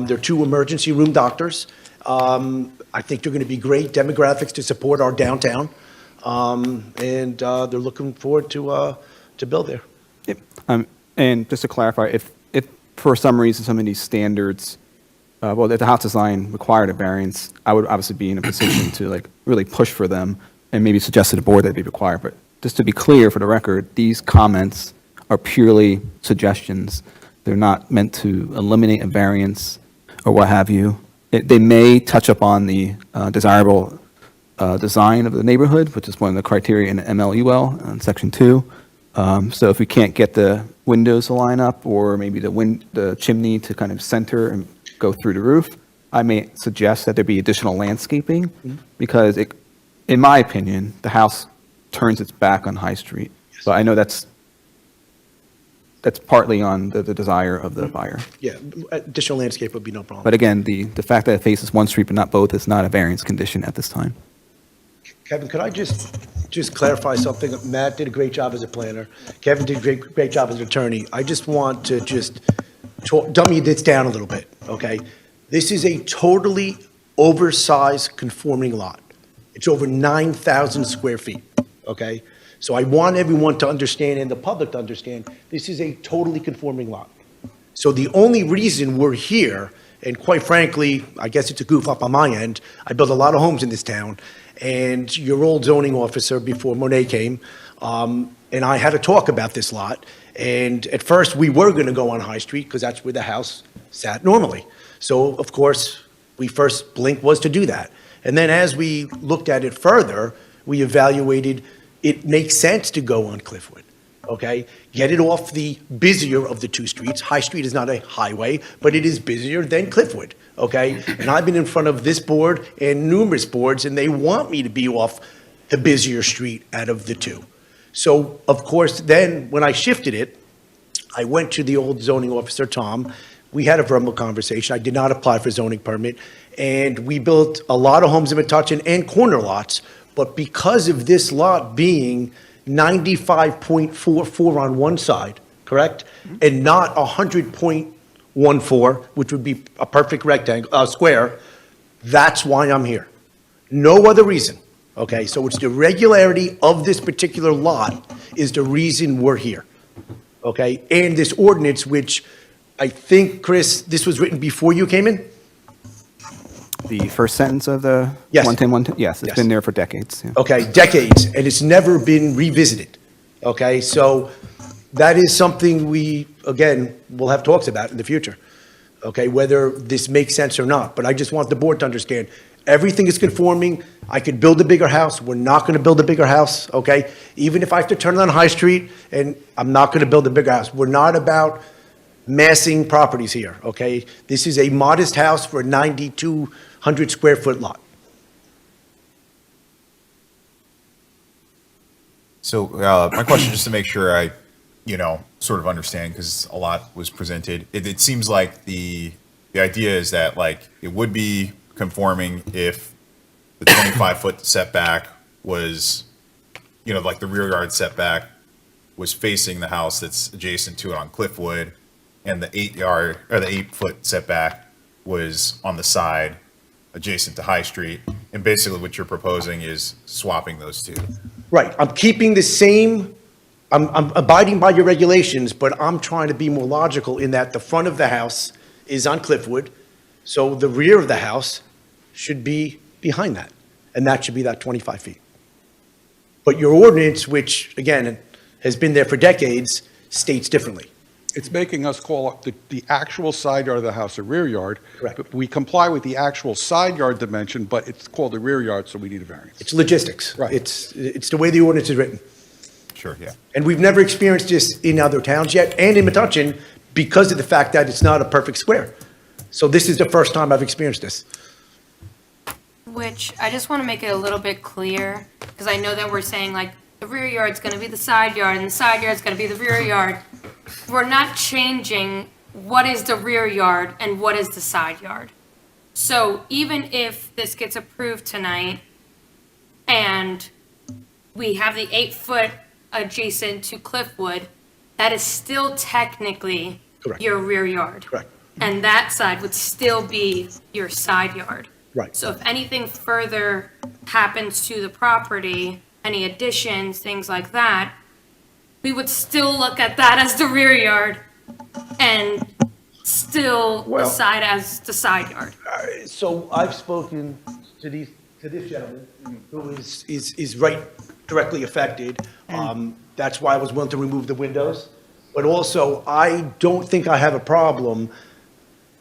They're 2 emergency room doctors. I think they're going to be great demographics to support our downtown. And they're looking forward to build there. Yep. And just to clarify, if for some reason some of these standards, if the house design required a variance, I would obviously be in a position to like really push for them and maybe suggest to the board that they be required. But just to be clear for the record, these comments are purely suggestions. They're not meant to eliminate a variance or what have you. They may touch upon the desirable design of the neighborhood, which is one of the criteria in MLUL in Section 2. So if we can't get the windows to line up, or maybe the chimney to kind of center and go through the roof, I may suggest that there be additional landscaping, because in my opinion, the house turns its back on High Street. So I know that's partly on the desire of the buyer. Yeah, additional landscape would be no problem. But again, the fact that it faces one street but not both is not a variance condition at this time. Kevin, could I just clarify something? Matt did a great job as a planner. Kevin did a great job as an attorney. I just want to dummy this down a little bit, okay? This is a totally oversized conforming lot. It's over 9,000 square feet, okay? So I want everyone to understand, and the public to understand, this is a totally conforming lot. So the only reason we're here, and quite frankly, I guess it's a goof up on my end, I built a lot of homes in this town, and your old zoning officer before Monet came, and I had a talk about this lot. And at first, we were going to go on High Street because that's where the house sat normally. So, of course, first blink was to do that. And then as we looked at it further, we evaluated it makes sense to go on Cliffwood, okay? Get it off the busier of the 2 streets. High Street is not a highway, but it is busier than Cliffwood, okay? And I've been in front of this board and numerous boards, and they want me to be off the busier street out of the 2. So, of course, then when I shifted it, I went to the old zoning officer, Tom. We had a verbal conversation. I did not apply for a zoning permit, and we built a lot of homes in Metuchen and corner lots. But because of this lot being 95.44 on one side, correct? And not 100.14, which would be a perfect rectangle, square, that's why I'm here. No other reason, okay? So it's the regularity of this particular lot is the reason we're here, okay? And this ordinance, which I think, Chris, this was written before you came in? The first sentence of the Yes. 110, yes, it's Yes. been there for decades. Yeah. Okay, decades, and it's never been revisited, okay? So that is something we, again, will have talks about in the future, okay, whether this makes sense or not. But I just want the board to understand, everything is conforming. I could build a bigger house. We're not going to build a bigger house, okay? Even if I have to turn it on High Street, and I'm not going to build a bigger house. We're not about massing properties here, okay? This is a modest house for a 9,200 square foot lot. So my question, just to make sure I, sort of understand, because a lot was presented. It seems like the idea is that like it would be conforming if the 25-foot setback was, like the rear yard setback was facing the house that's adjacent to it on Cliffwood, and the 8-foot setback was on the side adjacent to High Street. And basically what you're proposing is swapping those two. Right, I'm keeping the same, I'm abiding by your regulations, but I'm trying to be more logical in that the front of the house is on Cliffwood, so the rear of the house should be behind that, and that should be that 25 feet. But your ordinance, which, again, has been there for decades, states differently. It's making us call the actual side yard of the house a rear yard. Correct. But we comply with the actual side yard dimension, but it's called a rear yard, so we need a variance. It's logistics. Right. It's the way the ordinance is written. Sure, yeah. And we've never experienced this in other towns yet, and in Metuchen, because of the fact that it's not a perfect square. So this is the first time I've experienced this. Which I just want to make it a little bit clear, because I know that we're saying like the rear yard's going to be the side yard and the side yard's going to be the rear yard. We're not changing what is the rear yard and what is the side yard. So even if this gets approved tonight and we have the 8-foot adjacent to Cliffwood, that is still technically Correct. your rear yard. Correct. And that side would still be your side yard. Right. So if anything further happens to the property, any additions, things like that, we would still look at that as the rear yard and still Well- decide as the side yard. So I've spoken to this gentleman who is right directly affected. That's why I was willing to remove the windows. But also, I don't think I have a problem.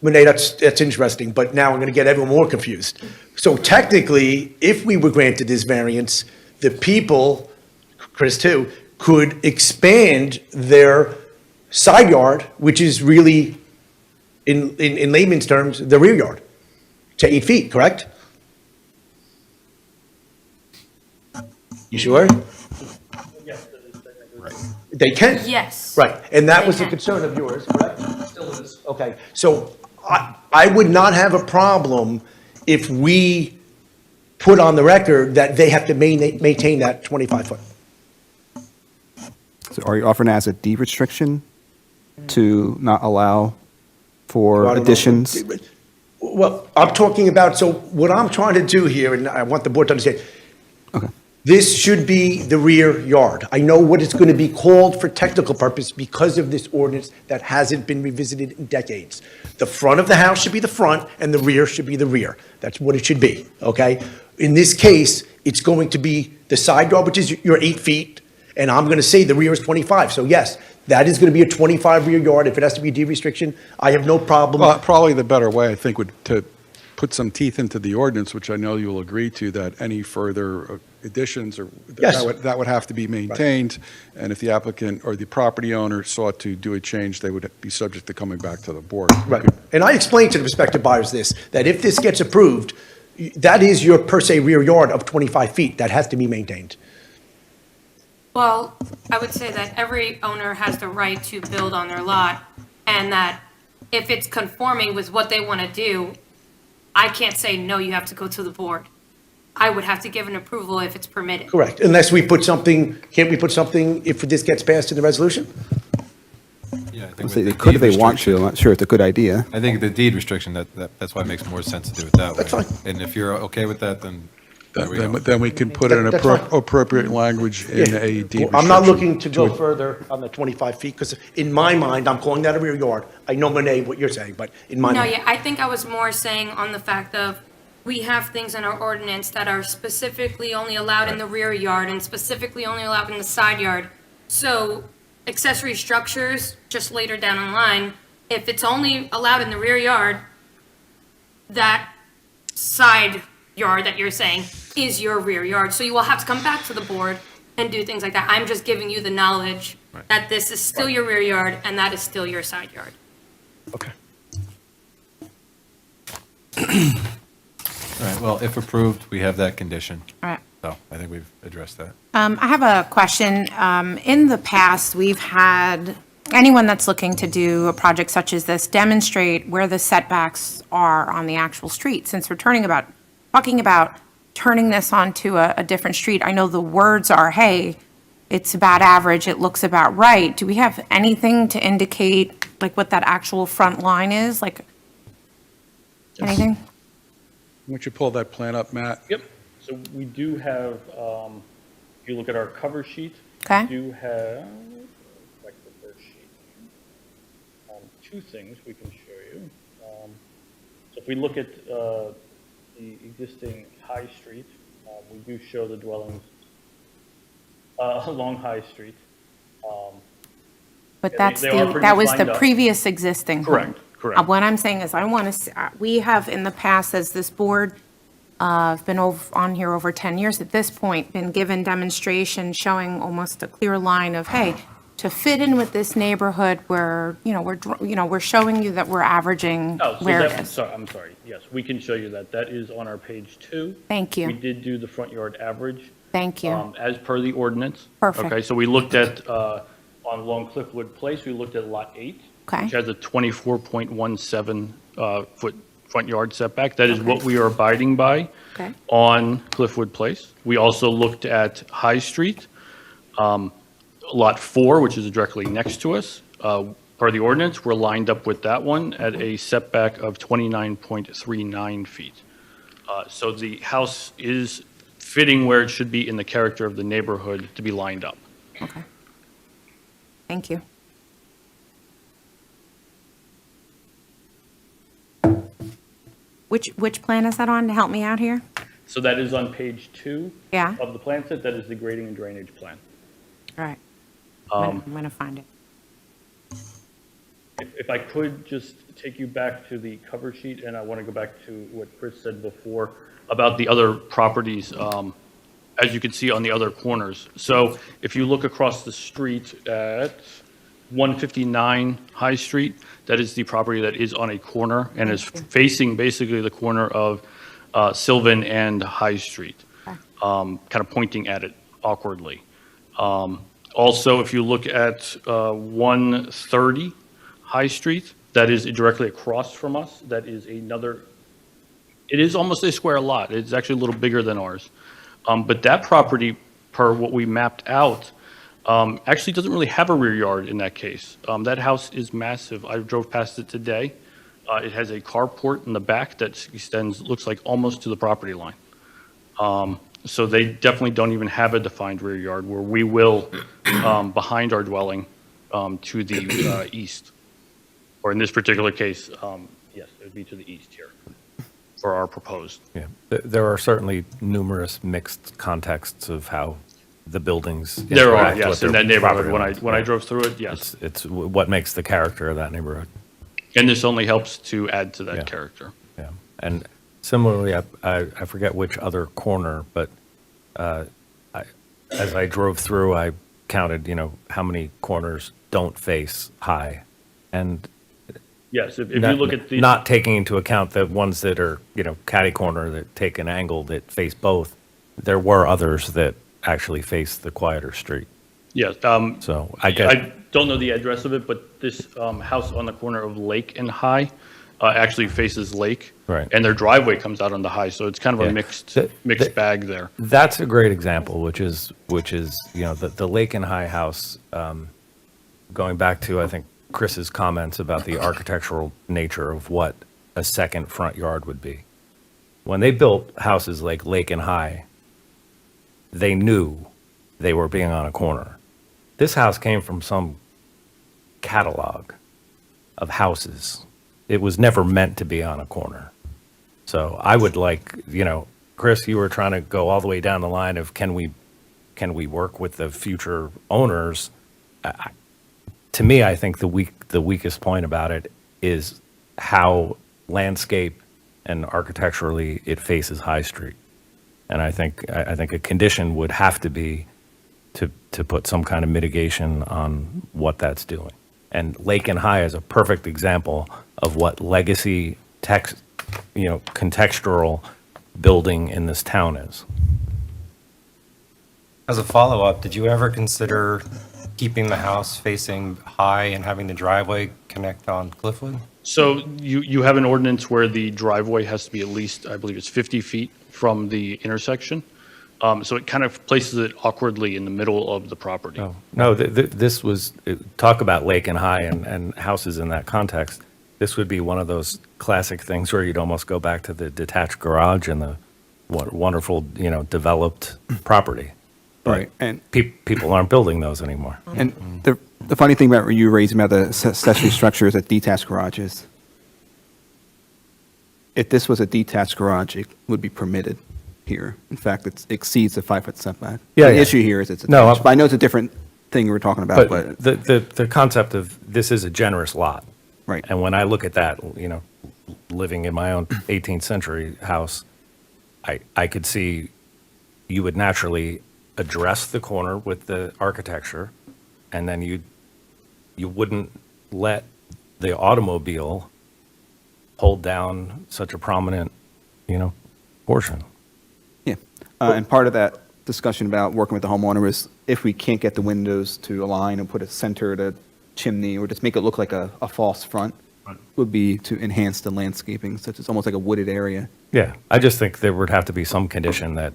Renee, that's interesting, but now I'm going to get everyone more confused. So technically, if we were granted this variance, the people, Chris too, could expand their side yard, which is really, in layman's terms, the rear yard, to 8 feet, correct? You sure? They can? Yes. Right, and that They was the can. concern of yours, correct? Still is. Okay, so I would not have a problem if we put on the record that they have to maintain that 25-foot. So are you offering that as a deed restriction to not allow Well, I for don't know. additions? Well, I'm talking about, so what I'm trying to do here, and I want the board to understand, this should be the rear yard. I know what it's going to be called for technical purpose because of this ordinance that hasn't been revisited in decades. The front of the house should be the front, and the rear should be the rear. That's what it should be, okay? In this case, it's going to be the side yard, which is your 8 feet, and I'm going to say the rear is 25. So yes, that is going to be a 25 rear yard. If it has to be a deed restriction, I have no problem. Well, probably the better way, I think, would to put some teeth into the ordinance, which I know you'll agree to, that any further additions or Yes. that would have to be maintained. And if the applicant or the property owner sought to do a change, they would be subject to coming back to the board. Right. And I explained to the prospective buyers this, that if this gets approved, that is your per se rear yard of 25 feet that has to be maintained. Well, I would say that every owner has the right to build on their lot, and that if it's conforming with what they want to do, I can't say, no, you have to go to the board. I would have to give an approval if it's permitted. Correct. Unless we put something, can't we put something, if this gets passed in the resolution? Yeah, I think They with the could if deed they want to. restriction- I'm not sure it's a good idea. I think the deed restriction, that's why it makes more sense to do it that way. That's fine. And if you're okay with that, then there we go. Then we can put in That's fine. appropriate language in Yeah. a deed restriction. I'm not looking to go further on the 25 feet, because in my mind, I'm calling that a rear yard. I know, Renee, what you're saying, but in my No, mind. yeah, I think I was more saying on the fact of, we have things in our ordinance that are specifically only allowed in the rear yard and specifically only allowed in the side yard. So accessory structures, just later down the line, if it's only allowed in the rear yard, that side yard that you're saying is your rear yard. So you will have to come back to the board and do things like that. I'm just giving you the knowledge that this is still your rear yard and that is still your side yard. Okay. All right, well, if approved, we have that condition. All right. So I think think we've addressed that. I have a question. In the past, we've had anyone that's looking to do a project such as this demonstrate where the setbacks are on the actual street. Since we're talking about turning this onto a different street, I know the words are, hey, it's about average, it looks about right. Do we have anything to indicate like what that actual front line is? Like anything? Why don't you pull that plan up, Matt? Yep. So we do have, if you look at our cover sheet, Okay. we do have, like the first sheet, two things we can show you. So if we look at the existing High Street, we do show the dwellings along High Street. But Yeah, that's they are pretty that was lined the up. previous existing home. Correct, correct. What I'm saying is I want to, we have in the past, as this board, been on here over 10 years at this point, been given demonstration showing almost a clear line of, hey, to fit in with this neighborhood where, we're showing you that we're averaging Oh, so where it that, is. sorry, I'm sorry. Yes, we can show you that. That is on our page 2. Thank you. We did do the front yard average. Thank you. As per the ordinance. Perfect. Okay, so we looked at, on Long Cliffwood Place, we looked at Lot 8. Okay. Which has a 24.17 foot front yard setback. That is what we are abiding by Okay. on Cliffwood Place. We also looked at High Street, Lot 4, which is directly next to us. Per the ordinance, we're lined up with that one at a setback of 29.39 feet. So the house is fitting where it should be in the character of the neighborhood to be lined up. Okay. Thank you. Which plan is that on to help me out here? So that is on page 2 Yeah. of the plan set. That is the grading and drainage plan. All right. Um, I'm going to find it. If I could just take you back to the cover sheet, and I want to go back to what Chris said before about the other properties, as you can see on the other corners. So if you look across the street at 159 High Street, that is the property that is on a corner and is facing basically the corner of Sylvan and High Street, kind of pointing at it awkwardly. Also, if you look at 130 High Street, that is directly across from us. That is another, it is almost a square lot. It's actually a little bigger than ours. But that property, per what we mapped out, actually doesn't really have a rear yard in that case. That house is massive. I drove past it today. It has a carport in the back that extends, looks like almost to the property line. So they definitely don't even have a defined rear yard where we will, behind our dwelling, to the east. Or in this particular case, yes, it would be to the east here for our proposed. Yeah, there are certainly numerous mixed contexts of how the buildings There are, interact yes, with in their that neighborhood. property When I lines. drove through it, yes. It's what makes the character of that neighborhood. And this only helps to add to that Yeah. character. Yeah, and similarly, I forget which other corner, but as I drove through, I counted, how many corners don't face high. And Yes, if you not, look at the. not taking into account the ones that are, catty corner that take an angle that face both, there were others that actually face the quieter street. Yes. So I guess. I don't know the address of it, but this house on the corner of Lake and High actually faces Lake. Right. And their driveway comes out on the High, so it's kind of Yeah. a mixed bag there. That's a great example, which is the Lake and High house, going back to, I think, Chris's comments about the architectural nature of what a second front yard would be. When they built houses like Lake and High, they knew they were being on a corner. This house came from some catalog of houses. It was never meant to be on a corner. So I would like, Chris, you were trying to go all the way down the line of can we work with the future owners? To me, I think the weakest point about it is how landscape and architecturally it faces High Street. And I think a condition would have to be to put some kind of mitigation on what that's doing. And Lake and High is a perfect example of what legacy contextual building in this town is. As a follow-up, did you ever consider keeping the house facing high and having the driveway connect on Cliffwood? So you have an ordinance where the driveway has to be at least, I believe it's 50 feet from the intersection. So it kind of places it awkwardly in the middle of the property. No, this was, talk about Lake and High and houses in that context. This would be one of those classic things where you'd almost go back to the detached garage and the wonderful, developed property. Right, and people aren't building those anymore. And the funny thing about you raising about the accessory structures at detached garages, if this was a detached garage, it would be permitted here. In fact, it exceeds the 5-foot setback. Yeah, The yeah. issue here is it's No, attached. But I know it's a different thing we're talking about, But but, the concept of this is a generous lot. right. And when I look at that, living in my own 18th century house, I could see you would naturally address the corner with the architecture, and then you wouldn't let the automobile hold down such a prominent, portion. Yeah. And part of that discussion about working with the homeowner is if we can't get the windows to align and put a centered chimney or just make it look like a false front, would be to enhance the landscaping, such as almost like a wooded area. Yeah, I just think there would have to be some condition that,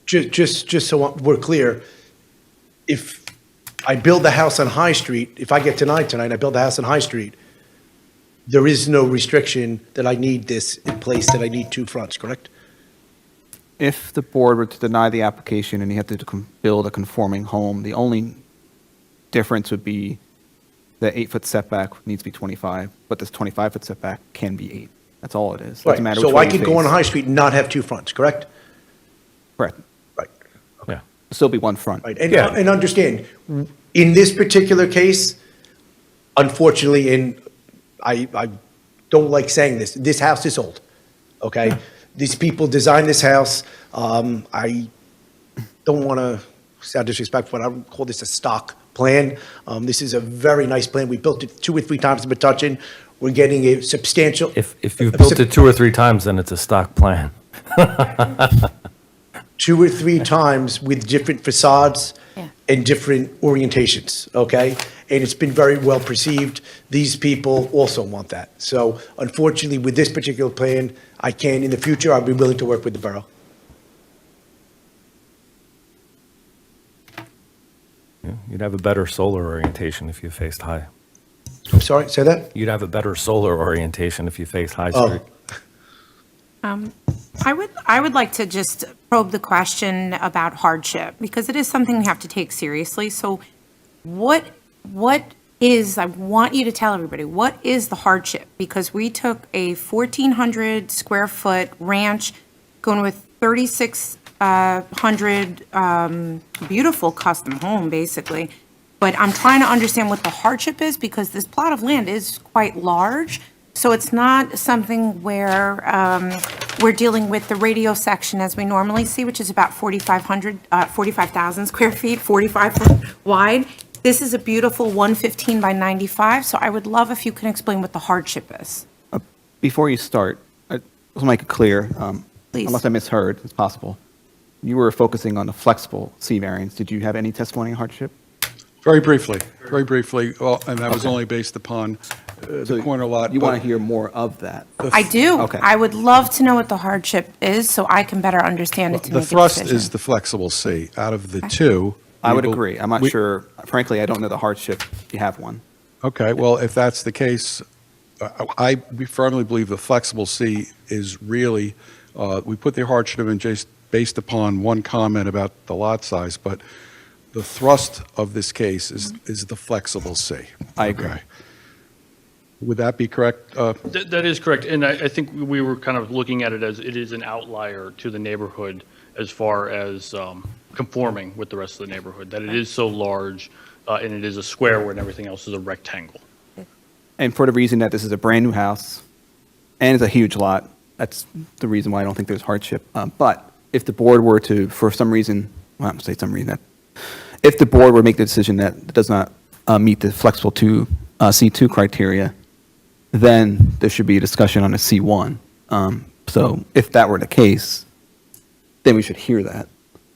Just so we're clear, if I build the house on High Street, if I get denied tonight, I build the house on High Street, there is no restriction that I need this in place, that I need two fronts, correct? If the board were to deny the application and you have to build a conforming home, the only difference would be the 8-foot setback needs to be 25, but this 25-foot setback can be 8. That's all it is. Doesn't Right, matter so which I way you could go on face. High Street and not have two fronts, correct? Correct. Right. yeah. Still be one front. Right, and, Yeah. and understand, in this particular case, unfortunately, and I don't like saying this house is old, okay? These people designed this house, I don't want to sound disrespectful, but I would call this a stock plan. This is a very nice plan, we built it 2 or 3 times in Metuchen, we're getting a substantial. If you've built it 2 or 3 times, then it's a stock plan. 2 or 3 times with different facades Yeah. and different orientations, okay? And it's been very well perceived. These people also want that. So unfortunately, with this particular plan, I can, in the future, I'll be willing to work with the borough. Yeah, you'd have a better solar orientation if you faced High. I'm sorry, say that? You'd have a better solar orientation if you faced High Oh. Street. I would like to just probe the question about hardship, because it is something we have to take seriously. So what is, I want you to tell everybody, what is the hardship? Because we took a 1,400 square foot ranch, going with 3,600 beautiful custom home, basically. But I'm trying to understand what the hardship is, because this plot of land is quite large. So it's not something where we're dealing with the radio section as we normally see, which is about 45,000 square feet, 45 foot wide. This is a beautiful 115 by 95, so I would love if you can explain what the hardship is. Before you start, I just want to make it clear, Please. unless I misheard, it's possible. You were focusing on the flexible C variance. Did you have any testimony on hardship? Very briefly, well, and that was only based upon the corner lot. You want but to hear more of that? I do. Okay. I would love to know what the hardship is, so I can better understand it to The make a thrust decision. is the flexible C. Out of the two. I would we will- agree. I'm not we- sure, frankly, I don't know the hardship if you have one. Okay, well, if that's the case, we firmly believe the flexible C is really, we put the hardship in just based upon one comment about the lot size, but the thrust of this case is the flexible C. I agree. Okay. Would that be correct? That is correct, and I think we were kind of looking at it as it is an outlier to the neighborhood as far as conforming with the rest of the neighborhood, that it is so large and it is a square when everything else is a rectangle. And for the reason that this is a brand-new house and it's a huge lot, that's the reason why I don't think there's hardship. But if the board were to, for some reason, well, I'm going to say some reason, that if the board were to make the decision that it does not meet the flexible C2 criteria, then there should be a discussion on a C1. So if that were the case, then we should hear that.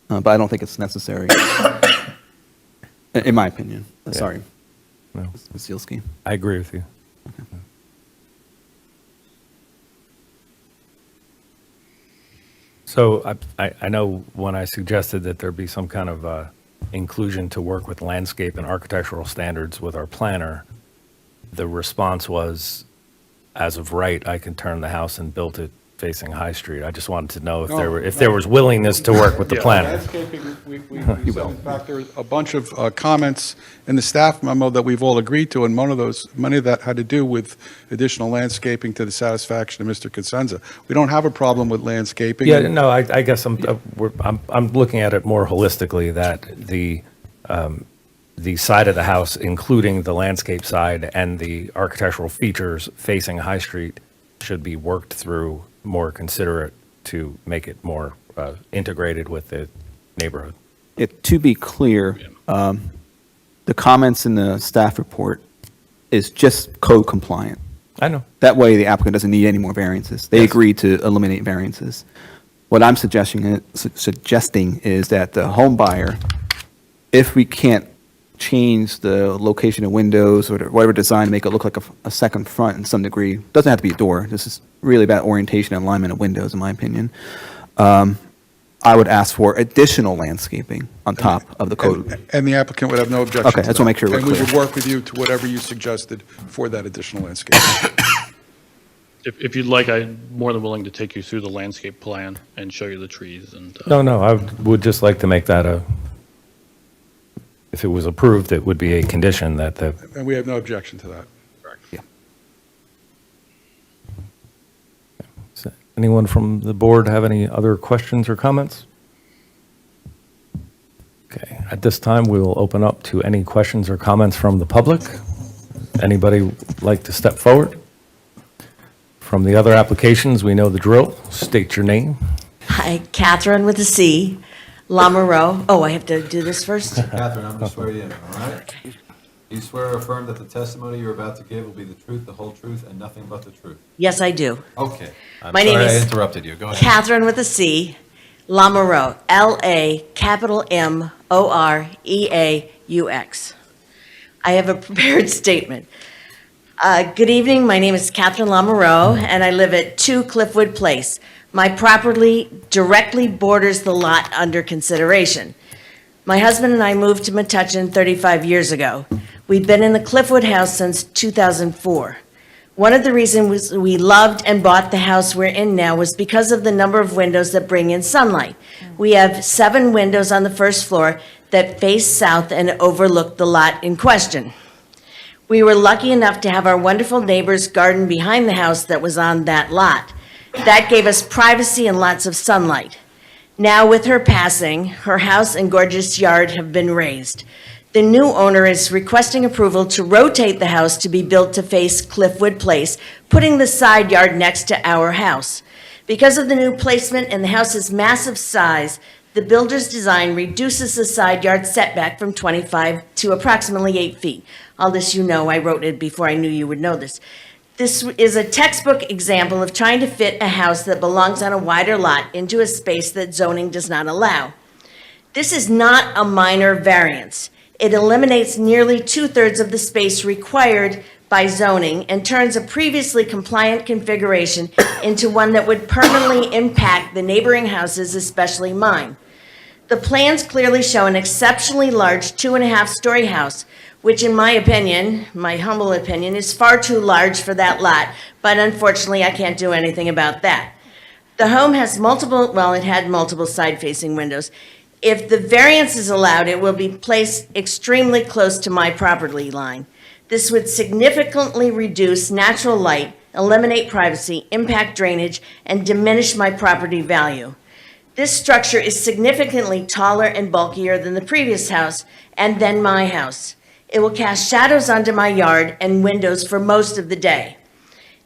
but I don't think it's necessary, in my opinion. Sorry, No. Ms. Zielski. I agree with you. So I know when I suggested that there be some kind of inclusion to work with landscape and architectural standards with our planner, the response was, as of right, I can turn the house and build it facing High Street. I just wanted to know if there was willingness to work with the Yeah, planner. landscaping, we said, in fact, there's a bunch of comments in the staff memo that we've all agreed to, and many of that had to do with additional landscaping to the satisfaction of Mr. Cosenza. We don't have a problem with landscaping. Yeah, no, I guess I'm looking at it more holistically, that the side of the house, including the landscape side and the architectural features facing High Street, should be worked through more considerate to make it more integrated with the neighborhood. To be clear, the comments in the staff report is just code compliant. I know. That way, the applicant doesn't need any more variances. They agreed to eliminate variances. What I'm suggesting is that the home buyer, if we can't change the location of windows or whatever design to make it look like a second front in some degree, doesn't have to be a door. This is really about orientation and alignment of windows, in my opinion. I would ask for additional landscaping on top of the code. And the applicant would have no objection Okay, to I just that. wanna make sure we're And we clear. would work with you to whatever you suggested for that additional landscape. If you'd like, I'm more than willing to take you through the landscape plan and show you the trees and. No, I would just like to make that if it was approved, it would be a condition that And we have no objection to that. anyone from the board have any other questions or comments? Okay, at this time, we will open up to any questions or comments from the public. Anybody like to step forward? From the other applications, we know the drill. State your name. Hi, Catherine with a C, Lamoureux. Oh, I have to do this first? Catherine, I'm going to swear you in, all right? Do you swear or affirm that the testimony you're about to give will be the truth, the whole truth, and nothing but the truth? Yes, I do. Okay. I'm My name sorry I is interrupted you. Go ahead. Catherine with a C, Lamoureux, Lamoureux. I have a prepared statement. Good evening, my name is Catherine Lamoureux, and I live at 2 Cliffwood Place. My property directly borders the lot under consideration. My husband and I moved to Metuchen 35 years ago. We've been in the Cliffwood house since 2004. One of the reasons we loved and bought the house we're in now was because of the number of windows that bring in sunlight. We have 7 windows on the first floor that face south and overlook the lot in question. We were lucky enough to have our wonderful neighbor's garden behind the house that was on that lot. That gave us privacy and lots of sunlight. Now, with her passing, her house and gorgeous yard have been razed. The new owner is requesting approval to rotate the house to be built to face Cliffwood Place, putting the side yard next to our house. Because of the new placement and the house's massive size, the builder's design reduces the side yard setback from 25 to approximately 8 feet. All this you know, I wrote it before I knew you would know this. This is a textbook example of trying to fit a house that belongs on a wider lot into a space that zoning does not allow. This is not a minor variance. It eliminates nearly 2/3 of the space required by zoning and turns a previously compliant configuration into one that would permanently impact the neighboring houses, especially mine. The plans clearly show an exceptionally large 2.5-story house, which in my opinion, my humble opinion, is far too large for that lot, but unfortunately I can't do anything about that. The home has it had multiple side-facing windows. If the variance is allowed, it will be placed extremely close to my property line. This would significantly reduce natural light, eliminate privacy, impact drainage, and diminish my property value. This structure is significantly taller and bulkier than the previous house and then my house. It will cast shadows onto my yard and windows for most of the day.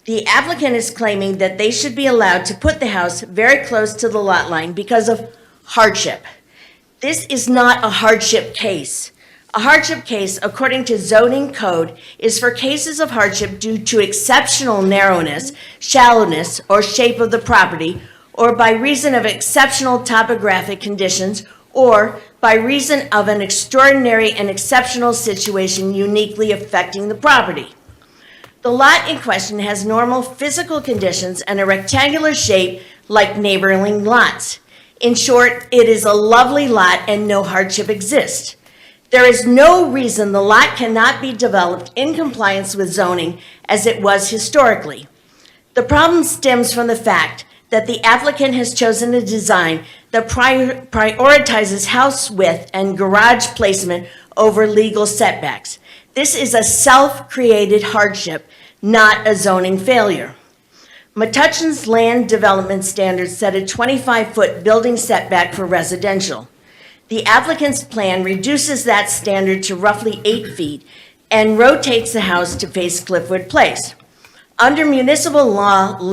The applicant is claiming that they should be allowed to put the house very close to the lot line because of hardship. This is not a hardship case. A hardship case, according to zoning code, is for cases of hardship due to exceptional narrowness, shallowness, or shape of the property, or by reason of exceptional topographic conditions or by reason of an extraordinary and exceptional situation uniquely affecting the property. The lot in question has normal physical conditions and a rectangular shape like neighboring lots. In short, it is a lovely lot and no hardship exists. There is no reason the lot cannot be developed in compliance with zoning as it was historically. The problem stems from the fact that the applicant has chosen a design that prioritizes house width and garage placement over legal setbacks. This is a self-created hardship, not a zoning failure. Metuchen's land development standards set a 25-foot building setback for residential. The applicant's plan reduces that standard to roughly 8 feet and rotates the house to face Cliffwood Place. Under municipal land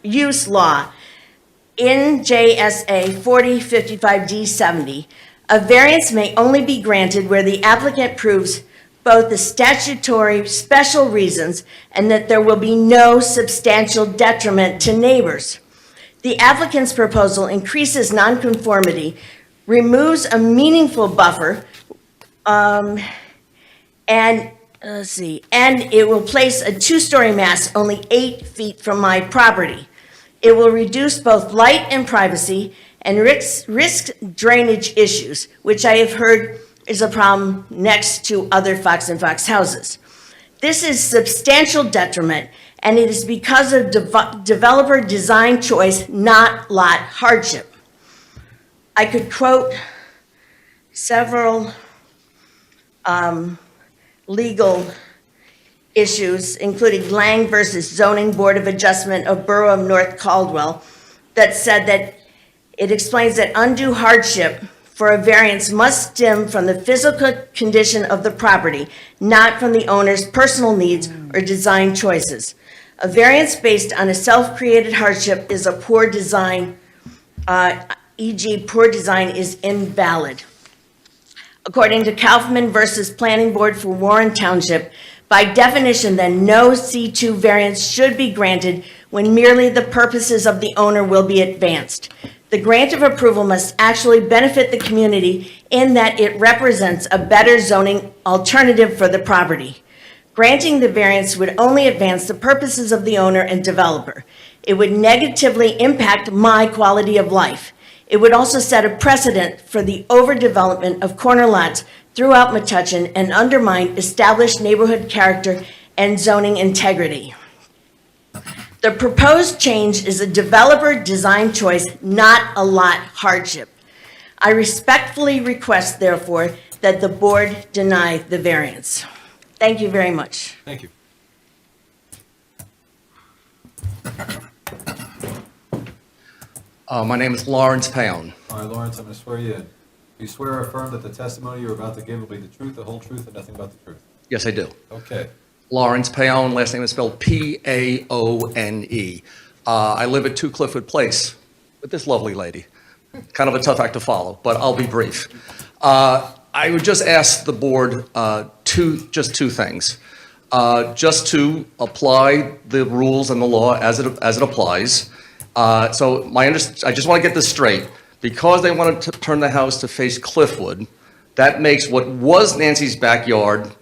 use law, in JSA 4055D70, a variance may only be granted where the applicant proves both the statutory special reasons and that there will be no substantial detriment to neighbors. The applicant's proposal increases nonconformity, removes a meaningful buffer, and it will place a 2-story mass only 8 feet from my property. It will reduce both light and privacy and risk drainage issues, which I have heard is a problem next to other Fox and Fox houses. This is substantial detriment, and it is because of developer design choice, not lot hardship. I could quote several legal issues, including Lang versus Zoning Board of Adjustment of Borough of North Caldwell, that said that it explains that undue hardship for a variance must stem from the physical condition of the property, not from the owner's personal needs or design choices. A variance based on a self-created hardship is a poor design, e.g. poor design is invalid. According to Kaufman versus Planning Board for Warren Township, by definition, then no C2 variance should be granted when merely the purposes of the owner will be advanced. The grant of approval must actually benefit the community in that it represents a better zoning alternative for the property. Granting the variance would only advance the purposes of the owner and developer. It would negatively impact my quality of life. It would also set a precedent for the overdevelopment of corner lots throughout Metuchen and undermine established neighborhood character and zoning integrity. The proposed change is a developer design choice, not a lot hardship. I respectfully request, therefore, that the board deny the variance. Thank you very much. Thank you. My name is Lawrence Pound. All right, Lawrence, I'm going to swear you in. Do you swear or affirm that the testimony you're about to give will be the truth, the whole truth, and nothing but the truth? Yes, I do. Okay. Lawrence Paone, last name is spelled Paone. I live at 2 Cliffwood Place with this lovely lady. Kind of a tough act to follow, but I'll be brief. I would just ask the board two things. Just to apply the rules and the law as it applies. I just want to get this straight. Because they wanted to turn the house to face Cliffwood, that makes what was Nancy's backyard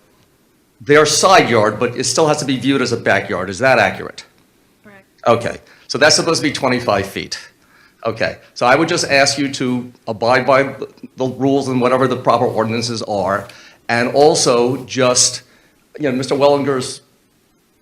their side yard, but it still has to be viewed as a backyard. Is that accurate? Correct. Okay, so that's supposed to be 25 feet. Okay, so I would just ask you to abide by the rules and whatever the proper ordinances are, and also just, Mr. Wellinger's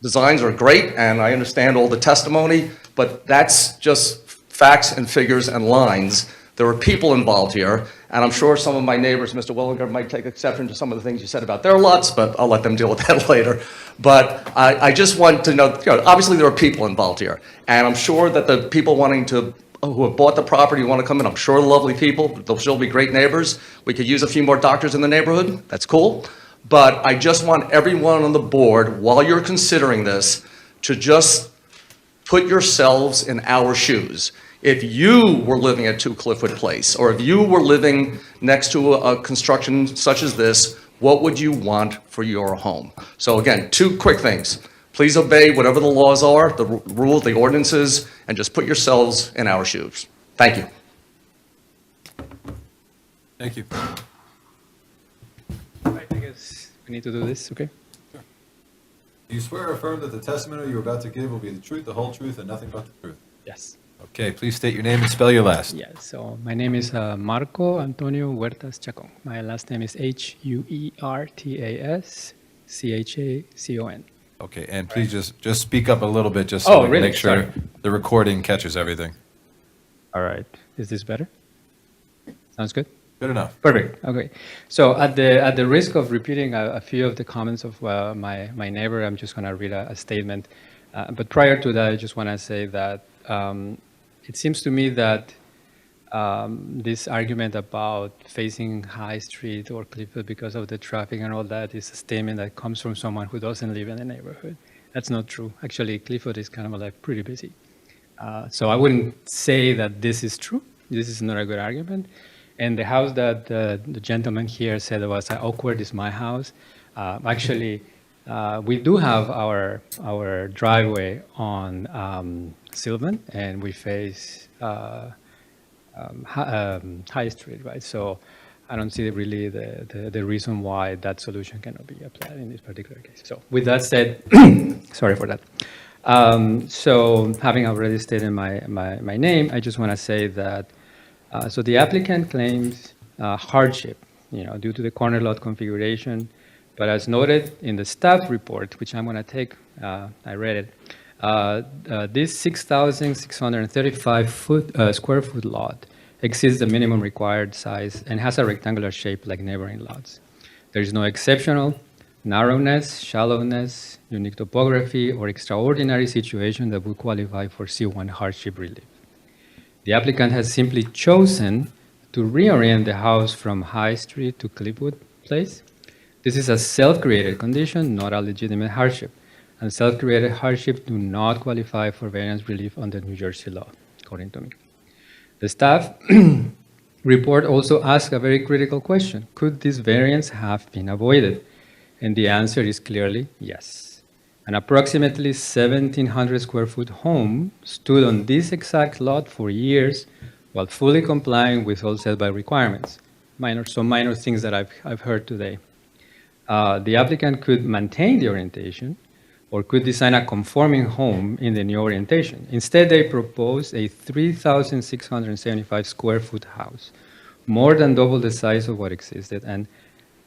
designs are great, and I understand all the testimony, but that's just facts and figures and lines. There are people involved here, and I'm sure some of my neighbors, Mr. Wellinger, might take exception to some of the things you said about their lots, but I'll let them deal with that later. But I just want to know, obviously there are people involved here, and I'm sure that the people who have bought the property want to come in, I'm sure lovely people, they'll still be great neighbors. We could use a few more doctors in the neighborhood, that's cool. But I just want everyone on the board, while you're considering this, to just put yourselves in our shoes. If you were living at 2 Cliffwood Place, or if you were living next to a construction such as this, what would you want for your home? So again, 2 quick things. Please obey whatever the laws are, the rules, the ordinances, and just put yourselves in our shoes. Thank you. Thank you. I guess we need to do this, okay? Do you swear or affirm that the testimony you're about to give will be the truth, the whole truth, and nothing but the truth? Yes. Okay, please state your name and spell your last. Yeah, so my name is Marco Antonio Huertas Chacon. My last name is Huertas-Chacon. Okay, and please just speak up a little bit, just Oh, so we can really? make sure Sorry. the recording catches everything. All right. Is this better? Sounds good? Good enough. Perfect. Okay. So at the risk of repeating a few of the comments of my neighbor, I'm just going to read a statement. But prior to that, I just want to say that it seems to me that this argument about facing High Street or Clifford because of the traffic and all that is a statement that comes from someone who doesn't live in the neighborhood. That's not true. Actually, Clifford is kind of like pretty busy. So I wouldn't say that this is true. This is not a good argument. And the house that the gentleman here said was awkward is my house. Actually, we do have our driveway on Sylvan, and we face High Street, right? So I don't see really the reason why that solution cannot be applied in this particular case. So with that said, sorry for that. So having already stated my name, I just want to say that so the applicant claims hardship, due to the corner lot configuration. But as noted in the staff report, which I'm going to take, I read it, this 6,635 square foot lot exceeds the minimum required size and has a rectangular shape like neighboring lots. There is no exceptional narrowness, shallowness, unique topography, or extraordinary situation that would qualify for C1 hardship relief. The applicant has simply chosen to reorient the house from High Street to Cliffwood Place. This is a self-created condition, not a legitimate hardship, and self-created hardship do not qualify for variance relief under New Jersey law, according to me. The staff report also asks a very critical question. Could this variance have been avoided? And the answer is clearly yes. An approximately 1,700 square foot home stood on this exact lot for years while fully complying with all setback requirements. Some minor things that I've heard today. The applicant could maintain the orientation or could design a conforming home in the new orientation. Instead, they propose a 3,675 square foot house, more than double the size of what existed,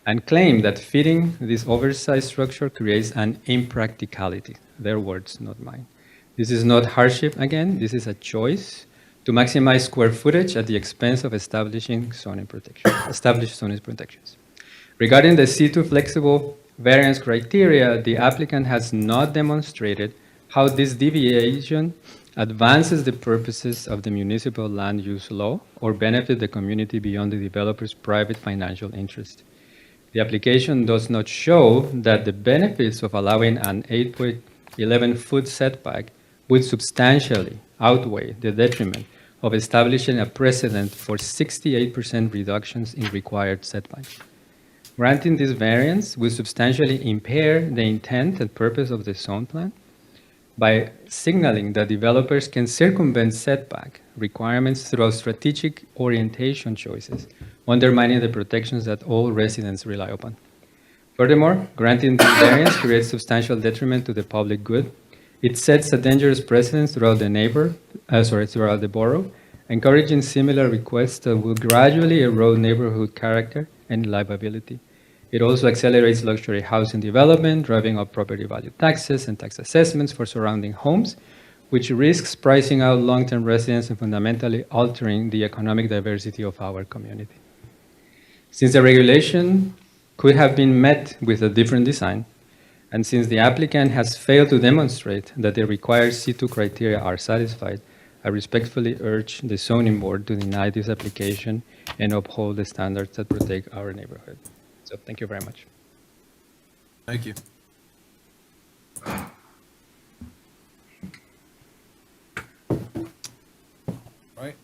and claim that fitting this oversized structure creates an impracticality. Their words, not mine. This is not hardship, again. This is a choice to maximize square footage at the expense of establishing zoning protections. Regarding the C2 flexible variance criteria, the applicant has not demonstrated how this deviation advances the purposes of the municipal land use law or benefit the community beyond the developer's private financial interest. The application does not show that the benefits of allowing an 8.11-foot setback would substantially outweigh the detriment of establishing a precedent for 68% reductions in required setbacks. Granting this variance would substantially impair the intent and purpose of the zone plan by signaling that developers can circumvent setback requirements through strategic orientation choices, undermining the protections that all residents rely upon. Furthermore, granting this variance creates substantial detriment to the public good. It sets a dangerous precedent throughout the borough, encouraging similar requests that will gradually erode neighborhood character and livability. It also accelerates luxury housing development, driving up property value taxes and tax assessments for surrounding homes, which risks pricing out long-term residents and fundamentally altering the economic diversity of our community. Since the regulation could have been met with a different design, and since the applicant has failed to demonstrate that the required C2 criteria are satisfied, I respectfully urge the zoning board to deny this application and uphold the standards that protect our neighborhood. So thank you very much. Thank you. Right.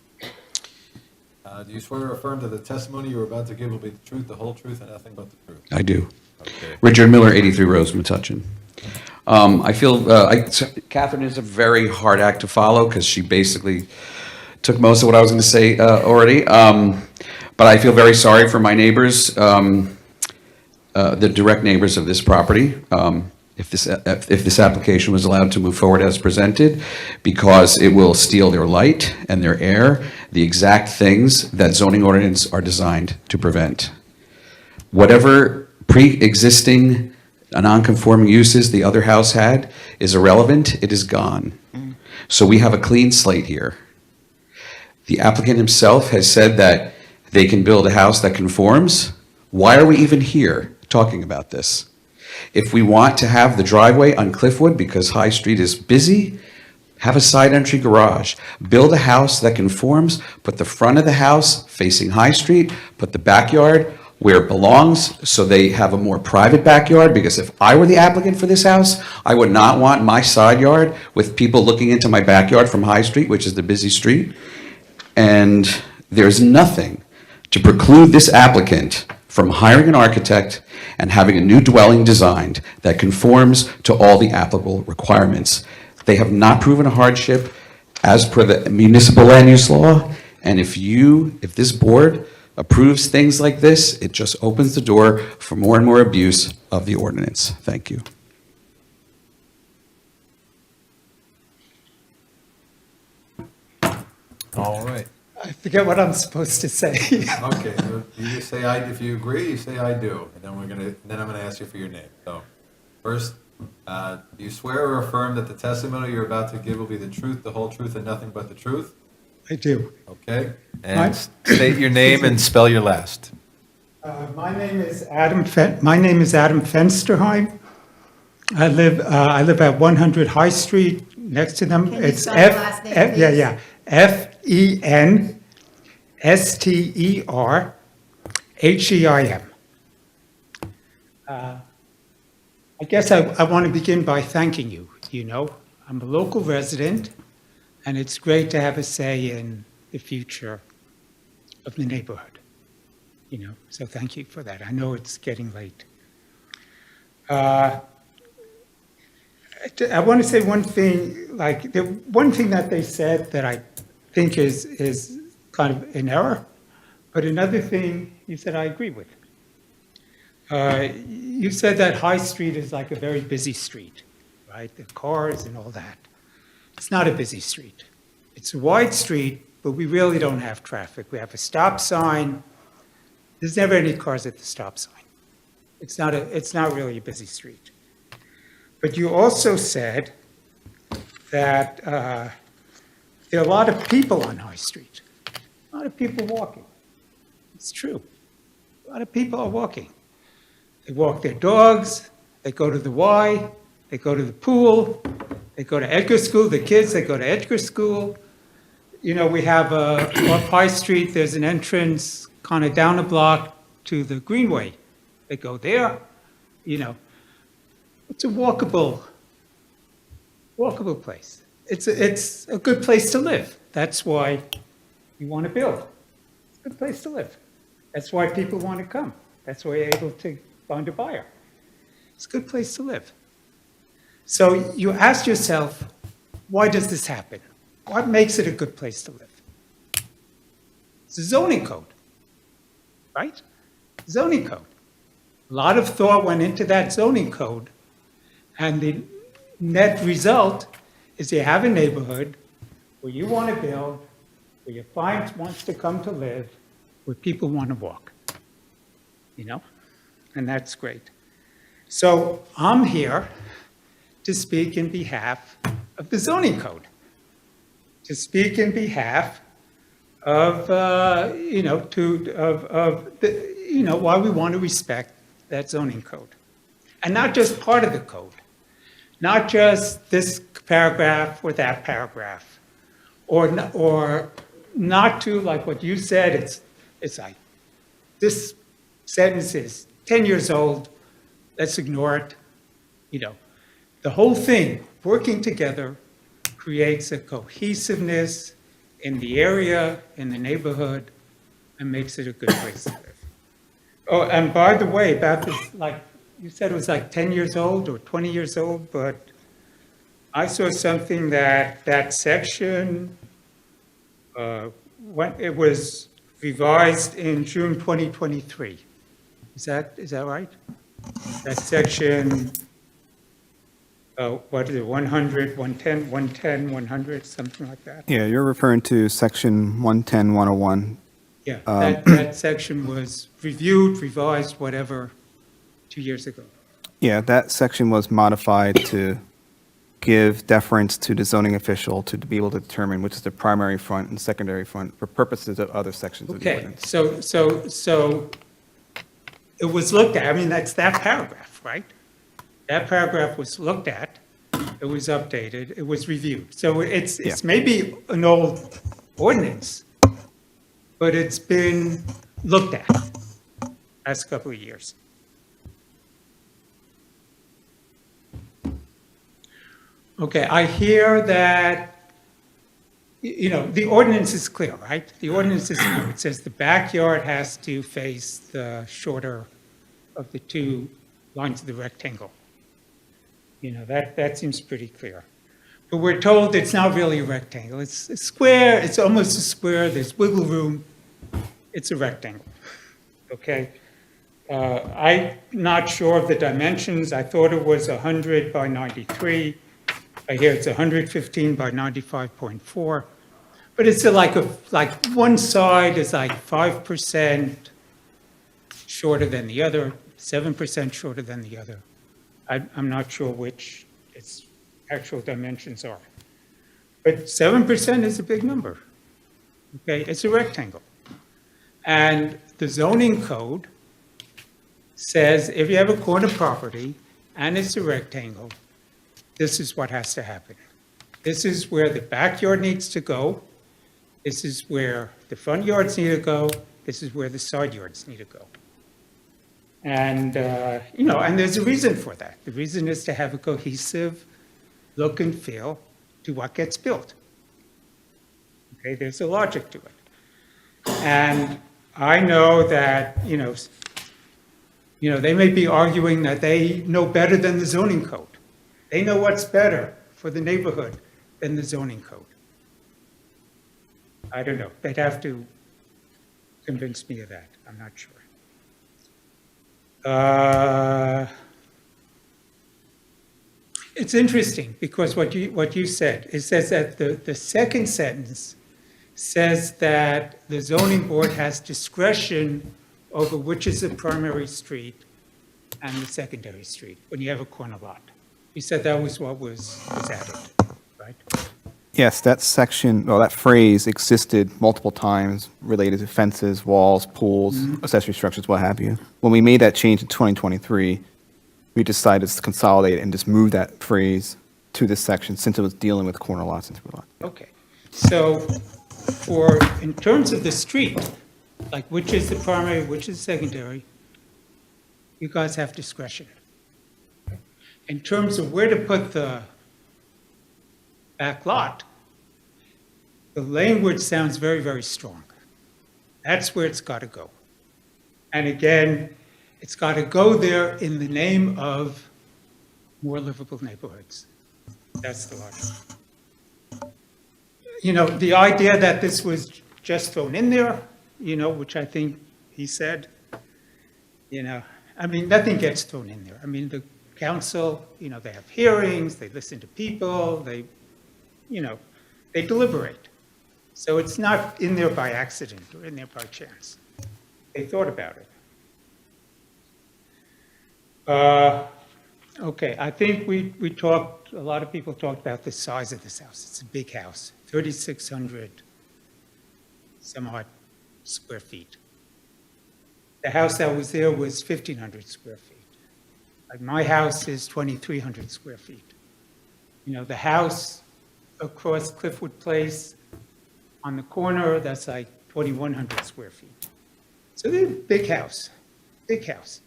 Do you swear or affirm that the testimony you are about to give will be the truth, the whole truth, and nothing but the truth? I do. Okay. Richard Miller, 83 Rose, Metuchen. I feel Catherine is a very hard act to follow because she basically took most of what I was going to say already. But I feel very sorry for my neighbors, the direct neighbors of this property, if this application was allowed to move forward as presented, because it will steal their light and their air, the exact things that zoning ordinances are designed to prevent. Whatever pre-existing non-conforming uses the other house had is irrelevant, it is gone. So we have a clean slate here. The applicant himself has said that they can build a house that conforms. Why are we even here talking about this? If we want to have the driveway on Cliffwood because High Street is busy, have a side entry garage. Build a house that conforms, put the front of the house facing High Street, put the backyard where it belongs, so they have a more private backyard, because if I were the applicant for this house, I would not want my side yard with people looking into my backyard from High Street, which is the busy street. And there's nothing to preclude this applicant from hiring an architect and having a new dwelling designed that conforms to all the applicable requirements. They have not proven a hardship as per the municipal land use law, and if this board approves things like this, it just opens the door for more and more abuse of the ordinance. Thank you. All right. I forget what I'm supposed to say. Okay, so you just say I, if you agree, you say I do, and then I'm gonna ask you for your name. So, first, do you swear or affirm that the testimony you're about to give will be the truth, the whole truth, and nothing but the truth? I do. Okay, and state your name and spell your last. My name is Adam Fensterheim. I live at 100 High Street. Next to them, Can you it's spell your last name, please? yeah, FensterHeim. I guess I want to begin by thanking you. You know, I'm a local resident, and it's great to have a say in the future of the neighborhood. You know, so thank you for that. I know it's getting late. I want to say one thing, like the one thing that they said that I think is kind of an error, but another thing you said I agree with. You said that High Street is like a very busy street, right? The cars and all that. It's not a busy street. It's a wide street, but we really don't have traffic. We have a stop sign. There's never any cars at the stop sign. It's not really a busy street. But you also said that there are a lot of people on High Street, a lot of people walking. It's true. A lot of people are walking. They walk their dogs, they go to the Y, they go to the pool, they go to Edgar School, the kids, they go to Edgar School. You know, we have off High Street, there's an entrance kind of down a block to the Greenway. They go there, you know. It's a walkable place. It's a good place to live. That's why you want to build. It's a good place to live. That's why people want to come. That's why you're able to find a buyer. It's a good place to live. So you ask yourself, why does this happen? What makes it a good place to live? It's the zoning code, right? Zoning code. A lot of thought went into that zoning code. And the net result is you have a neighborhood where you want to build, where your client wants to come to live, where people want to walk, you know? And that's great. So I'm here to speak in behalf of the zoning code, to speak in behalf of, why we want to respect that zoning code. And not just part of the code. Not just this paragraph or that paragraph, or not to, like what you said, it's like, this sentence is 10 years old, let's ignore it. You know, the whole thing, working together, creates a cohesiveness in the area, in the neighborhood, and makes it a good place to live. Oh, and by the way, about this, like, you said it was like 10 years old or 20 years old, but I saw something that section when it was revised in June 2023. Is that right? That section, what is it, 100, 110, 110, 100, something like that? Yeah, you're referring to section 110, 101. Yeah, that section was reviewed, revised, whatever, 2 years ago. Yeah, that section was modified to give deference to the zoning official to be able to determine which is the primary front and secondary front for purposes of other sections of the Okay, ordinance. so it was looked at, I mean, that's that paragraph, right? That paragraph was looked at, it was updated, it was reviewed. So it's maybe an old ordinance, but it's been looked at last couple of years. Okay, I hear that, the ordinance is clear, right? The ordinance is clear. It says the backyard has to face the shorter of the two lines of the rectangle. That seems pretty clear. But we're told it's not really a rectangle. It's a square, it's almost a square, there's wiggle room. It's a rectangle, okay? I'm not sure of the dimensions. I thought it was 100 by 93. I hear it's 115 by 95.4, but it's like one side is like 5% shorter than the other, 7% shorter than the other. I'm not sure which its actual dimensions are, but 7% is a big number. Okay, it's a rectangle, and the zoning code says if you have a corner property and it's a rectangle, this is what has to happen. This is where the backyard needs to go. This is where the front yards need to go. This is where the side yards need to go. And, and there's a reason for that. The reason is to have a cohesive look and feel to what gets built. Okay, there's a logic to it. And I know that, they may be arguing that they know better than the zoning code. They know what's better for the neighborhood than the zoning code. I don't know. They'd have to convince me of that. I'm not sure. It's interesting because what you said, it says that the second sentence says that the zoning board has discretion over which is the primary street and the secondary street when you have a corner lot. You said that was what was added, right? Yes, that section, well, that phrase existed multiple times related to fences, walls, pools, accessory structures, what have you. When we made that change in 2023, we decided to consolidate and just move that phrase to this section since it was dealing with corner lots and through lots. Okay. So in terms of the street, like which is the primary, which is secondary, you guys have discretion. In terms of where to put the back lot, the language sounds very, very strong. That's where it's got to go. And again, it's got to go there in the name of more livable neighborhoods. That's the logic. The idea that this was just thrown in there, which I think he said, nothing gets thrown in there. The council, they have hearings, they listen to people, they deliberate. So it's not in there by accident or in there by chance. They thought about it. Okay, I think we talked, a lot of people talked about the size of this house. It's a big house, 3,600 some odd square feet. The house that was there was 1,500 square feet. Like my house is 2,300 square feet. The house across Cliffwood Place on the corner, that's like 2,100 square feet. So they're a big house, big house.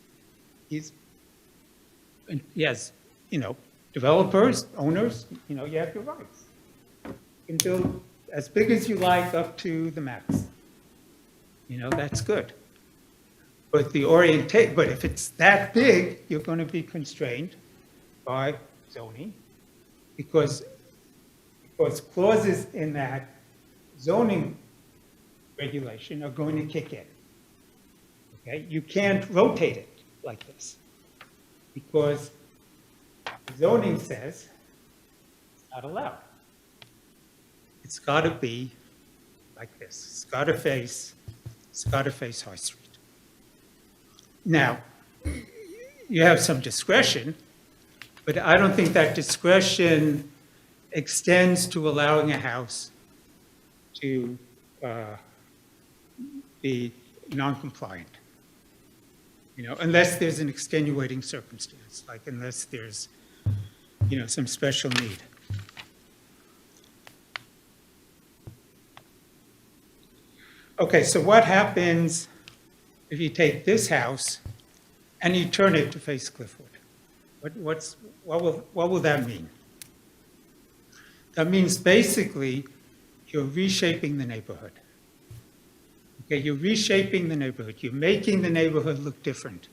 Yes, developers, owners, you have your rights. You can build as big as you like up to the max. That's good. But but if it's that big, you're going to be constrained by zoning because clauses in that zoning regulation are going to kick in. Okay, you can't rotate it like this because zoning says it's not allowed. It's got to be like this. It's got to face High Street. Now, you have some discretion, but I don't think that discretion extends to allowing a house to be non-compliant. You know, unless there's an extenuating circumstance, like unless there's, you know, some special need. Okay, so what happens if you take this house and you turn it to face Cliffwood? What will that mean? That means basically you're reshaping the neighborhood. Okay, you're reshaping the neighborhood. You're making the neighborhood look different.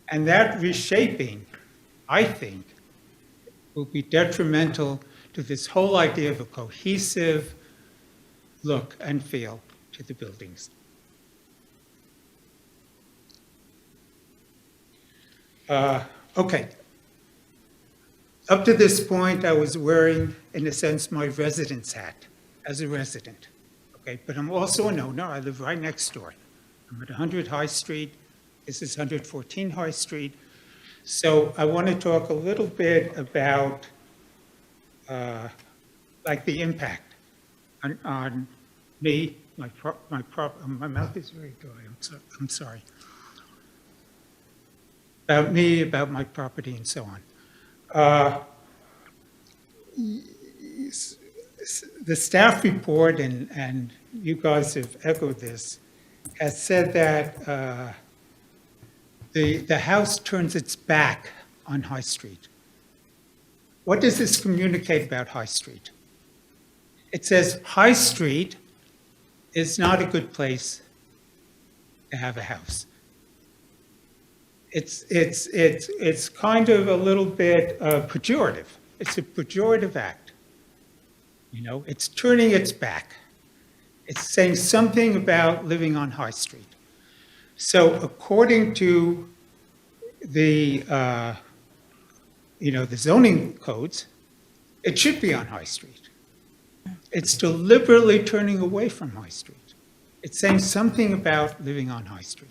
And that reshaping, I think, will be detrimental to this whole idea of a cohesive look and feel to the buildings. Okay. Up to this point, I was wearing, in a sense, my residence hat as a resident. Okay, but I'm also an owner. I live right next door. I'm at 100 High Street. This is 114 High Street. So I want to talk a little bit about like the impact on me, my mouth is very dry, I'm sorry. About me, about my property, and so on. The staff report, and you guys have echoed this, has said that the house turns its back on High Street. What does this communicate about High Street? It says High Street is not a good place to have a house. It's kind of a little bit pejorative. It's a pejorative act. You know, it's turning its back. It's saying something about living on High Street. So according to the, the zoning codes, it should be on High Street. It's deliberately turning away from High Street. It's saying something about living on High Street.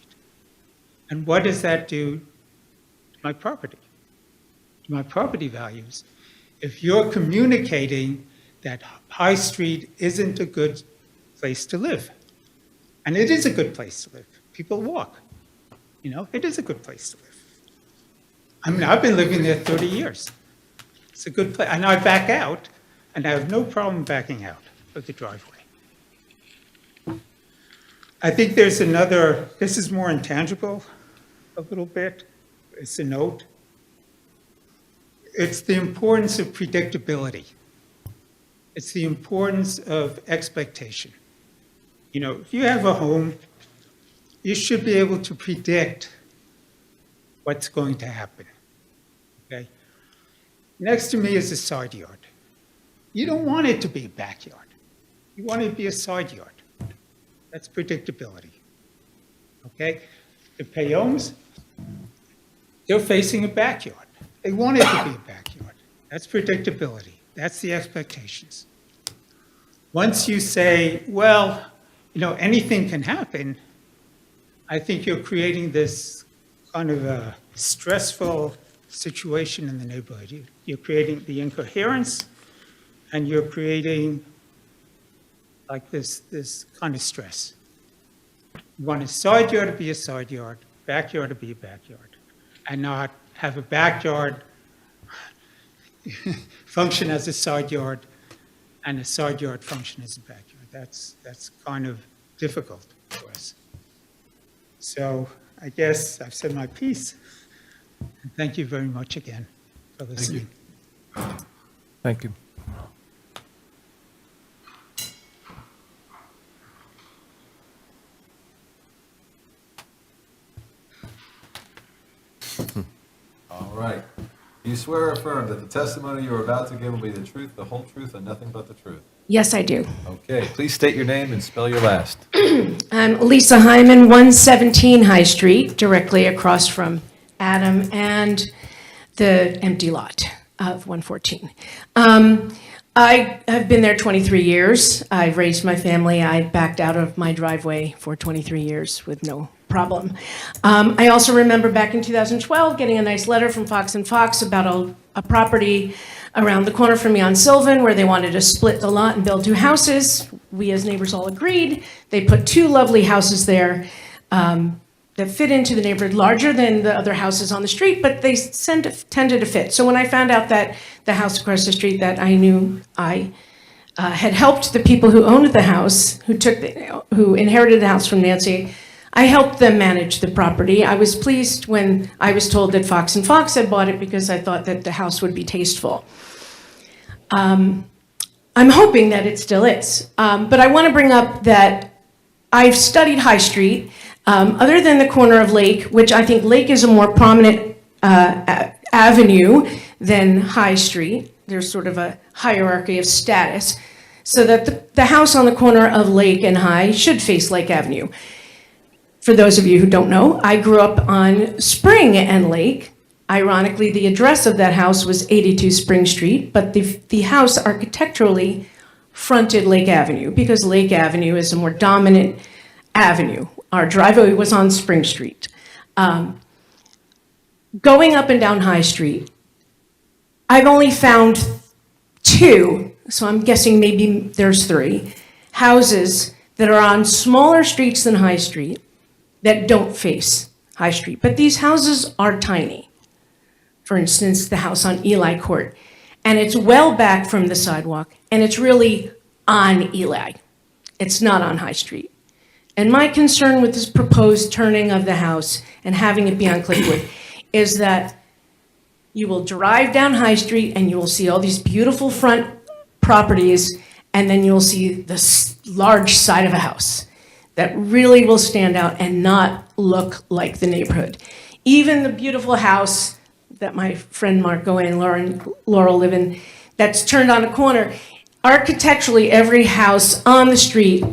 And what does that do to my property, to my property values? If you're communicating that High Street isn't a good place to live, and it is a good place to live. People walk, you know, it is a good place to live. I mean, I've been living there 30 years. It's a good place, and I back out, and I have no problem backing out of the driveway. I think there's another, this is more intangible a little bit. It's a note. It's the importance of predictability. It's the importance of expectation. You know, if you have a home, you should be able to predict what's going to happen, okay? Next to me is a side yard. You don't want it to be a backyard. You want it to be a side yard. That's predictability, okay? The Payomes, they're facing a backyard. They want it to be a backyard. That's predictability. That's the expectations. Once you say, well, you know, anything can happen, I think you're creating this kind of a stressful situation in the neighborhood. You're creating the incoherence, and you're creating like this kind of stress. You want a side yard to be a side yard, backyard to be a backyard, and not have a backyard function as a side yard and a side yard function as a backyard. That's kind of difficult for us. So I guess I've said my piece. And thank you very much again for listening. Thank you. All right. You swear or affirm that the testimony you are about to give will be the truth, the whole truth, and nothing but the truth? Yes, I do. Okay, please state your name and spell your last. I'm Lisa Hyman, 117 High Street, directly across from Adam and the empty lot of 114. I have been there 23 years. I've raised my family. I backed out of my driveway for 23 years with no problem. I also remember back in 2012 getting a nice letter from Fox & Fox about a property around the corner from me on Sylvan where they wanted to split the lot and build 2 houses. We as neighbors all agreed. They put 2 lovely houses there that fit into the neighborhood, larger than the other houses on the street, but they tended to fit. So when I found out that the house across the street that I knew I had helped the people who owned the house, who inherited the house from Nancy, I helped them manage the property. I was pleased when I was told that Fox & Fox had bought it because I thought that the house would be tasteful. I'm hoping that it still is. But I want to bring up that I've studied High Street. Other than the corner of Lake, which I think Lake is a more prominent avenue than High Street. There's sort of a hierarchy of status. So that the house on the corner of Lake and High should face Lake Avenue. For those of you who don't know, I grew up on Spring and Lake. Ironically, the address of that house was 82 Spring Street, but the house architecturally fronted Lake Avenue because Lake Avenue is a more dominant avenue. Our driveway was on Spring Street. Going up and down High Street, I've only found 2, so I'm guessing maybe there's 3, houses that are on smaller streets than High Street that don't face High Street. But these houses are tiny. For instance, the house on Eli Court. And it's well back from the sidewalk, and it's really on Eli. It's not on High Street. And my concern with this proposed turning of the house and having it be on Cliffwood is that you will drive down High Street and you will see all these beautiful front properties, and then you'll see this large side of a house that really will stand out and not look like the neighborhood. Even the beautiful house that my friend Marco and Laurel live in, that's turned on a corner, architecturally, every house on the street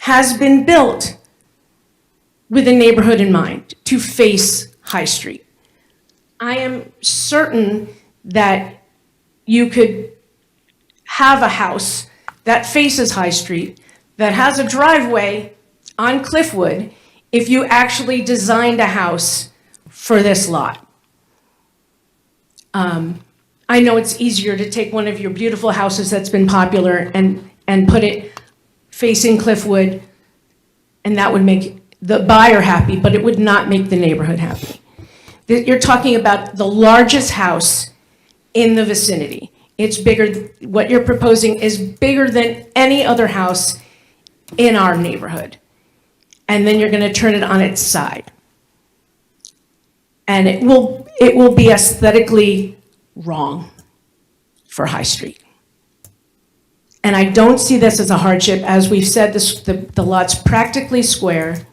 has been built with a neighborhood in mind to face High Street. I am certain that you could have a house that faces High Street, that has a driveway on Cliffwood, if you actually designed a house for this lot. I know it's easier to take one of your beautiful houses that's been popular and put it facing Cliffwood, and that would make the buyer happy, but it would not make the neighborhood happy. You're talking about the largest house in the vicinity. It's bigger, what you're proposing is bigger than any other house in our neighborhood. And then you're gonna turn it on its side. And it will be aesthetically wrong for High Street. And I don't see this as a hardship. As we've said, the lot's practically square.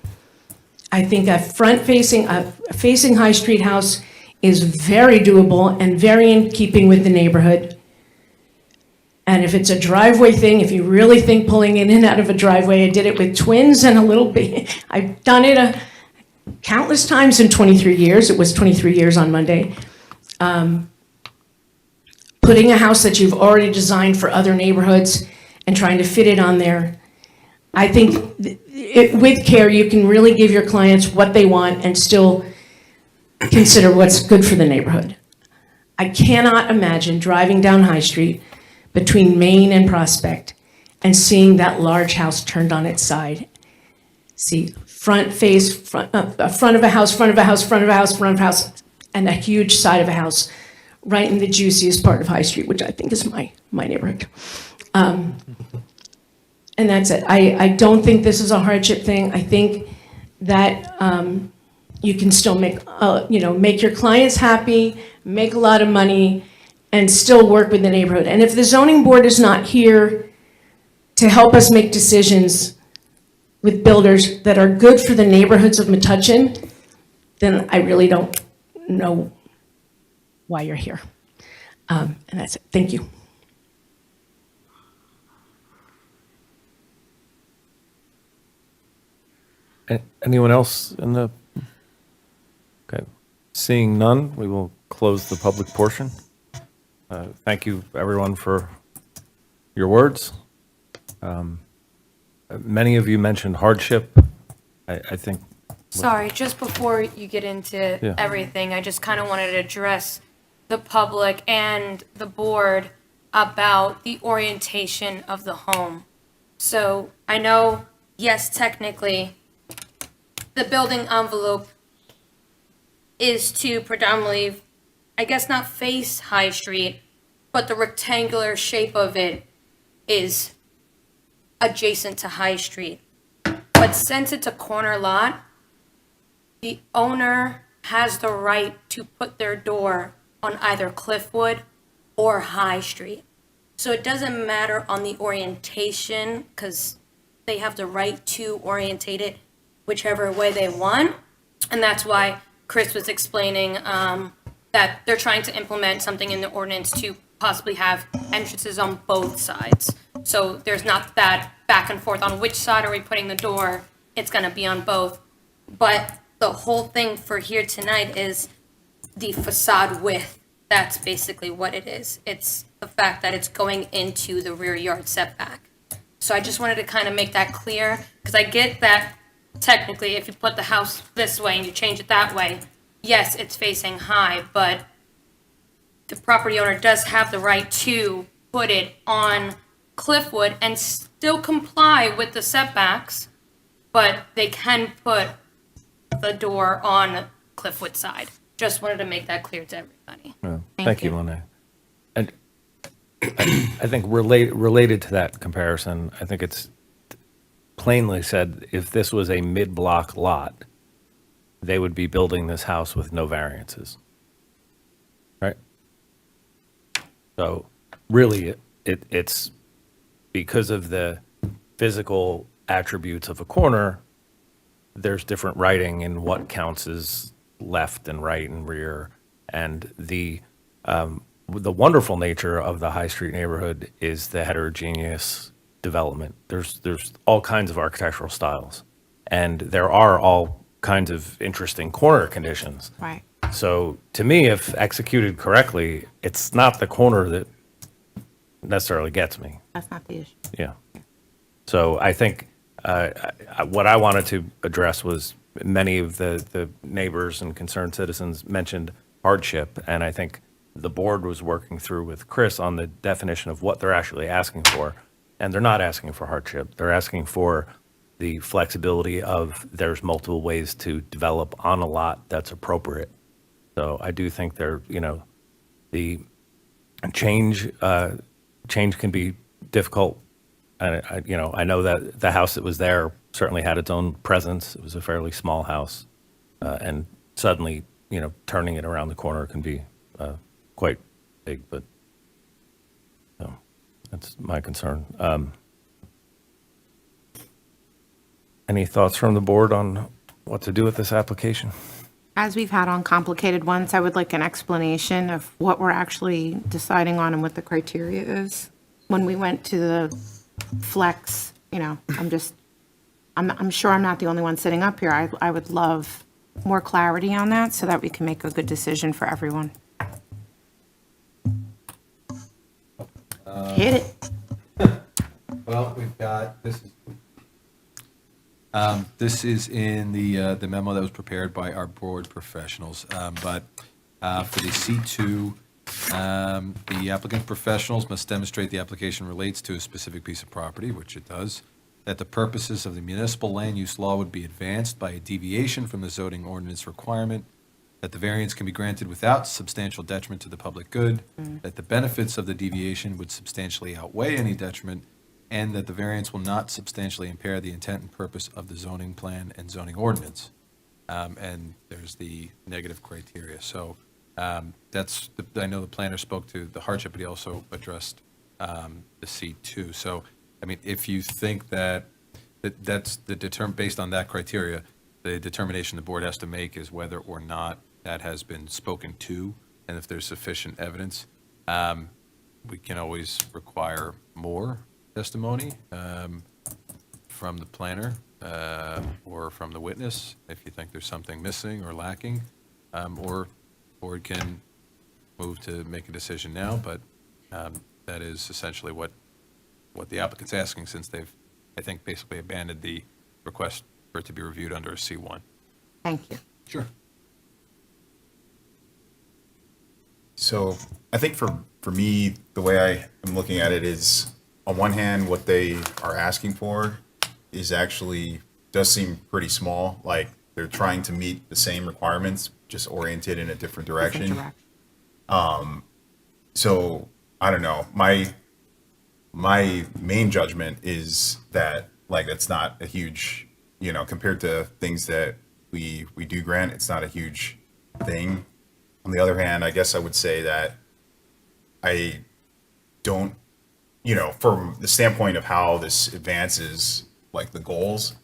I think a facing High Street house is very doable and very in keeping with the neighborhood. And if it's a driveway thing, if you really think pulling in and out of a driveway, I did it with twins and a little bit, I've done it countless times in 23 years. It was 23 years on Monday. Putting a house that you've already designed for other neighborhoods and trying to fit it on there. I think with care, you can really give your clients what they want and still consider what's good for the neighborhood. I cannot imagine driving down High Street between Main and Prospect and seeing that large house turned on its side. See, front of a house, front of a house, front of a house, front of a house, and a huge side of a house right in the juiciest part of High Street, which I think is my neighborhood. And that's it. I don't think this is a hardship thing. I think that you can still make your clients happy, make a lot of money, and still work with the neighborhood. And if the zoning board is not here to help us make decisions with builders that are good for the neighborhoods of Metuchen, then I really don't know why you're here. And that's it. Thank you. Anyone else in the, okay, seeing none, we will close the public portion. Thank you, everyone, for your words. Many of you mentioned hardship. I think. Sorry, just before you get into Yeah. everything, I just kind of wanted to address the public and the board about the orientation of the home. So I know, yes, technically, the building envelope is to predominantly, I guess not face High Street, but the rectangular shape of it is adjacent to High Street. But since it's a corner lot, the owner has the right to put their door on either Cliffwood or High Street. So it doesn't matter on the orientation, because they have the right to orientate it whichever way they want. And that's why Chris was explaining that they're trying to implement something in the ordinance to possibly have entrances on both sides. So there's not that back and forth on which side are we putting the door. It's going to be on both. But the whole thing for here tonight is the facade width. That's basically what it is. It's the fact that it's going into the rear yard setback. So I just wanted to kind of make that clear, because I get that technically if you put the house this way and you change it that way, yes, it's facing high, but the property owner does have the right to put it on Cliffwood and still comply with the setbacks, but they can put the door on Cliffwood side. Just wanted to make that clear to everybody. Yeah. Thank Thank you, you. Monet. And I think related to that comparison, I think it's plainly said, if this was a mid-block lot, they would be building this house with no variances. Right? So really, it's because of the physical attributes of a corner, there's different writing in what counts as left and right and rear. And the wonderful nature of the High Street neighborhood is the heterogeneous development. There's all kinds of architectural styles, and there are all kinds of interesting corner conditions. Right. So to me, if executed correctly, it's not the corner that necessarily gets me. That's not the issue. Yeah. So I think what I wanted to address was many of the neighbors and concerned citizens mentioned hardship, and I think the board was working through with Chris on the definition of what they're actually asking for, and they're not asking for hardship. They're asking for the flexibility of there's multiple ways to develop on a lot that's appropriate. So I do think the change can be difficult. I know that the house that was there certainly had its own presence. It was a fairly small house, and suddenly, turning it around the corner can be quite big. But that's my concern. Any thoughts from the board on what to do with this application? As we've had on complicated ones, I would like an explanation of what we're actually deciding on and what the criteria is. When we went to the flex, I'm sure I'm not the only one sitting up here. I would love more clarity on that so that we can make a good decision for everyone. Hit it. Well, we've got, this is in the memo that was prepared by our board professionals. But for the C2, the applicant professionals must demonstrate the application relates to a specific piece of property, which it does, that the purposes of the municipal land use law would be advanced by a deviation from the zoning ordinance requirement, that the variance can be granted without substantial detriment to the public good, that the benefits of the deviation would substantially outweigh any detriment, and that the variance will not substantially impair the intent and purpose of the zoning plan and zoning ordinance. And there's the negative criteria. So I know the planner spoke to the hardship, but he also addressed the C2. So, I mean, if you think that's based on that criteria, the determination the board has to make is whether or not that has been spoken to and if there's sufficient evidence, we can always require more testimony from the planner or from the witness if you think there's something missing or lacking, or board can move to make a decision now, but that is essentially what the applicant's asking, since they've, I think, basically abandoned the request for it to be reviewed under a C1. Thank you. Sure. So I think for me, the way I am looking at it is, on one hand, what they are asking for is actually, does seem pretty small. Like they're trying to meet the same requirements, just oriented in a different direction. So I don't know. My main judgment is that, like, that's not a huge, compared to things that we do grant, it's not a huge thing. On the other hand, I guess I would say that I don't, from the standpoint of how this advances, like, the goals,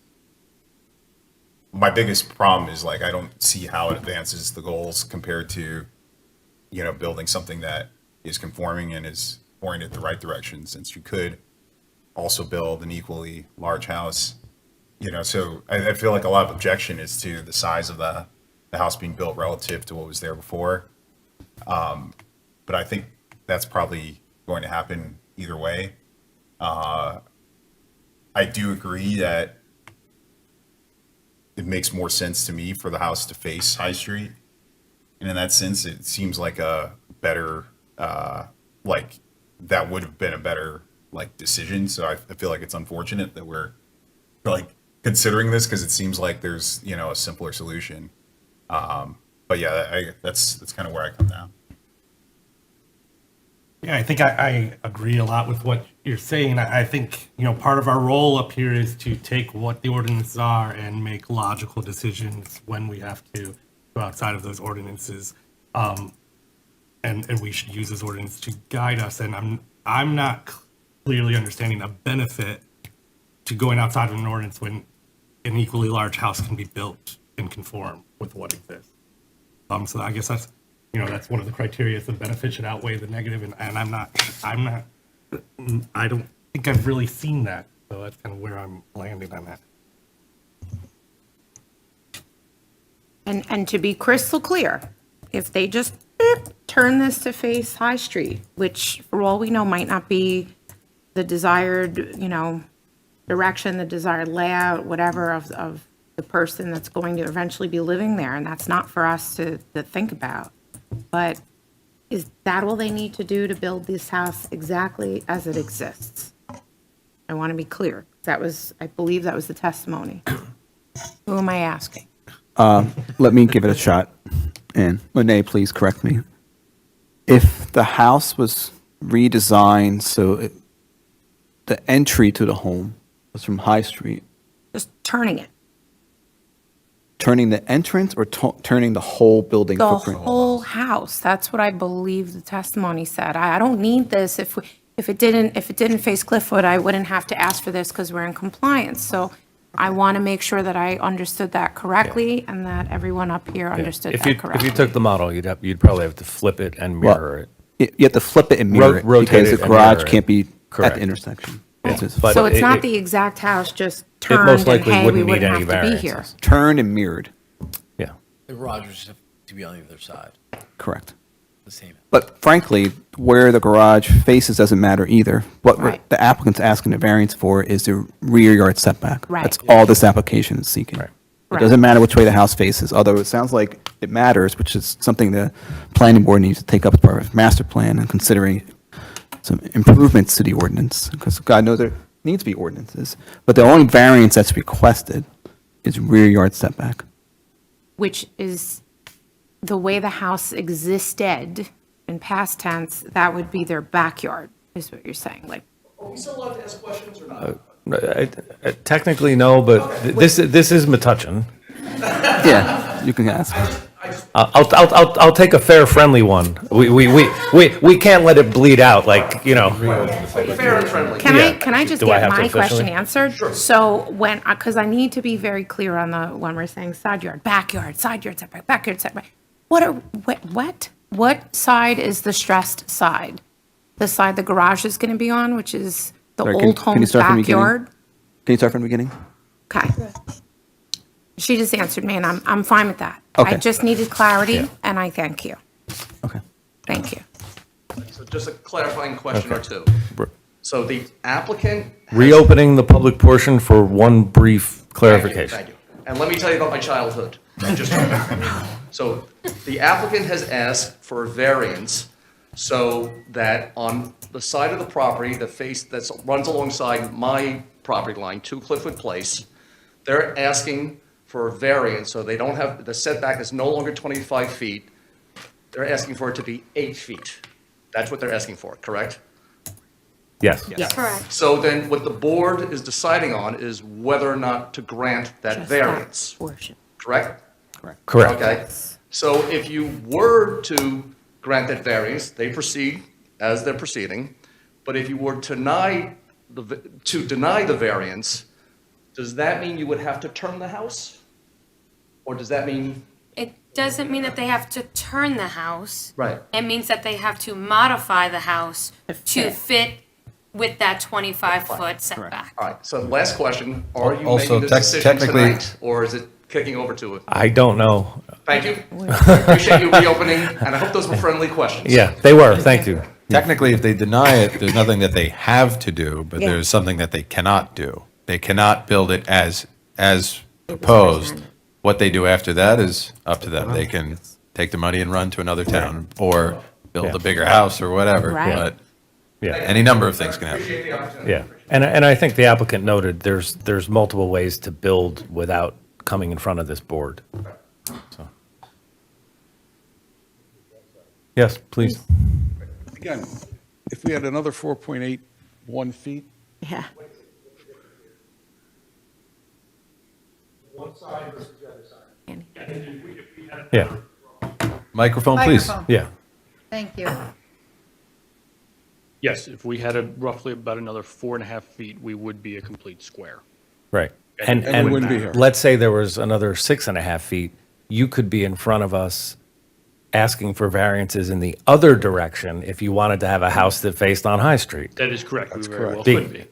my biggest problem is, like, I don't see how it advances the goals compared to, building something that is conforming and is oriented the right direction, since you could also build an equally large house. So I feel like a lot of objection is to the size of the house being built relative to what was there before. But I think that's probably going to happen either way. I do agree that it makes more sense to me for the house to face High Street. And in that sense, it seems like a better, that would have been a better, decision. So I feel like it's unfortunate that we're, considering this, because it seems like there's, a simpler solution. But yeah, that's kind of where I come down. Yeah, I think I agree a lot with what you're saying. I think, part of our role up here is to take what the ordinances are and make logical decisions when we have to go outside of those ordinances. And we should use those ordinances to guide us. And I'm not clearly understanding a benefit to going outside of an ordinance when an equally large house can be built and conform with what exists. So I guess that's, that's one of the criteria, is the benefit should outweigh the negative, and I don't think I've really seen that. So that's kind of where I'm landing on that. And to be crystal clear, if they just turn this to face High Street, which for all we know might not be the desired, direction, the desired layout, whatever of the person that's going to eventually be living there, and that's not for us to think about. But is that all they need to do to build this house exactly as it exists? I want to be clear. I believe that was the testimony. Who am I asking? Let me give it a shot. And Lene, please correct me. If the house was redesigned so the entry to the home was from High Street, Just turning it. turning the entrance or turning the whole building The footprint? whole house. That's what I believe the testimony said. I don't need this. If it didn't face Cliffwood, I wouldn't have to ask for this because we're in compliance. So I want to make sure that I understood that correctly and that everyone up here understood that correctly. If you took the model, you'd probably have to flip it and mirror it. You have to flip it and mirror it Rotate because it the and garage mirror it. can't be at Correct. the intersection. But So it's not it- the exact house, just It turned most and likely hey, we wouldn't need wouldn't any have to be here. variances. Turned and mirrored, Yeah. The garage would just have to be on the other side, correct. the same. But frankly, where the garage faces doesn't matter either. What Right. the applicant's asking the variance for is the rear yard setback. Right. That's all this application is seeking. It Right. doesn't matter which way the house faces, although it sounds like it matters, which is something the planning board needs to take up as part of its master plan and considering some improvements to the ordinance, because God knows there needs to be ordinances. But the only variance that's requested is rear yard setback. Which is the way the house existed in past tense, that would be their backyard, is what you're saying, like. Are we still allowed to ask questions or not? Technically, no, but this is Metuchen. Yeah, you can ask. I'll take a fair, friendly one. We can't let it bleed out, Fair and friendly. Can I just Do I get have to my question officially? answered? So because I need to be very clear on when we're saying side yard, backyard, side yard setback, backyard setback. What? what side is the stressed side? The side the garage is going to be on, which is the Sorry, old can you home's start from the beginning? backyard? Can you start from the beginning? Okay. She just answered me, and I'm fine with that. I Okay. just needed clarity, Yeah. and I thank you. Okay. Thank you. So just a clarifying question or two. Br- So the applicant. Reopening the public portion for one brief clarification. Thank you. And let me tell you about my childhood. So the applicant has asked for a variance so that on the side of the property that runs alongside my property line, 2 Cliffwood Place, they're asking for a variance, so they don't have, the setback is no longer 25 feet. They're asking for it to be 8 feet. That's what they're asking for, correct? Yes. Correct. So then what the board is deciding on is whether or not to grant that variance, correct? Correct. Okay, so if you were to grant that variance, they proceed as they're proceeding, but if you were to deny the variance, does that mean you would have to turn the house? Or does that mean, It doesn't mean that they have to turn the house. right? It means that they have to modify the house to fit with that 25-foot setback. All right, so last question, are you Also, making this decision technically- tonight, or is it kicking over to it? I don't know. Thank you. Appreciate you reopening, and I hope those were friendly questions. Yeah, they were. Thank you. Technically, if they deny it, there's nothing that they have to do, but Yeah. there's something that they cannot do. They cannot build it as proposed. What they do after that is up to them. They can take the money and run to another town or build Yeah. a bigger house or whatever. Right. But Yeah. any number of things can happen. Appreciate the opportunity. Yeah. And I think the applicant noted there's multiple ways to build without coming in front of this board. So. Yes, please. Again, if we had another 4.81 feet, Yeah. Yeah. Microphone, please. Yeah. Thank you. Yes, if we had roughly about another 4.5 feet, we would be a complete square. Right. And we wouldn't be here. Let's say there was another 6.5 feet, you could be in front of us asking for variances in the other direction if you wanted to have a house that faced on High Street. That is correct. We very well correct. could be.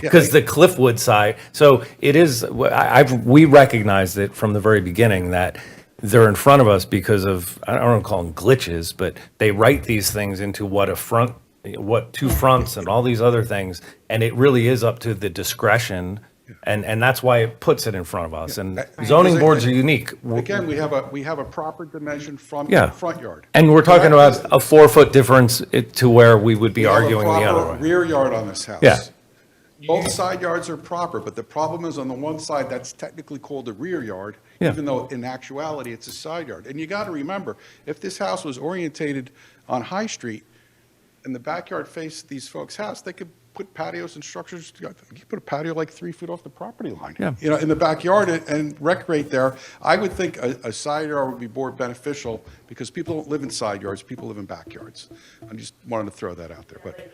Because the Cliffwood side, so it is, we recognized it from the very beginning that they're in front of us because of, I don't want to call them glitches, but they write these things into what two fronts and all these other things, and it really is up to the discretion, and that's why it puts it in front of us. And zoning boards are unique. again, we have a proper dimension front Yeah. yard. And we're talking Correct? about a 4-foot difference to where we would be We have a arguing the other proper way. rear yard on this house. Yeah. Both side yards are proper, but the problem is on the one side, that's technically called a rear yard, Yeah. even though in actuality, it's a side yard. And you got to remember, if this house was orientated on High Street and the backyard faced these folks' house, they could put patios and structures, you could put a patio like 3 feet off the property line. Yeah. You know, in the backyard and recreate there. I would think a side yard would be more beneficial because people don't live in side yards, people live in backyards. I just wanted to throw that out there, but.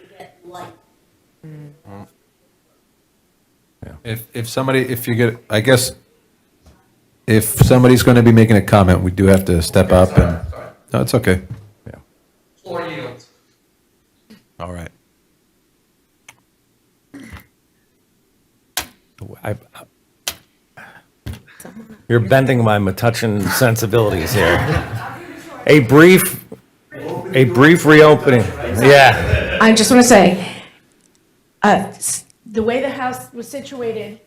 If you get, I guess, if somebody's going to be making a comment, we do have to step up and, no, it's okay. Yeah. Floor yields. All right. You're bending my Metuchen sensibilities here. A brief reopening. Yeah. I just want to say, the way the house was situated,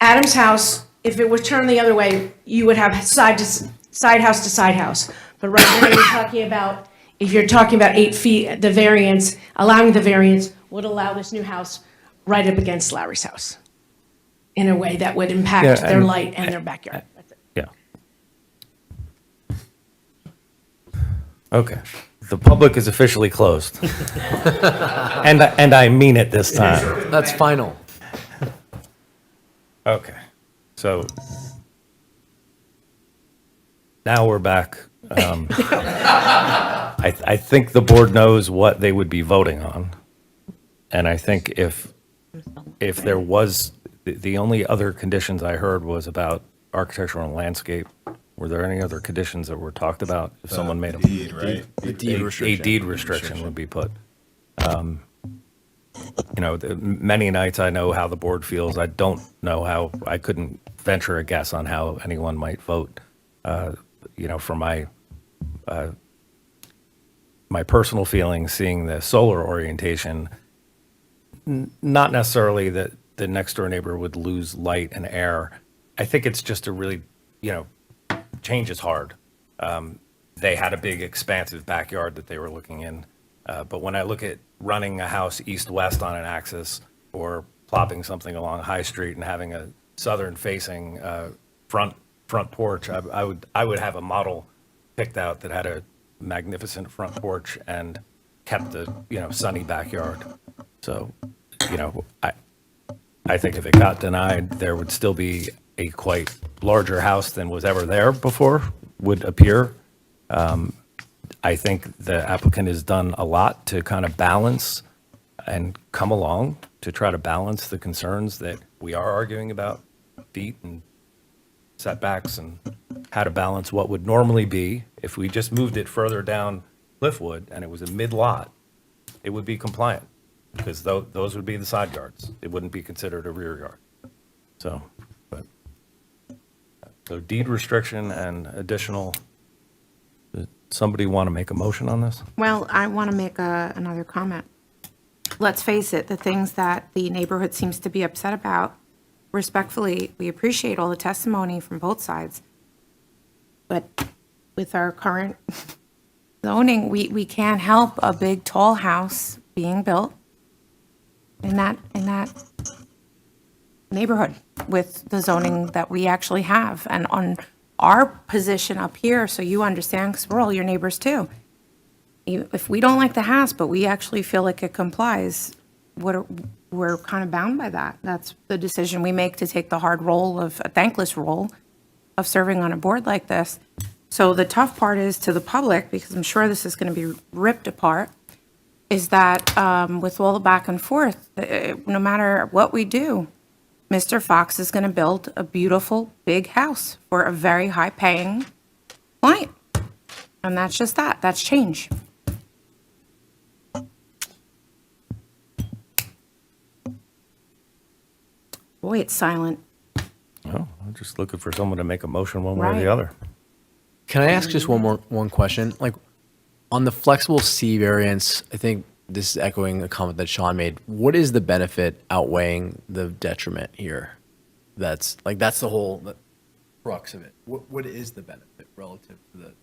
Adam's house, if it was turned the other way, you would have side house to side house. But right now, if you're talking about 8 feet, the variance, allowing the variance would allow this new house right up against Larry's house in a way that would impact Yeah, their and- light and their backyard. That's it. Yeah. Okay. The public is officially closed. And I mean it this time. That's final. Okay. So now we're back. I think the board knows what they would be voting on. And I think if there was, the only other conditions I heard was about architectural and landscape Were there any other conditions that were talked about? If someone made a deed, right? The deed a restriction. deed restriction would be put. Many nights I know how the board feels. I don't know how, I couldn't venture a guess on how anyone might vote. For my personal feelings, seeing the solar orientation, not necessarily that the next door neighbor would lose light and air. I think it's just a really, change is hard. They had a big expansive backyard that they were looking in. But when I look at running a house east-west on an axis or plopping something along High Street and having a southern-facing front porch, I would have a model picked out that had a magnificent front porch and kept the sunny backyard. So, I think if it got denied, there would still be a quite larger house than was ever there before would appear. I think the applicant has done a lot to kind of balance and come along to try to balance the concerns that we are arguing about, feet and setbacks, and how to balance what would normally be, if we just moved it further down Cliffwood and it was a mid-lot, it would be compliant, because those would be the side yards. It wouldn't be considered a rear yard. So deed restriction and additional. Somebody want to make a motion on this? Well, I want to make another comment. Let's face it, the things that the neighborhood seems to be upset about, respectfully, we appreciate all the testimony from both sides. But with our current zoning, we can't help a big, tall house being built in that neighborhood with the zoning that we actually have. And on our position up here, so you understand, because we're all your neighbors too. If we don't like the house, but we actually feel like it complies, we're kind of bound by that. That's the decision we make, to take the hard role of, a thankless role of serving on a board like this. So the tough part is to the public, because I'm sure this is going to be ripped apart, is that with all the back and forth, no matter what we do, Mr. Fox is going to build a beautiful, big house for a very high-paying client. And that's just that. That's change. Boy, it's silent. No, I'm just looking for someone to make a motion one way or Right. the other. Can I ask just one question? Like, on the flexible C variance, I think this is echoing a comment that Sean made. What is the benefit outweighing the detriment here? That's the whole crux of it. What is the benefit relative to the?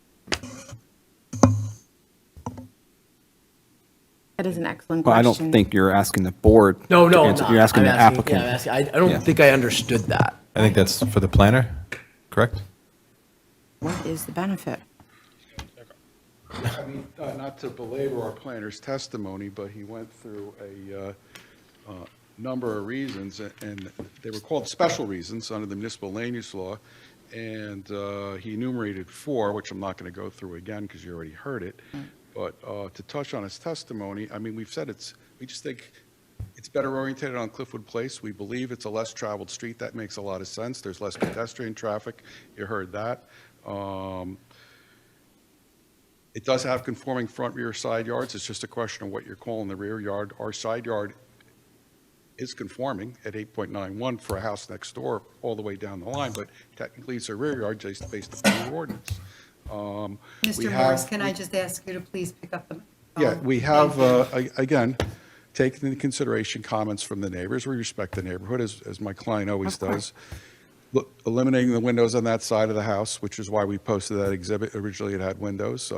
That is an excellent Well, I question. don't think you're asking the board. No, to I'm answer. not. You're asking I'm the applicant. Yeah, I'm asking. I don't Yeah. think I understood that. I think that's for the planner, correct? What is the benefit? I mean, not to belabor our planner's testimony, but he went through a number of reasons, and they were called special reasons under the municipal land use law, and he enumerated 4, which I'm not going to go through again because you already heard it. But to touch on his testimony, I mean, we've said we just think it's better oriented on Cliffwood Place. We believe it's a less traveled street. That makes a lot of sense. There's less pedestrian traffic. You heard that. It does have conforming front, rear, side yards. It's just a question of what you're calling the rear yard. Our side yard is conforming at 8.91 for a house next door all the way down the line, but technically it's a rear yard based upon the ordinance. Mr. Morris, can I just ask you to please pick up the Yeah, phone? we have, again, taken into consideration comments from the neighbors. We respect the neighborhood, as my client always does. Eliminating the windows on that side of the house, which is why we posted that exhibit. Originally, it had windows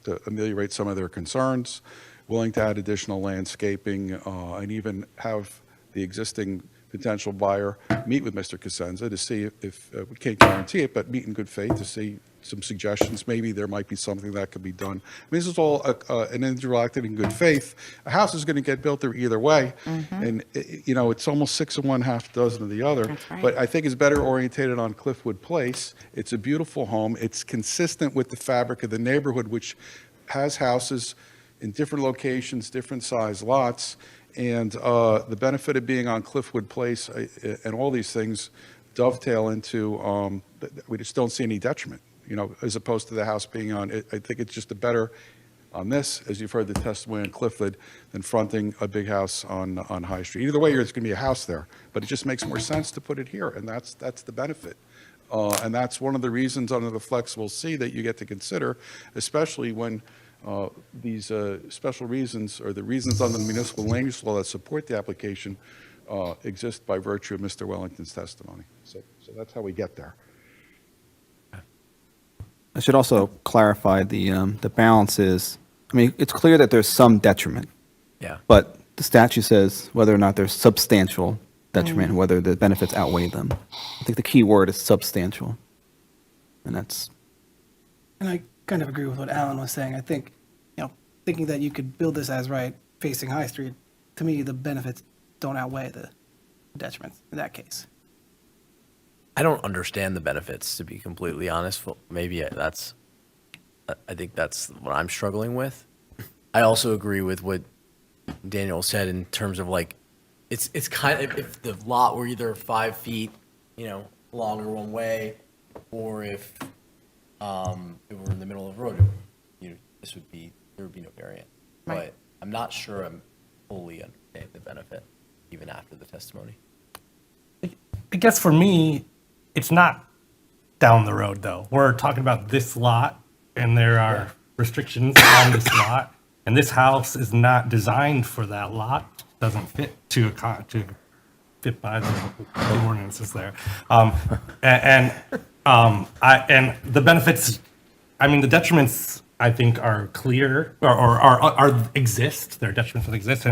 to ameliorate some of their concerns. Willing to add additional landscaping and even have the existing potential buyer meet with Mr. Cosenza to see if we can't guarantee it, but meet in good faith to see some suggestions. Maybe there might be something that could be done. I mean, this is all an interactive in good faith. A house is going to get built there either way, and it's almost 6 of one, half dozen of the other. That's right. But I think it's better orientated on Cliffwood Place. It's a beautiful home. It's consistent with the fabric of the neighborhood, which has houses in different locations, different size lots, and the benefit of being on Cliffwood Place and all these things dovetail into, we just don't see any detriment. as opposed to the house being on, I think it's just a better on this, as you've heard the testimony on Cliffwood, than fronting a big house on High Street. Either way, there's going to be a house there, but it just makes more sense to put it here, and that's the benefit. And that's one of the reasons under the flexible C that you get to consider, especially when these special reasons or the reasons under the municipal land use law that support the application exist by virtue of Mr. Wellington's testimony. So that's how we get there. I should also clarify the balance is, I mean, it's clear that there's some detriment. Yeah. But the statute says whether or not there's substantial detriment, whether the benefits outweigh them. I think the key word is substantial. And that's, And I kind of agree with what Alan was saying. I think, thinking that you could build this as right facing High Street, to me, the benefits don't outweigh the detriments in that case. I don't understand the benefits, to be completely honest. Maybe I think that's what I'm struggling with. I also agree with what Daniel said in terms of like, it's kind of, if the lot were either 5 feet, longer one way, or if it were in the middle of the road, there would be no variant. Right. But I'm not sure I'm fully understanding the benefit, even after the testimony. I guess for me, it's not down the road though. We're talking about this lot, and there are restrictions on this lot, and this house is not designed for that lot. Doesn't fit to fit by the ordinances there. And the benefits, I mean, the detriments I think are clear or exist. There are detriments that exist,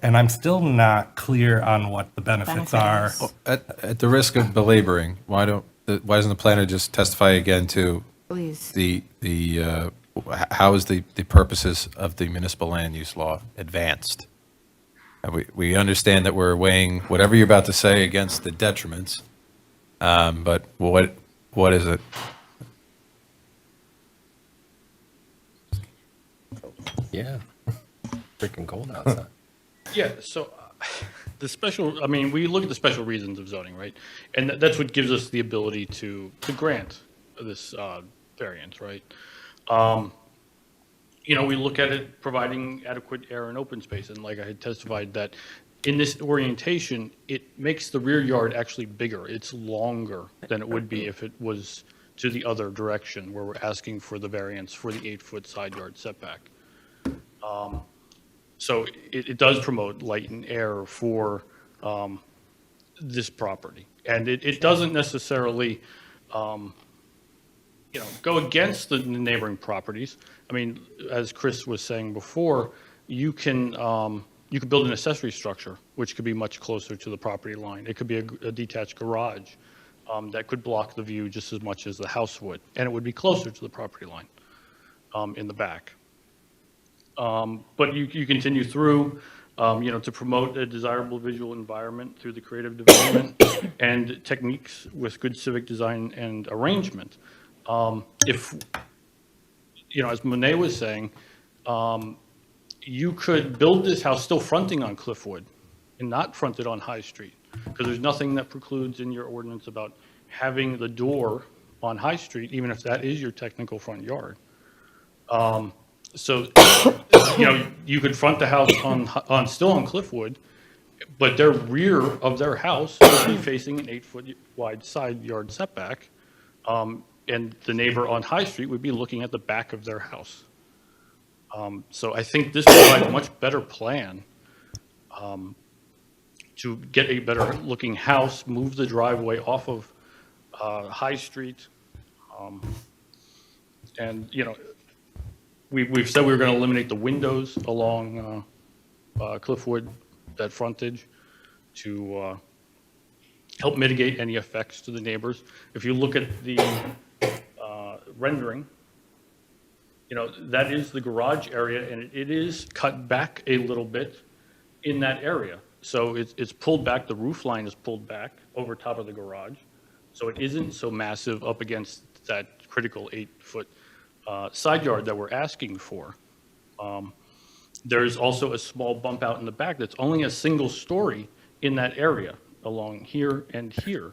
and I'm still not clear on what the benefits are. At the risk of belaboring, why doesn't the planner just testify again to Please. how is the purposes of the municipal land use law advanced? And we understand that we're weighing whatever you're about to say against the detriments, but what is it? Yeah, freaking cold outside. Yeah, so we look at the special reasons of zoning, right? And that's what gives us the ability to grant this variance, right? We look at it providing adequate air and open space, and like I had testified that in this orientation, it makes the rear yard actually bigger. It's longer than it would be if it was to the other direction, where we're asking for the variance for the 8-foot side yard setback. So it does promote light and air for this property. And it doesn't necessarily, go against the neighboring properties. I mean, as Chris was saying before, you could build an accessory structure, which could be much closer to the property line. It could be a detached garage that could block the view just as much as the house would, and it would be closer to the property line in the back. But you continue through, to promote a desirable visual environment through the creative development and techniques with good civic design and arrangement. As Monet was saying, you could build this house still fronting on Cliffwood and not fronted on High Street, because there's nothing that precludes in your ordinance about having the door on High Street, even if that is your technical front yard. So, you could front the house still on Cliffwood, but their rear of their house would be facing an 8-foot wide side yard setback. And the neighbor on High Street would be looking at the back of their house. So I think this provides a much better plan to get a better looking house, move the driveway off of High Street. We've said we were going to eliminate the windows along Cliffwood, that frontage, to help mitigate any effects to the neighbors. If you look at the rendering, that is the garage area, and it is cut back a little bit in that area. So it's pulled back, the roof line is pulled back over top of the garage. So it isn't so massive up against that critical 8-foot side yard that we're asking for. There's also a small bump out in the back that's only a single story in that area along here and here.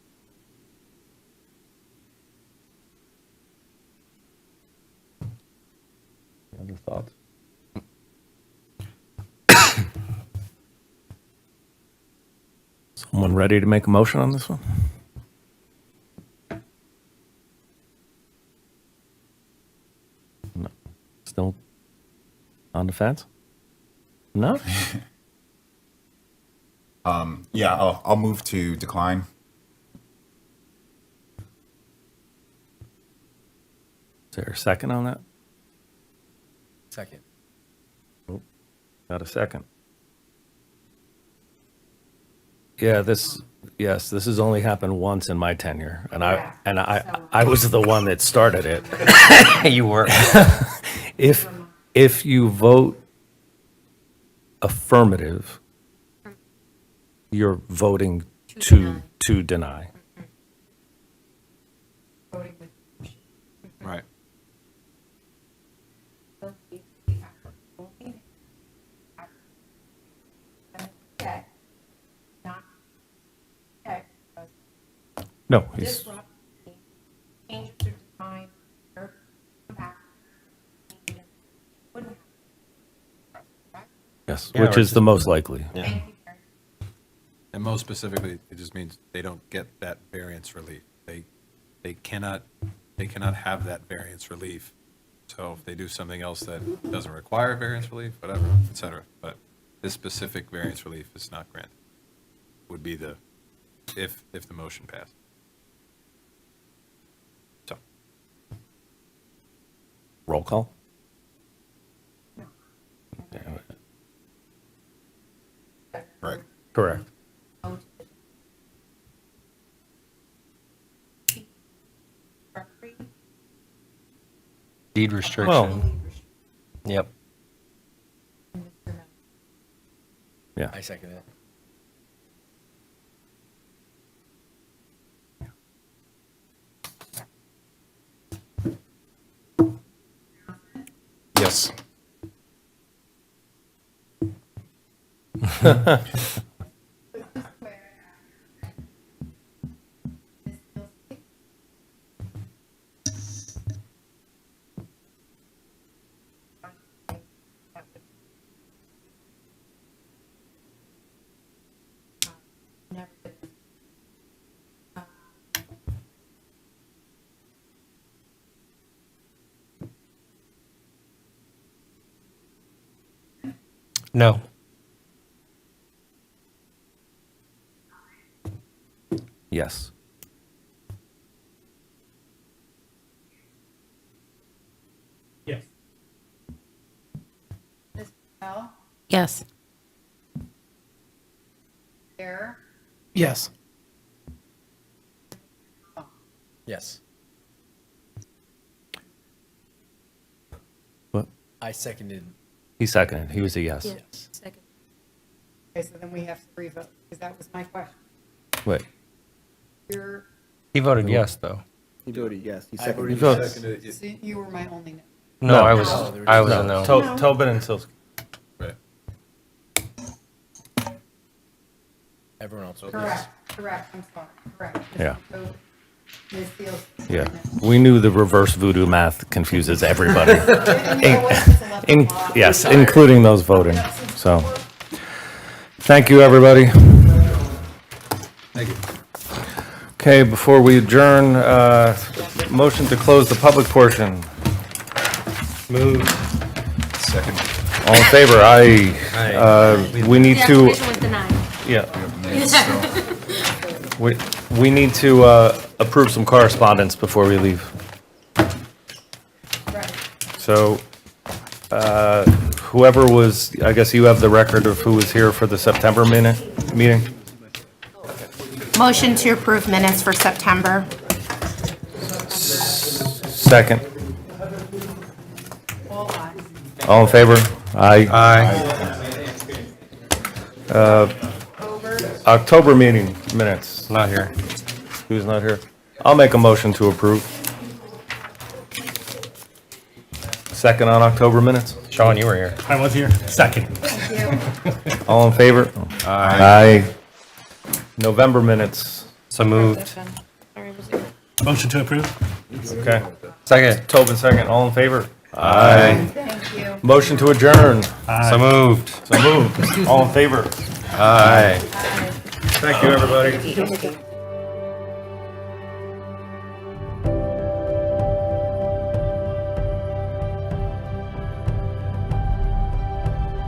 Someone ready to make a motion on this one? No. Still on the fence? No? Yeah, I'll move to decline. Is there a second on that? Second. Got a second. Yeah, this has only happened once in my tenure, and I was the one that started it. You were. If you vote affirmative, you're voting to deny. Right. No, he's, yes, Yeah, which or is the just- most likely. Yeah. And most specifically, it just means they don't get that variance relief. They cannot have that variance relief. So if they do something else that doesn't require variance relief, whatever, et cetera. But this specific variance relief is not granted. Would be if the motion passed. So. Roll call? Right. Correct. Deed restriction. Well- Yep. Yeah. I second it. Yes. No. Yes. Yes. Ms. Bell? Yes. Chair? Yes. Yes. What? I seconded. He seconded. He was a yes. Second. Okay, so then we have to revote, because that was my question. Wait. You're, He voted yes, though. He voted yes. He seconded yes. so you were my only no. No, I was a no. Tobin and Silsky. Right. Everyone else voted Correct, correct, I'm sorry, correct. Yeah. So, Ms. Fields. Yeah. We knew the reverse voodoo math confuses everybody. Yes, including those voting. So, thank you, everybody. Thank you. Okay, before we adjourn, motion to close the public portion. Move. Second. All in favor? Aye. We need The to, application was denied. yeah. We need to approve some correspondence before we leave. So, whoever was, I guess you have the record of who was here for the September meeting? Motion to approve minutes for September. Second. All in favor? Aye. October meeting minutes. Not here. Who's not here? I'll make a motion to approve. Second on October minutes. Sean, you were here. I was here. Second. All in favor? Aye. November minutes. So moved. Motion to approve? Okay. Second. Tobin second. All in favor? Aye. Thank you. Motion to adjourn. So moved. So moved. All in favor? Aye. Thank you, everybody.